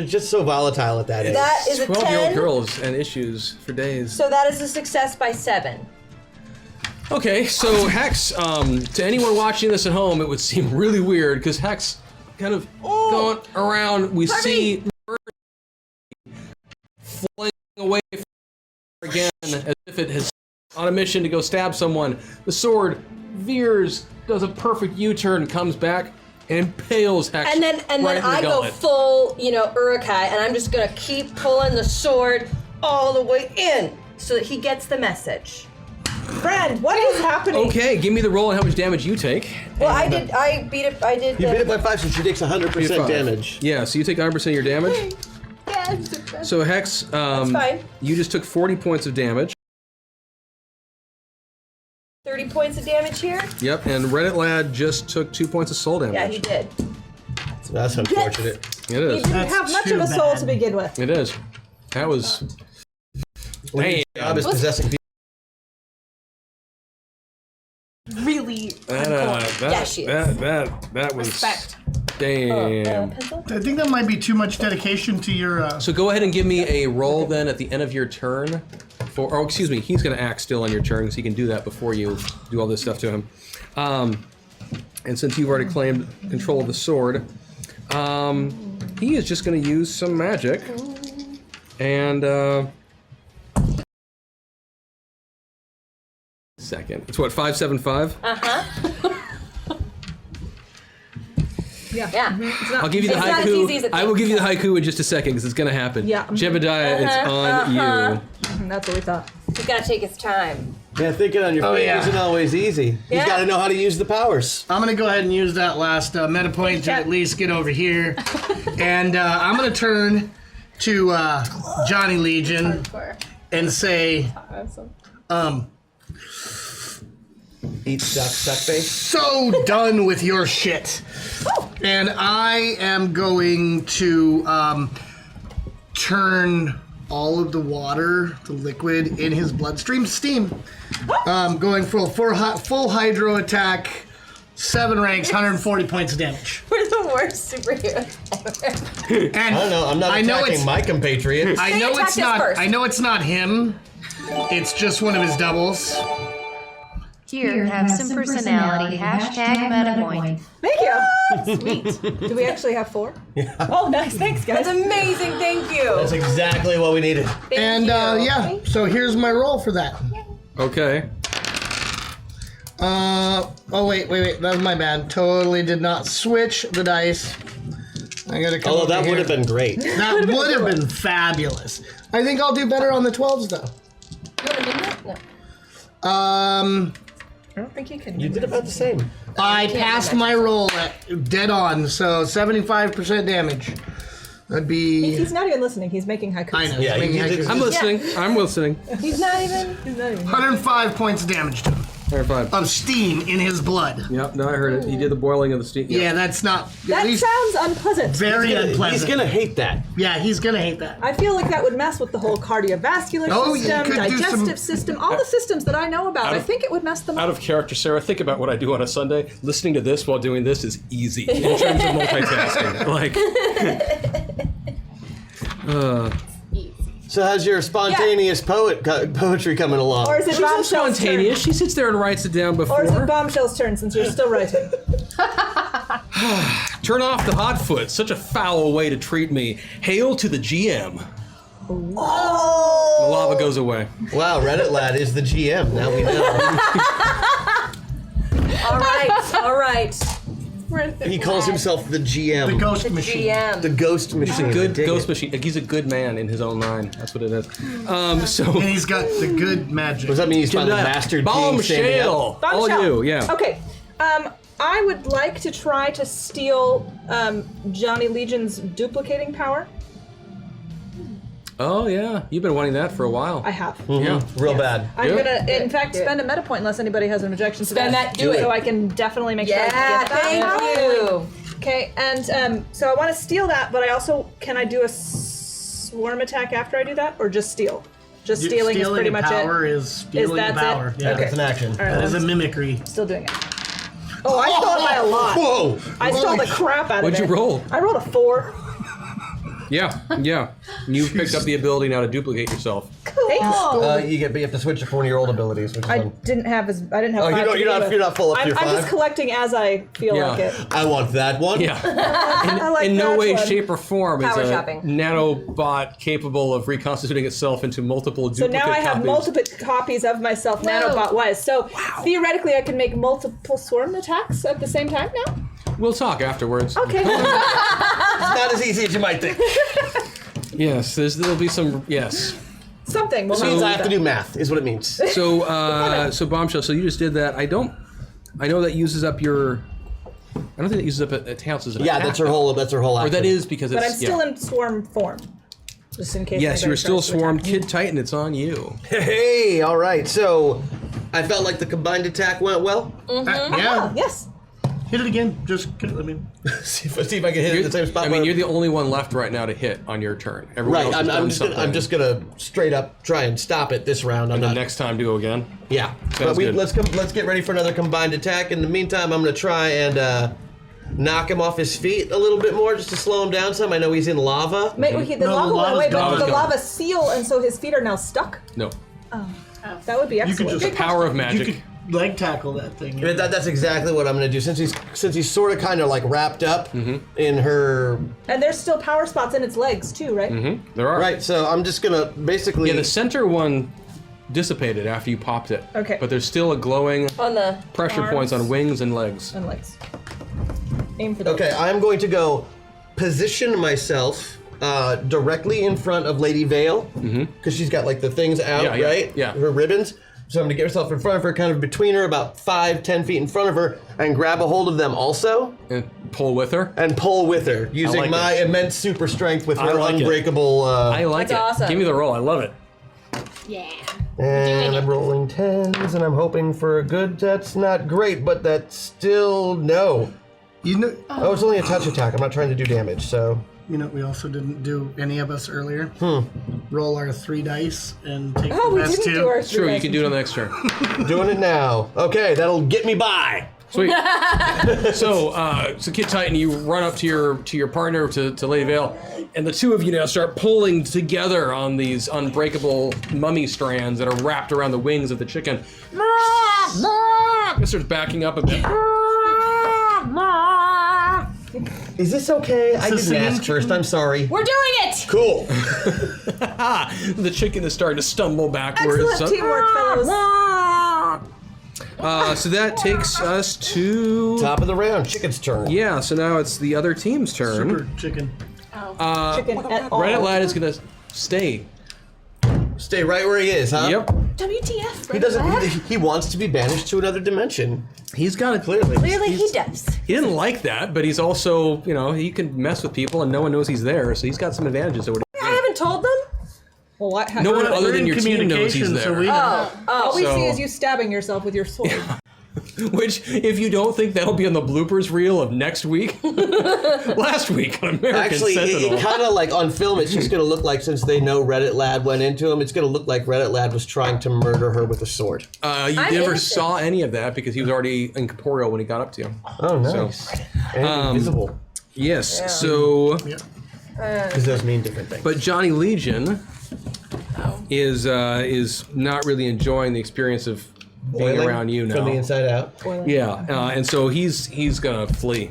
just so volatile at that age. that is a 12-year-old 10. girls and issues for days. So that is a success by 7. Okay, so Hex, to anyone watching this at home, it would seem really weird because Hex kind of going around. We see flying away from her again as if it has on a mission to go stab someone. The sword veers, does a perfect U-turn, comes back, and impales Hex. And then right in the I go gullet. full, Urukai, and I'm just gonna keep pulling the sword all the way in so that he gets the message. Friend, what is happening? Okay, give me the roll and how much damage you take. Well, I beat it. I did. You beat it by 5, so she takes 100% Five. damage. Yeah, so you take 100% of your damage. So Hex, fine. you just took 40 points of damage. 30 points of damage here. Yep, and Reddit Lad just took 2 points of soul damage. Yeah, he did. That's unfortunate. It He is. didn't That's have much too of a soul bad. to begin with. It is. That was. When your job is possessing people. Really Yeah, she is. That was. respect. Damn. Pencil? I think that might be too much dedication to your. So go ahead and give me a roll then at the end of your turn. Oh, excuse me, he's going to act still on your turn, so he can do that before you do all this stuff to him. And since you've already claimed control of the sword, he is just going to use some magic. And, second. It's what, 575? Yeah. I'll give you the It's not as easy as haiku. it I will give you the thinks. haiku in just a second because it's going to happen. Yeah. Jebediah, it's on you. That's what we thought. He's gotta take his time. Yeah, thinking on your feet yeah. isn't always easy. Yeah. You've got to know how to use the powers. I'm gonna go ahead and use that last meta point to at least get over here, and I'm gonna turn to Johnny Legion and say, Eat suck face. "So done with your shit," and I am going to turn all of the water, the liquid in his bloodstream, steam. Going for a full hydro attack, 7 ranks, 140 points of damage. We're the worst superheroes ever. And I don't know. I'm not know attacking it's- my compatriots. I know attacked it's us not. first. I know it's not him. It's just one of his doubles. Here, have some personality. Hashtag MetaPoint. Thank you. Sweet. Do we actually have 4? Yeah. Oh, nice. Thanks, guys. That's amazing. Thank you. That's exactly what we needed. Thank And you. yeah, so here's my roll for that. Okay. Oh wait, that was my bad. Totally did not switch the dice. I gotta come Although over that would here. have been great. That would have been fabulous. I think I'll do better on the 12s though. You want a minute? No. I don't think you can. You did about the same. I passed my roll at dead on, so 75% damage. That'd be. He's not even listening. He's making haikus. I know. Yeah, maybe you I did- could- I'm listening. I'm listening. He's not even. 105 points of damage to him. Alright, fine. of steam in his blood. Yep, no, I heard it. He did the boiling of the steam. Yeah, that's not. At That least sounds unpleasant. very unpleasant. He's gonna hate that. Yeah, he's gonna hate that. I feel like that would mess with the whole cardiovascular Oh, you system, could do digestive some- system, all the systems that I know about. I think it would mess them Out up. of character, Sarah, think about what I do on a Sunday. Listening to this while doing this is easy in terms of multitasking. Like, So how's your spontaneous poetry coming along? Or is it she's not Bombshell's spontaneous. turn? She sits there and writes it down Or is it before. Bombshell's turn since you're still writing? Turn off the hot foot. Such a foul way to treat me. Hail to the GM. Oh! The lava goes away. Wow, Reddit lad is the GM. Now we know. All right. He calls himself the GM. The ghost machine. GM. The ghost machine. Good I dig ghost it. machine. Like, he's a good man in his own mind. That's what it is. So. And he's got the good magic. Does that mean he's finally mastered king standing up? Bombshell. All Bombshell. you, yeah. Okay. I would like to try to steal Johnny Legion's duplicating power. Oh yeah, you've been wanting that for a while. I have. Yeah. Real bad. I'm Yep. gonna, in fact, spend a meta point unless anybody has an objection to Spend that, do it. So I can definitely make sure I Yeah, get that. thank you. Okay, and so I want to steal that, but I also can I do a swarm attack after I do that, or just steal? Just stealing is pretty much power it. is stealing that's power. it? Yeah, Okay. That's an action. All right, that is a I'm mimicry. still doing it. Oh, I stole it by a lot. Whoa! I stole the crap out of it. What'd you roll? I rolled a 4. Yeah. You picked up the ability now to duplicate yourself. Thanks. You have to switch it for one of your old abilities, which is I fun. didn't have 5 Oh, to you're begin not with. full up to I'm your just 5? collecting as I feel Yeah. like it. I want that one. Yeah. I like In no that way, one. shape, or form Power is a shopping. nanobot capable of reconstituting itself into multiple So duplicate now I have copies. multiple copies of myself nanobot-wise. So theoretically, I can make multiple swarm attacks at the same time now? We'll talk afterwards. Okay. It's not as easy as you might think. Yes, there'll be some. Yes. Something. We'll It means do I have to that. do math, is what it means. So, so Bombshell. So you just did that. I know that uses up your. I don't think that uses up it counts as an Yeah, attack. that's her whole action. Or that is because it's. But I'm still yeah. in swarm form. Just in case. Yes, anybody you're still tries to swarmed. attack me. Kid Titan, it's on you. Hey, all right. So, I felt like the combined attack went well. Yeah. Yes. Hit it again. Just, I mean, see if I can hit it in the same spot. I mean, you're the only one left right now to hit on your turn. Everyone right. else has done I'm just gonna straight up try and stop it this round. And then next time do again. Yeah. Sounds good. Let's get ready for another combined attack. In the meantime, I'm gonna try and knock him off his feet a little bit more, just to slow him down some. I know he's in lava. The No, lava the went lava's away, but gone. did the lava seal, and so his feet are now stuck? No. That would be you could excellent. just Power of you magic. could leg tackle that thing. Yeah, that's exactly what I'm gonna do. Since he's sort of kind of like wrapped up in her. And there's still power spots in its legs too, right? There are. Right. So I'm just gonna basically. Yeah, the center one dissipated after you popped it. Okay. But there's still a glowing On the pressure arms. points on wings and legs. And legs. Aim for the Okay, I'm going to go position myself directly in front of Lady Vale because she's got like the things out, Yeah, yeah, right? yeah. Her ribbons. So I'm going to get myself in front of her, kind of between her, about 5-10 feet in front of her, and grab a hold of them also, And pull with her. and pull with her using like my it. immense super strength with I her like it. unbreakable. I like That's it. awesome. Give me the roll. I love it. Yeah. And I'm rolling 10s, and I'm hoping for a good. That's not great, but that's still no. You know, Oh, it's only a touch attack. I'm not trying to do damage, so. we also didn't do any of us earlier. Roll our 3 dice and take Oh, the we best didn't 2. do our Sure, you can do it on the next turn. Doing it now. Okay, that'll get me by. Sweet. So Kid Titan, you run up to your partner, to Lady Vale, and the two of you now start pulling together on these unbreakable mummy strands that are wrapped around the wings of the chicken. It starts backing up a bit. Is this okay? I the didn't same ask first. I'm sorry. We're doing it! Cool. The chicken is starting to stumble backwards. Excellent teamwork, fellows. So that takes us to Top of the round. Chicken's turn. yeah. So now it's the other team's turn. Super chicken. Chicken at all. Reddit Lad is gonna stay. Stay right where he is, huh? Yep. WTF, He doesn't. He wants to be banished to another dimension. He's got it Clearly. Clearly he does. He didn't like that, but he's also, he can mess with people and no one knows he's there, so he's got some advantages over. I haven't told them. Well, what? No one other We're than in your team knows he's communication, there. so we know. All we So- see is you stabbing yourself with your sword. Which, if you don't think that'll be on the bloopers reel of next week, last week on American Actually, Sentinel. it kind of like on film, it's just going to look like, since they know Reddit Lad went into him, it's going to look like Reddit Lad was trying to murder her with a sword. You I'm never innocent. saw any of that because he was already incorporeal when he got up to you. Oh, nice. And invisible. Yes, so... Because those mean different things. But Johnny Legion is not really enjoying the experience of being Boiling around you now. From the inside out. Yeah, and so he's gonna flee.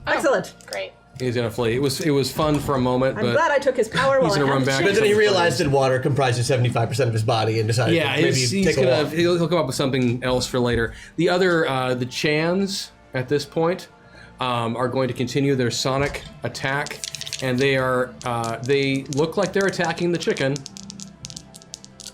Excellent. Great. He's gonna flee. It was fun for a moment, I'm but glad I took his power while he's I gonna had run the back. chance. But then he realized that water comprises 75% of his body and decided yeah, to maybe he's take a gonna walk. he'll come up with something else for later. The other the Chans at this point are going to continue their sonic attack, and they look like they're attacking the chicken.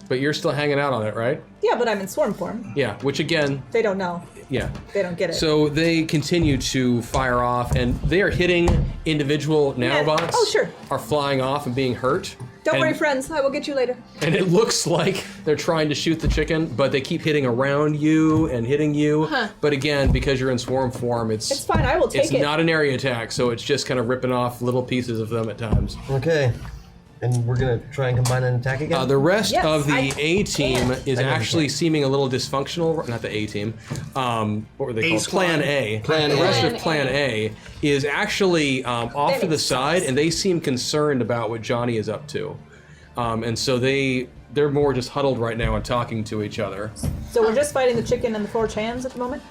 But you're still hanging out on it, right? Yeah, but I'm in swarm form. Yeah, which again, They don't know. yeah. They don't get it. So they continue to fire off, and they are hitting individual nanobots. Oh, sure. Are flying off and being hurt. Don't And- worry, friends. I will get you later. And it looks like they're trying to shoot the chicken, but they keep hitting around you and hitting you. But again, because you're in swarm form, It's fine. I will take it's it. not an area attack, so it's just kind of ripping off little pieces of them at times. Okay. And we're going to try and combine an attack again? The rest Yes, of the I A team can. is I never actually can. seeming a little dysfunctional. Not the A team. What were they A called? squad. Plan A. Plan the A. rest Plan of Plan A is actually off to the side, and they seem concerned about what Johnny is up to. And so they're more just huddled right now and talking to each other. So we're just fighting the chicken and the 4 Chans at the moment?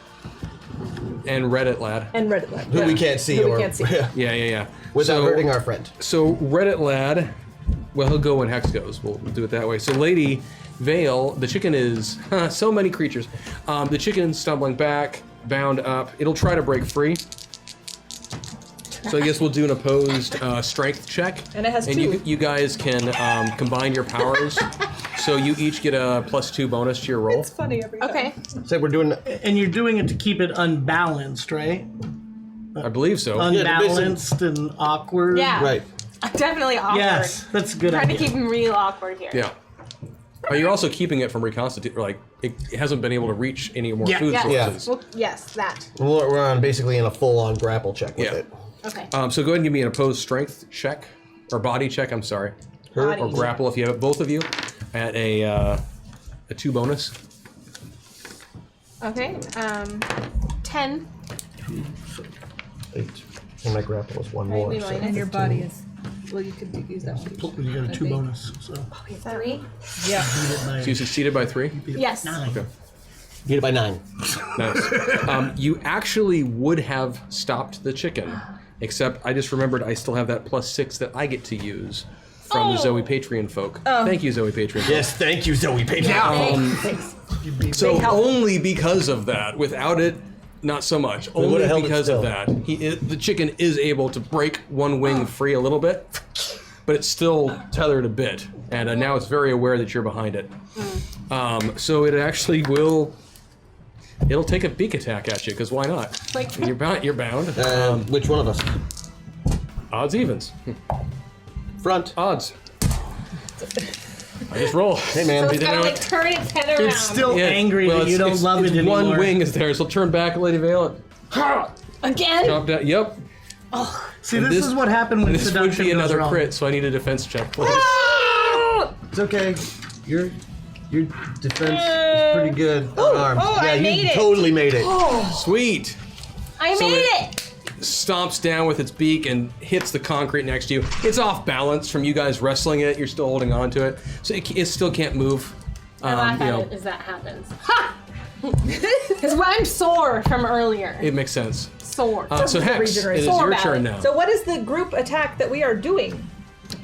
And Reddit Lad. And Reddit Lad. Who we can't see. Who we or, can't see. Yeah. Without So- hurting our friend. So Reddit Lad, well, he'll go when Hex goes. We'll do it that way. So Lady Vale, the chicken is so many creatures. The chicken stumbling back, bound up. It'll try to break free. So I guess we'll do an opposed strength check. And it has and 2. you guys can combine your powers. So you each get a +2 bonus to your roll. It's funny every time. Okay. So we're doing... And you're doing it to keep it unbalanced, right? I believe so. Unbalanced and awkward. Yeah. Right. Definitely awkward. Yes, that's a good Trying to idea. keep him real awkward here. Yeah. But you're also keeping it from reconstitute. Like it hasn't been able to reach any more Yeah. food Yeah. sources. Well, yes, that. We're on basically in a full-on grapple check with Yeah. it. Okay. So go ahead and give me an opposed strength check, or body check. I'm sorry, Body or grapple if you have it. Both of you at a 2 bonus. Okay. 10. 8. And my grapple is 1 more. we So. minus- And your body is. Well, you could use that one. You got a 2 bonus, so 3. Yeah. beat it by So you succeeded by 3. Yes. 9. Okay, Beat it by 9. nice. You actually would have stopped the chicken, except I just remembered I still have that +6 that I get to use from the Zoe Patreon folk. Thank you, Zoe Patreon. Yes, thank you, Zoe Payton. So help. only because of that, without it, not so much. Only would've held it because of still. that, the chicken is able to break one wing free a little bit, but it's still tethered a bit, and now it's very aware that you're behind it. So it actually will. It'll take a beak attack at you, because why not? Like- You're bound. You're bound. Which one of us? Odds, evens. Front. Odds. I just roll. Hey, man. So it's gotta like turn its head around. It's still angry that you don't love it anymore. One wing is there, so turn back, Lady Vale. Again? Chop down. Yep. See, And this is what happened when This would seduction be goes another wrong. crit, so I need a defense check, please. It's okay. Your defense is pretty good. Unarmed. I you made it. totally made it. Sweet. I So made it- it! Stomps down with its beak and hits the concrete next to you. It's off balance from you guys wrestling it. You're still holding on to it, so it still can't move. I laugh you at know, it as that happens. Ha! Because I'm sore from earlier. it makes sense. Sore. So Hex, it is Sword your battle. turn now. So what is the group attack that we are doing?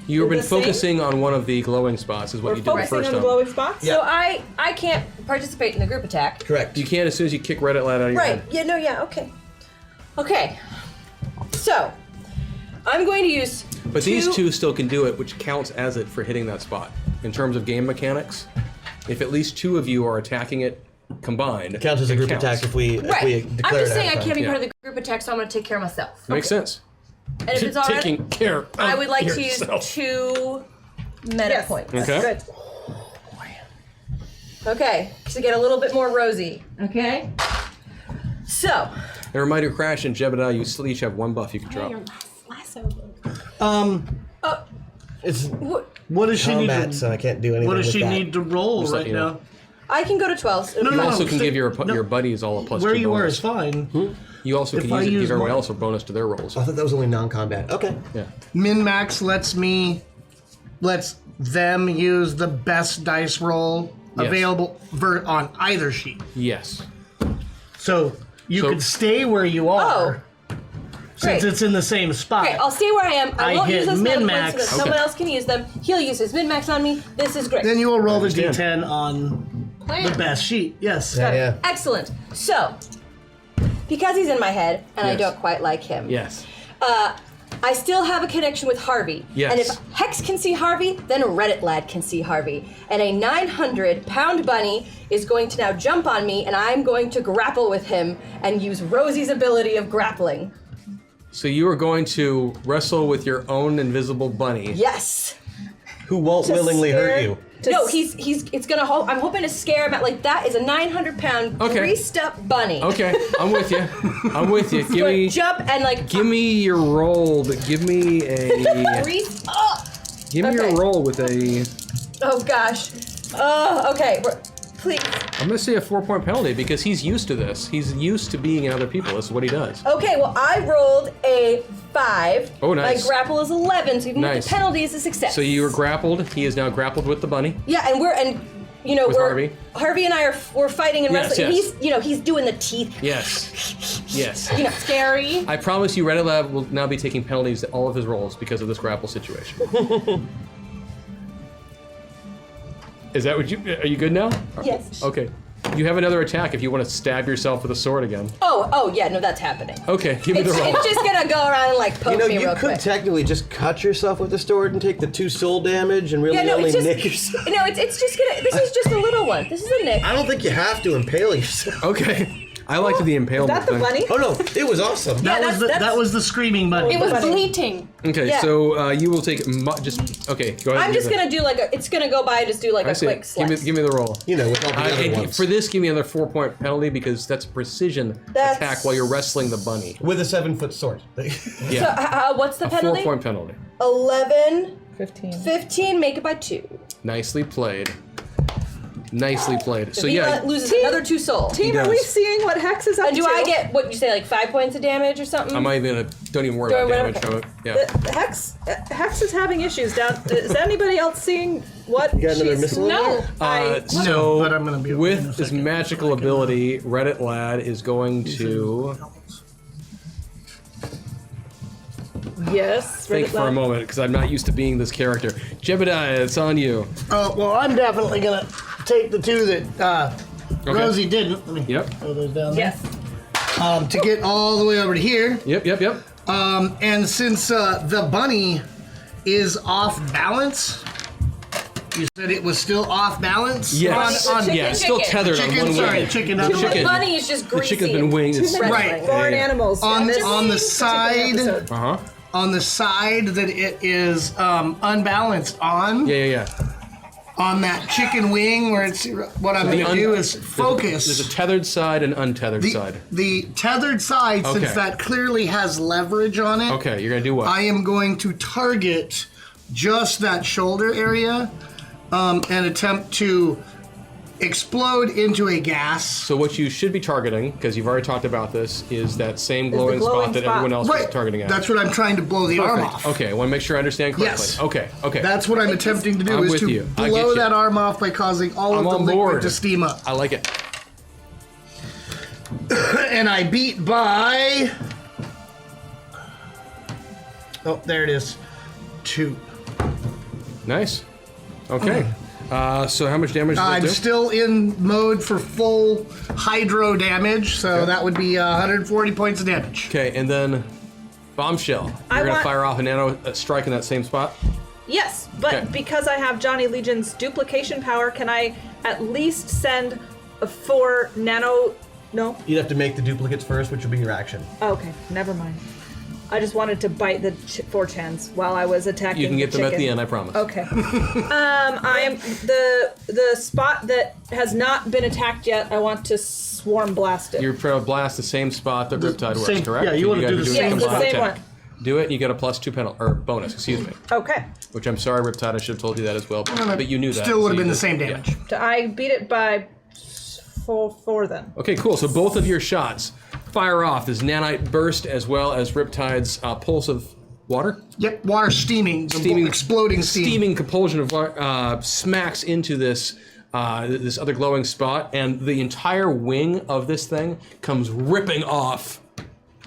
You have been the same? focusing on one of the glowing spots, is what We're you did the focusing first on the time. glowing spots? So I can't participate in the group attack. Correct. You can as soon as you kick Reddit Lad out of your Right. head. Yeah, no, yeah, okay. Okay. So, I'm going to use But these two still can do it, which counts as it for hitting that spot. In terms of game mechanics, if at least 2 of you are attacking it combined, It counts as a group counts. attack if we Right. declare I'm just it saying I ahead of can't be time. part of the group attack, so I'm going to take care of myself. Makes sense. And if it's all right, Taking care of I would like to use yourself. 2 meta Yes. points. Okay. Good. Okay, to get a little bit more rosy. Okay. So, A reminder, Crash and Jebediah, you still each have one buff you can Hey, drop. your lasso. It's What does she need combat, to? so I can't do anything What does with she that. need to roll Just right let you know. now? I can go to 12. No, You no, also no, can stay- give your no. buddies all a plus Where 2 you are bonus. is fine. You also If can I use it to use give everyone my- else a bonus to their rolls. I thought that was only non-combat. Okay. Yeah. Min max lets them use the best dice roll Yes. available on either sheet. Yes. So you So- could stay where you are. Since Great. it's in the same spot. Okay, I'll stay where I am. I I won't hit use those meta points min-max. so that Okay. someone else can use them. He'll use his min-max on me. This is great. Then you will roll the understand. d10 on the best sheet. Yes. Yeah. Excellent. So, because he's in my head and I Yes. don't quite like him, Yes. I still have a connection with Harvey. Yes. And if Hex can see Harvey, then Reddit Lad can see Harvey. And a 900-pound bunny is going to now jump on me, and I'm going to grapple with him and use Rosie's ability of grappling. So you are going to wrestle with your own invisible bunny. Yes. Who won't willingly hurt scare- you? No, it's gonna. I'm hoping to scare him. Like that is a 900-pound Okay. greased-up bunny. Okay, I'm with you. I'm with you. Give me, Jump and like give me your roll, but give me a, grease. Oh, give me Okay. your roll with a. oh gosh. Oh, okay. Please. I'm gonna say a 4-point penalty because he's used to this. He's used to being in other people. This is what he does. Okay, well, I rolled a 5. Oh, nice. My grapple is 11, so even with Nice. the penalty is a success. So you were grappled. He is now grappled with the bunny. Yeah, and With we're Harvey? and I we're fighting and Yes, wrestling. yes. And he's doing the teeth. Yes. Yes. Scary. I promise you, Reddit Lab will now be taking penalties to all of his rolls because of this grapple situation. Is that what you? Are you good now? Yes. Okay. You have another attack if you want to stab yourself with a sword again. Oh yeah, no, that's happening. Okay, give me the roll. It's just gonna go around and like poke You know, me you real could quick. technically just cut yourself with the sword and take the 2 soul damage and really Yeah, no, only it's just nick yourself. no, it's just gonna. This is just a little one. This is a nick. I don't think you have to impale yourself. Okay. I liked the Is impalement that the thing. bunny? Oh no, it was awesome. Yeah, That was the screaming bunny. It was Funny. bleating. Okay, Yeah. so you will take just okay. Go ahead. I'm and just give gonna do like a. It's gonna go by and just do like I a see. quick Give me, slice. give me the roll. You know, with all the other And ones. for this, give me another 4-point penalty because that's a precision That's- attack while you're wrestling the bunny. With a 7-foot sword. Yeah. What's the A penalty? 4-point penalty. 15. 15. Make it by 2. Nicely played. Nicely played. So he yeah, loses Team- another 2 soul. Team, are does. we seeing what Hex is up And do to? I get what you say, like 5 points of damage or something? I'm not even. Don't even worry Don't about worry damage about- from it. Yeah. Hex is having issues down. Is anybody else seeing what You got another she's... missile in No. there? So No, but I'm gonna be okay in a with his second. magical ability, Reddit Lad is going to Yes. think Reddit for a Lab. moment because I'm not used to being this character. Jebediah, it's on you. Well, I'm definitely gonna take the 2 that Rosie didn't. Let me Yep. throw those down there. Yes. To get all the way over to here. Yep. And since the bunny is off balance, you said it was still off balance? Yes. On, Yeah, it's still chicken. tethered on Chicken, one sorry, wing. chicken. The not The chicken. bunny is just The greasy. chicken's been winged. Right. Foreign animals. On, This on the particular side, episode. Uh huh. on the side that it is unbalanced on, Yeah. on that chicken wing where it's, what I'm going to do is There's a focus. tethered side and untethered side. The tethered side, Okay. since that clearly has leverage on it, Okay, you're gonna do what? I am going to target just that shoulder area and attempt to explode into a gas. So what you should be targeting, because you've already talked about this, is that same the glowing, glowing spot that spot. everyone else Right. is targeting at. That's what I'm trying to blow the arm Perfect. off. Okay, I want to make sure I understand correctly. Yes. Okay. That's what I'm attempting to do I'm is with to you. I get blow you. that arm off by causing all I'm of the on liquid board. to steam up. I like it. And I beat by. Oh, there it is. 2. Nice. Okay. So how much damage does that I'm do? still in mode for full hydro damage, so that would be 140 points of damage. Okay, and then bombshell. I You're gonna want- fire off a nano strike in that same spot. Yes, but Okay. because I have Johnny Legion's duplication power, can I at least send 4 nano... No? You'd have to make the duplicates first, which would be your action. Okay, never mind. I just wanted to bite the 4chans while I was attacking. You can get them at chicken. the end, I promise. Okay. I am the spot that has not been attacked yet. I want to swarm blast it. You're trying to blast the same spot that Riptide was, same- correct? yeah, you wanna gotta do the a same combined spot. Same attack. one. Do it, and you get a +2 penalty or bonus. Excuse me. Okay. Which I'm sorry, Riptide. I should have told you that as well, but you knew that. Still would so have you been the did- same yeah. damage. I beat it by 4 then. Okay, cool. So both of your shots fire off this nanite burst as well as Riptide's pulse of water. Yep, water steaming, exploding steam. Steaming compulsion of water smacks into this this other glowing spot, and the entire wing of this thing comes ripping off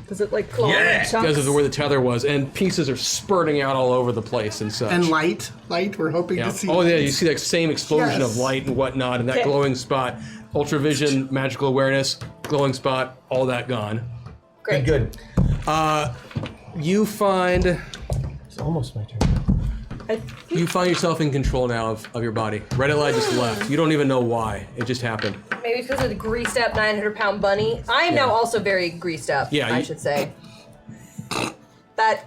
Does it like claw in chunks? because of where the tether was, and pieces are spurting out all over the place and such. And light, we're hoping Yeah. to see. Oh yeah, you see that same explosion Yes. of light and whatnot, and that Okay. glowing spot. Ultravision, magical awareness, glowing spot, all that gone. Great. Good. You find It's almost my turn. you find yourself in control now of your body. Red Light just left. You don't even know why. It just happened. Maybe because of the greased up 900-pound bunny. I am now also very greased up. Yeah, I you- should say. That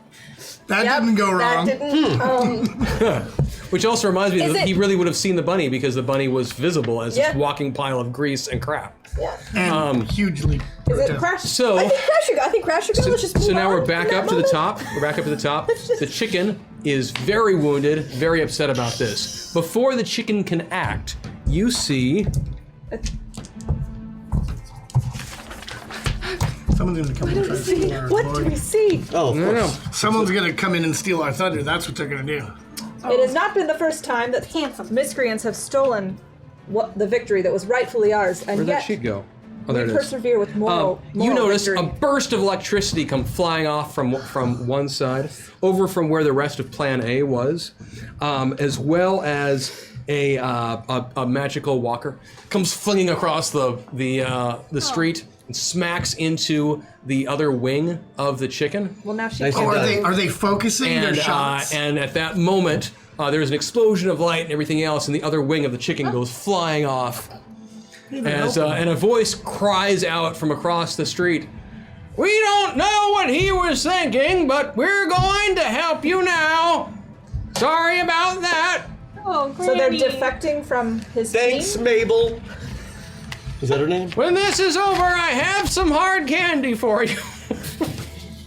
Didn't go wrong. That didn't. Which also reminds me Is that it- he really would have seen the bunny because the bunny was visible as Yeah. this walking pile of grease and crap. Yeah. And hugely. Is it grotesque. crash? So, I think Crash should go. Let's just move so now on we're back from up that to the moment. top. We're back up to the top. The chicken is very wounded, very upset about this. Before the chicken can act, you see Someone's going to come in and try to steal our What do glory. we see? Oh, of no, course. no. Someone's going to come in and steal our thunder. That's what they're going to do. It has not been the first time that miscreants have stolen the victory that was rightfully ours, and Where'd yet that sheet go? Oh, we there it is. persevere with moral You notice victory. a burst of electricity come flying off from one side, over from where the rest of Plan A was, as well as a magical walker comes flinging across the street and smacks into the other wing of the chicken. Well, now she Nice can't. and Are they focusing their shots? And at that moment, there's an explosion of light and everything else, and the other wing of the chicken goes flying off. As and a voice cries out from across the street, "We don't know what he was thinking, but we're going to help you now. Sorry about that." Oh, Granny. So they're defecting from his Thanks, team? Mabel. Is that her name? When this is over, I have some hard candy for you.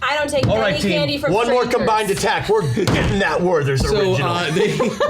I don't take All any right, team. candy from One more strangers. combined attack. We're getting that Werther's So original.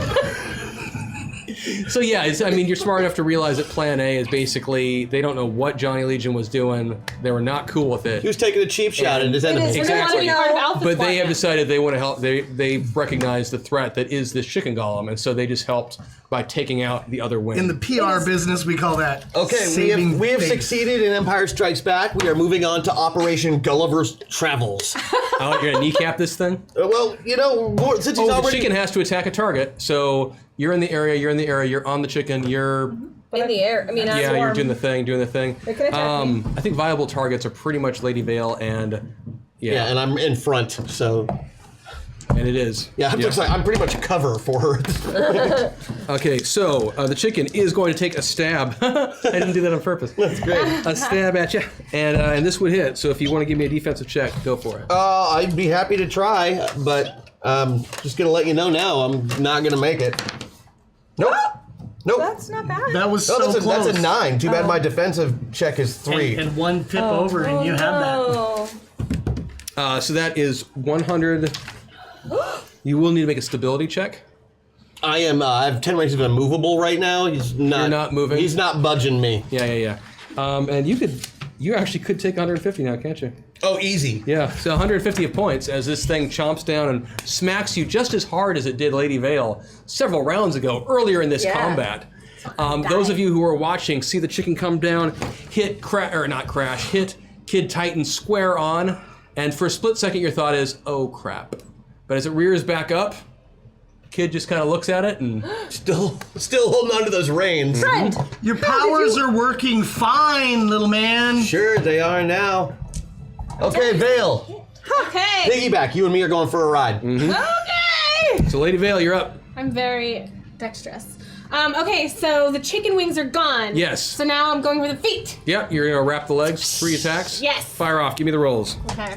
So yeah, I mean, you're smart enough to realize that Plan A is basically they don't know what Johnny Legion was doing. They were not cool with it. He was taking a cheap shot at his It enemy. is Exactly. really But they have decided they want to help. They recognize the threat that is this chicken golem, and so they just helped by taking out the other wing. In the PR business, we call that Okay, saving we have face. succeeded in Empire Strikes Back. We are moving on to Operation Gulliver's Travels. Oh, you're gonna kneecap this thing? Well, you know, since he's Oh, the already... chicken has to attack a target. So you're in the area. You're on the chicken. You're in the air. I mean, yeah. You're doing the thing. They can attack me. I think viable targets are pretty much Lady Vale and Yeah, and I'm in front, so... and it is. Yeah, I'm pretty much cover for her. Okay, so the chicken is going to take a stab. I didn't do that on purpose. That's great. A stab at you, and this would hit. So if you want to give me a defensive check, go for it. I'd be happy to try, but just gonna let you know now, I'm not gonna make it. Nope. Nope. That's not bad. That was No, so close. that's a 9. Too bad my defensive check is 3. And one tip over, and you have that. Oh. So that is 100. You will need to make a stability check. I have 10 ranks of immovable right now. He's not. You're not moving? He's not budging me. Yeah. And you actually could take 150 now, can't you? Oh, easy. Yeah. So 150 of points as this thing chomps down and smacks you just as hard as it did Lady Vale several rounds ago, earlier in this Yeah. combat. Those of you who are watching see the chicken come down, hit Kid Titan square on, and for a split second your thought is, oh crap. But as it rears back up, Kid just kind of looks at it and Still holding on to those reins. Friend. Your powers are working fine, little man. Sure, they are now. Okay, Vale. Okay. Piggyback. You and me are going for a ride. Okay. so Lady Vale, you're up. I'm very dexterous. Okay, so the chicken wings are gone. Yes. So now I'm going for the feet. Yep, you're gonna wrap the legs, 3 attacks. Yes. Fire off, give me the rolls. Okay.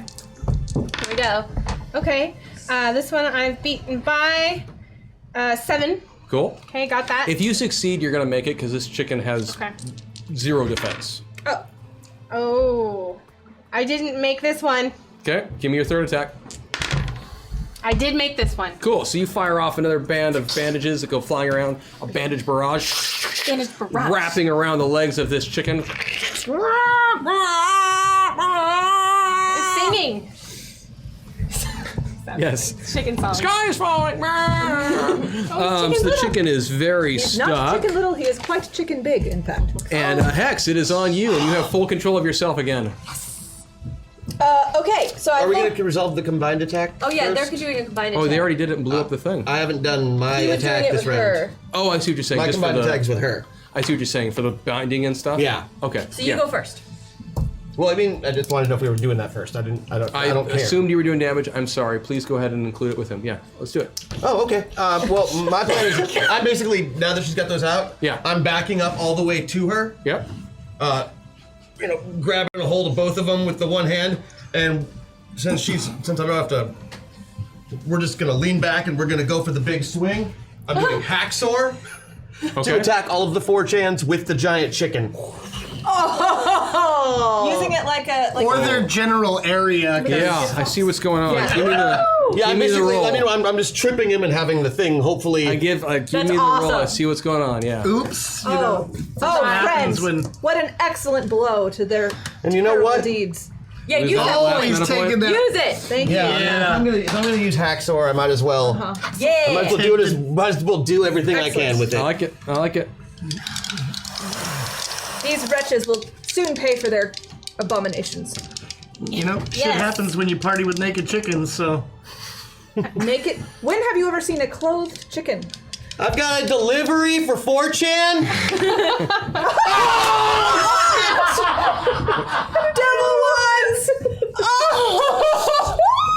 Here we go. Okay. This one I've beaten by 7. Cool. Okay, got that. If you succeed, you're gonna make it because this chicken has Okay. 0 defense. Oh. I didn't make this one. Okay, give me your third attack. I did make this one. Cool, so you fire off another band of bandages that go flying around, a bandage barrage, Bandage barrage. wrapping around the legs of this chicken. It's singing. Yes. Chicken song. Sky is falling! So the little. chicken is very He's stuck. not chicken little, he is quite chicken big, in fact. And Hex, it is on you, and you have full control of yourself again. Okay, so I Are we think. going to resolve the combined attack? Oh yeah, first? they're doing a combined Oh, attack. they already did it and blew up the thing. I haven't done my He was doing attack it this with round. her. Oh, I see what you're saying. My just for combined the, attack's with her. I see what you're saying, for the binding and stuff? Yeah. Okay. So you go first. Well, I mean, I just wanted to know if we were doing that first. I don't care. assumed you were doing damage. I'm sorry. Please go ahead and include it with him. Yeah, let's do it. Oh, okay. Well, my plan is I'm basically, now that she's got those out, Yeah. I'm backing up all the way to her. Yep. Grabbing a hold of both of them with the one hand, and since I don't have to, we're just gonna lean back and we're gonna go for the big swing. I'm doing hacksaw Okay. to attack all of the 4chans with the giant chicken. Using it like a Or their general area. 'cause Yeah, I see what's going on. Yeah. Give me the. Yeah, give me the basically, roll. I mean, I'm just tripping him and having the thing hopefully. give me That's the roll. I awesome. see what's going on. Yeah. Oops. You Oh, know. oh, happens friends! when- What an excellent blow to their And you know terrible what? deeds. Yeah, use Result it. last Always meta point. taking that. Use it. Thank you. Yeah, if I'm gonna use hacksaw, I might as well. I might as Yeah. well do everything I can with I it. like it. I like it. These wretches will soon pay for their abominations. You know, shit Yes. happens when you party with naked chickens, so. Naked. When have you ever seen a clothed chicken? I've got a delivery for 4chan. Devil ones! Oh!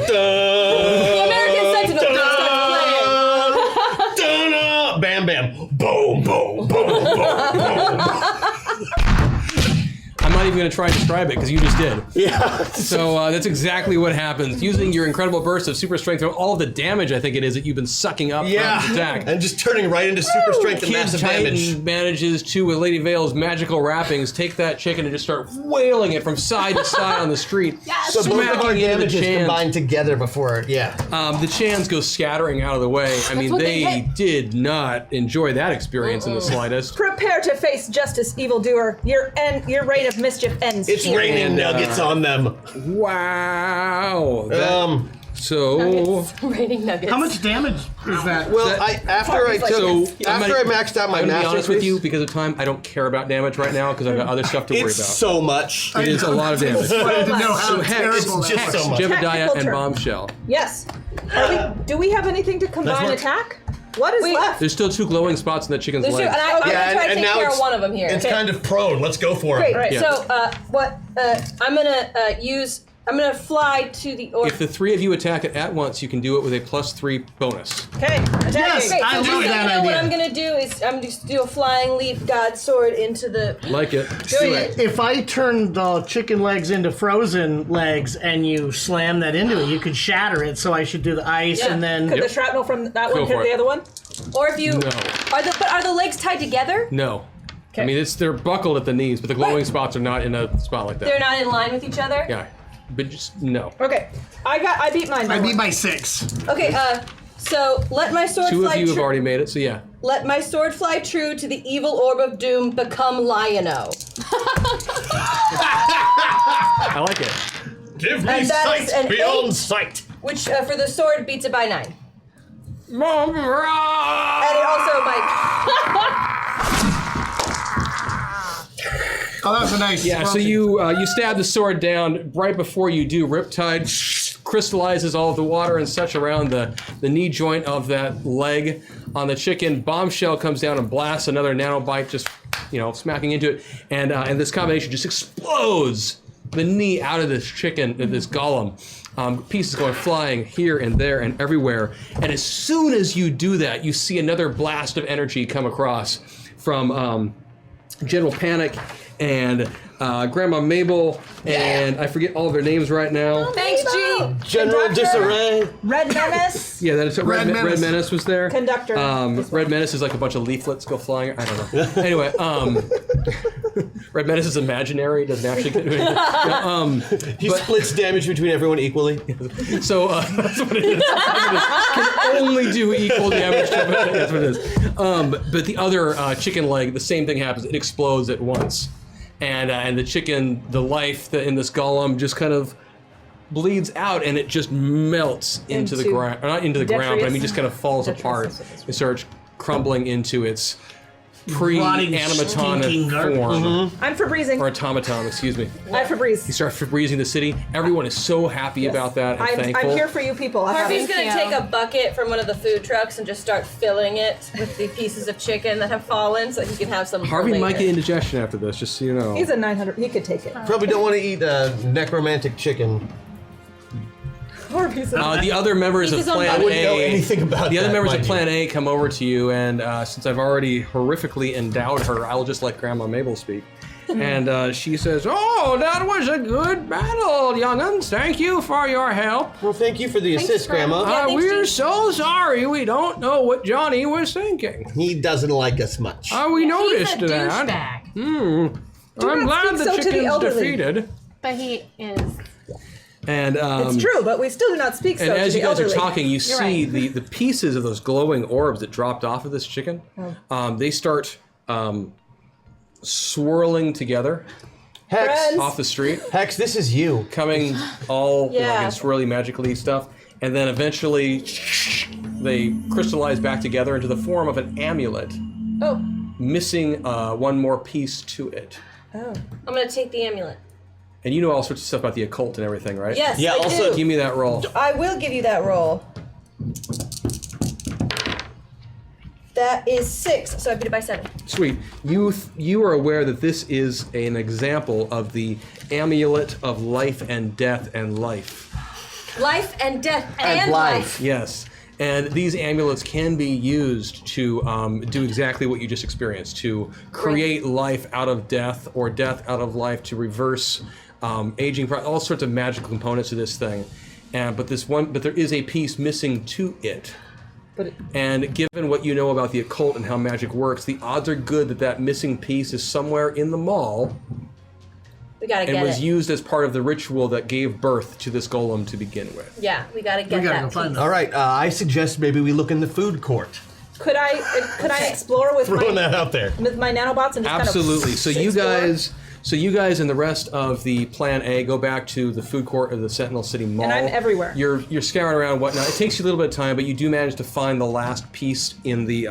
The American Sentinel Dun-dun, bam, bam, boom, boom, boom, boom, boom. I'm not even going to try and describe it because you just did. Yeah. So that's exactly what happens. Using your incredible burst of super strength, all of the damage I think it is that you've been sucking up Yeah. from this attack. And just turning right into super strength and Kid massive Titan damage. manages to, with Lady Vale's magical wrappings, take that chicken and just start wailing it from side to side on the street. So both of our smacking into the damages chans. combined together before, yeah. The Chans go scattering out of the way. I mean, what they they did not enjoy that experience in the slightest. Prepare to face justice, evildoer. Your reign of mischief ends It's here. raining And, nuggets on them. Wow. So Raining nuggets. How much damage is that? Well, That- after I maxed out my I'm gonna be master honest with you, because of time, I don't care about damage right now because I've got other stuff to worry it's about. so much. It is a lot of damage. I wanted to know how So Hex, terrible that just was. so much. Jebediah, Technical and term. Bombshell. Yes. Do we have anything to combine work. attack? What is Wait. left? There's still 2 glowing spots in that chicken's There's two, leg. and I'm Yeah, gonna try to and take now care it's- of one of them here. It's kind of prone. Let's go for it. Great. Right. Yeah. So, I'm gonna fly to the orb. If the 3 of you attack it at once, you can do it with a +3 bonus. Okay. Attacking. Yes, Great, I so love that idea. what I'm gonna do is I'm just do a flying leap God sword into the. Like it. Do it. If I turn the chicken legs into frozen legs and you slam that into it, you could shatter it. So I should do the ice Yeah. and then. Could Yep. the shrapnel from that Go one hit for the it. other one? Or if you No. are the legs tied together? No. I Okay. mean, they're buckled at the knees, but the glowing Right. spots are not in a spot like that. They're not in line with each other. Yeah. But just, no. Okay. I beat mine. by I beat one. by 6. Okay. So let my sword 2 fly of you have true. already made it, so yeah. Let my sword fly true to the evil orb of doom. Become Lion-O. I like it. Give me And that is an beyond 8. sight. Which for the sword beats it by 9. And Mom, it also by. Oh, that was a nice. Yeah, so you stab the sword down. Right before you do, Riptide crystallizes all of the water and such around the knee joint of that leg on the chicken. Bombshell comes down and blasts another nanobite, just smacking into it, and this combination just explodes the knee out of this chicken, this golem. Pieces going flying here and there and everywhere. And as soon as you do that, you see another blast of energy come across from General Panic and Grandma Mabel, and I forget all of their names right now. Thanks, G. General Disarray. Red Menace. Yeah, that's Red Menace. Red Menace was there. Conductor. Red Menace is like a bunch of leaflets go flying. I don't know. Anyway, Red Menace is imaginary. Doesn't actually get He splits damage between everyone equally. So that's what it is. Can only do equal damage to it. That's what it is. But the other chicken leg, the same thing happens. It explodes at once. And the chicken, the life in this golem just kind of bleeds out, and it just melts into the ground. Not into the ground, but I mean just kind of falls apart. It starts crumbling into its pre-animatronic form. I'm Febrezing. Or automaton, excuse me. I'm Febreze. You start Febrezing the city. Everyone is so happy about that and thankful. I'm here for you people. Harvey's gonna Thank you. take a bucket from one of the food trucks and just start filling it with the pieces of chicken that have fallen, so he can have some. Harvey for might later. get indigestion after this, just so you know. He's a 900. He could take it. Probably don't want to eat necromantic chicken. Harvey's a The other members of He's his own Plan I wouldn't know A, anything about the other that, members of mind Plan A come over to you, and since I've already horrifically endowed her, I'll just let Grandma Mabel speak. And she says, "Oh, that was a good battle, young'uns. Thank you for your help. Well, thank you for the assist, Grandma. Yeah, thanks, We're Steve. so sorry. We don't know what Johnny was thinking. He doesn't like us much. We noticed He's a that. douchebag. I'm not glad speak the so to the chicken's elderly. defeated." But he is. And It's true, but we still do not speak so And to as the you guys are elderly. talking, you see right. the pieces of those glowing orbs that dropped off of this chicken. They start swirling together Hex, Friends. off the street, Hex, this is you. coming all Yeah. in swirly, magically stuff, and then eventually they crystallize back together into the form of an amulet, Oh. missing one more piece to it. Oh. I'm gonna take the amulet. And you know all sorts of stuff about the occult and everything, right? Yes. Yeah, I also- do. Give me that roll. I will give you that roll. That is 6, so I beat it by 7. Sweet. You are aware that this is an example of the amulet of life and death and life. Life and death and life. Yes. And these amulets can be used to do exactly what you just experienced, to create life out of death or death out of life, to reverse aging, all sorts of magical components to this thing. But there is a piece missing to it. And given what you know about the occult and how magic works, the odds are good that that missing piece is somewhere in the mall We gotta and get was it. used as part of the ritual that gave birth to this golem to begin with. Yeah, we gotta get We gotta that go find piece. them. All right, I suggest maybe we look in the food court. Could I explore with Throwing my that out there. nanobots and just Absolutely. kind of So you guys and the rest of the Plan A go back to the food court of the Sentinel City Mall. And I'm everywhere. You're scouring around, whatnot. It takes you a little bit of time, but you do manage to find the last piece in the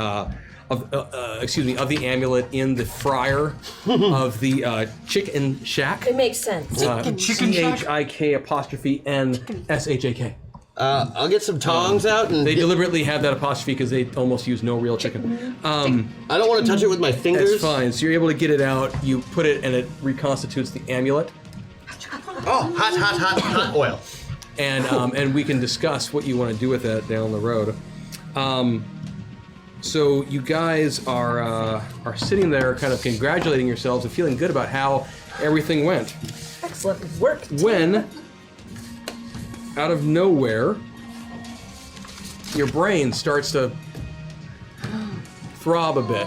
of the amulet in the fryer of the Chicken Shack. It makes sense. Chicken Shack? CHIK'N I'll get some tongs out and They deliberately have that apostrophe because they almost use no real chicken. I don't want to touch it with my fingers. That's fine. So you're able to get it out. You put it, and it reconstitutes the amulet. Oh, hot oil. And we can discuss what you want to do with that down the road. So you guys are sitting there, kind of congratulating yourselves and feeling good about how everything went. excellent work. When, out of nowhere, your brain starts to throb a bit,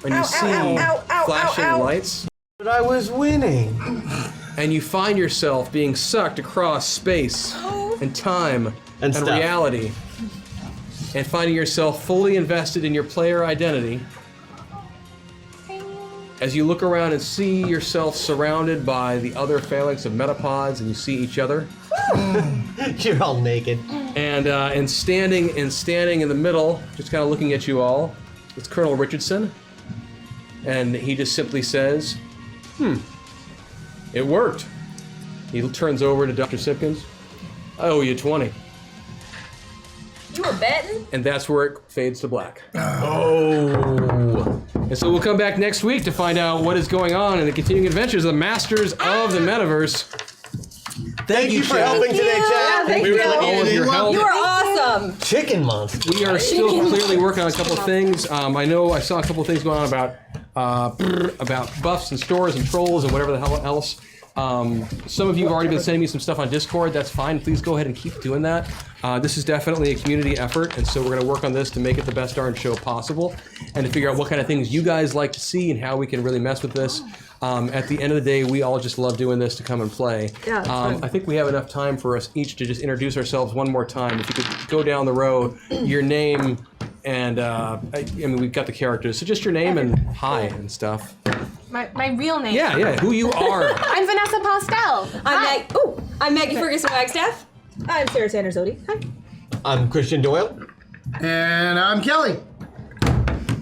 and you see flashing lights. But I was winning. And you find yourself being sucked across space and time And stuff. reality, and finding yourself fully invested in your player identity as you look around and see yourself surrounded by the other phalanx of metapods, and you see each other, You're all naked. and standing in the middle, just kind of looking at you all, it's Colonel Richardson, and he just simply says, it worked. He turns over to Dr. Simpkins. I owe you 20. You were betting? And that's where it fades to black. Oh. And so we'll come back next week to find out what is going on in the continuing adventures of the Masters of the Metaverse. Thank you for Chad. helping today, Chad. Thank We you. appreciate all of your help. You were awesome. Chicken monster. We are still clearly working on a couple of things. I know I saw a couple of things going on about about buffs and stores and trolls and whatever the hell else. Some of you have already been sending me some stuff on Discord. That's fine. Please go ahead and keep doing that. This is definitely a community effort, and so we're going to work on this to make it the best darn show possible and to figure out what kind of things you guys like to see and how we can really mess with this. At the end of the day, we all just love doing this to come and play. Yeah, it's fun. I think we have enough time for us each to just introduce ourselves one more time. If you could go down the row, your name, and I mean, we've got the characters, so just your name and hi and stuff. My real name. Yeah, who you are. I'm Vanessa Postel. I'm Maggie Ferguson Wagstaff. I'm Sarah Sanders Odie. Hi. I'm Christian Doyle. And I'm Kelly.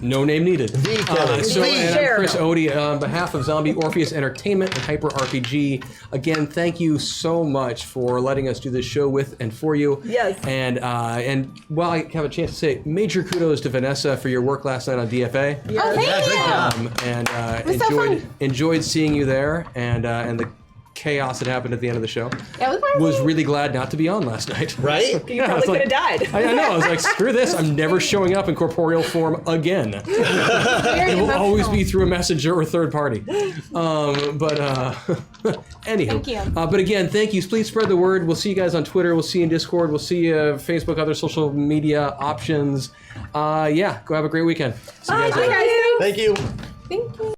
No name needed. The Kelly. And I'm Chris Odie on behalf of Zombie Orpheus Entertainment and Hyper RPG. Again, thank you so much for letting us do this show with and for you. Yes. And while I have a chance to say, major kudos to Vanessa for your work last night on DFA. Yes. Oh, thank you. And was so fun. enjoyed seeing you there and the chaos that happened at the end of the show. Yeah, it was Was really glad not to be on last night. Right? You probably could have died. I know. I was like, screw this. I'm never showing up in corporeal form again. It will always be through a messenger or third party. Anywho. Thank you. But again, thank you. Please spread the word. We'll see you guys on Twitter. We'll see you in Discord. We'll see you Facebook, other social media options. Go have a great weekend. See you guys later. Bye, guys. Thank you. Thank you.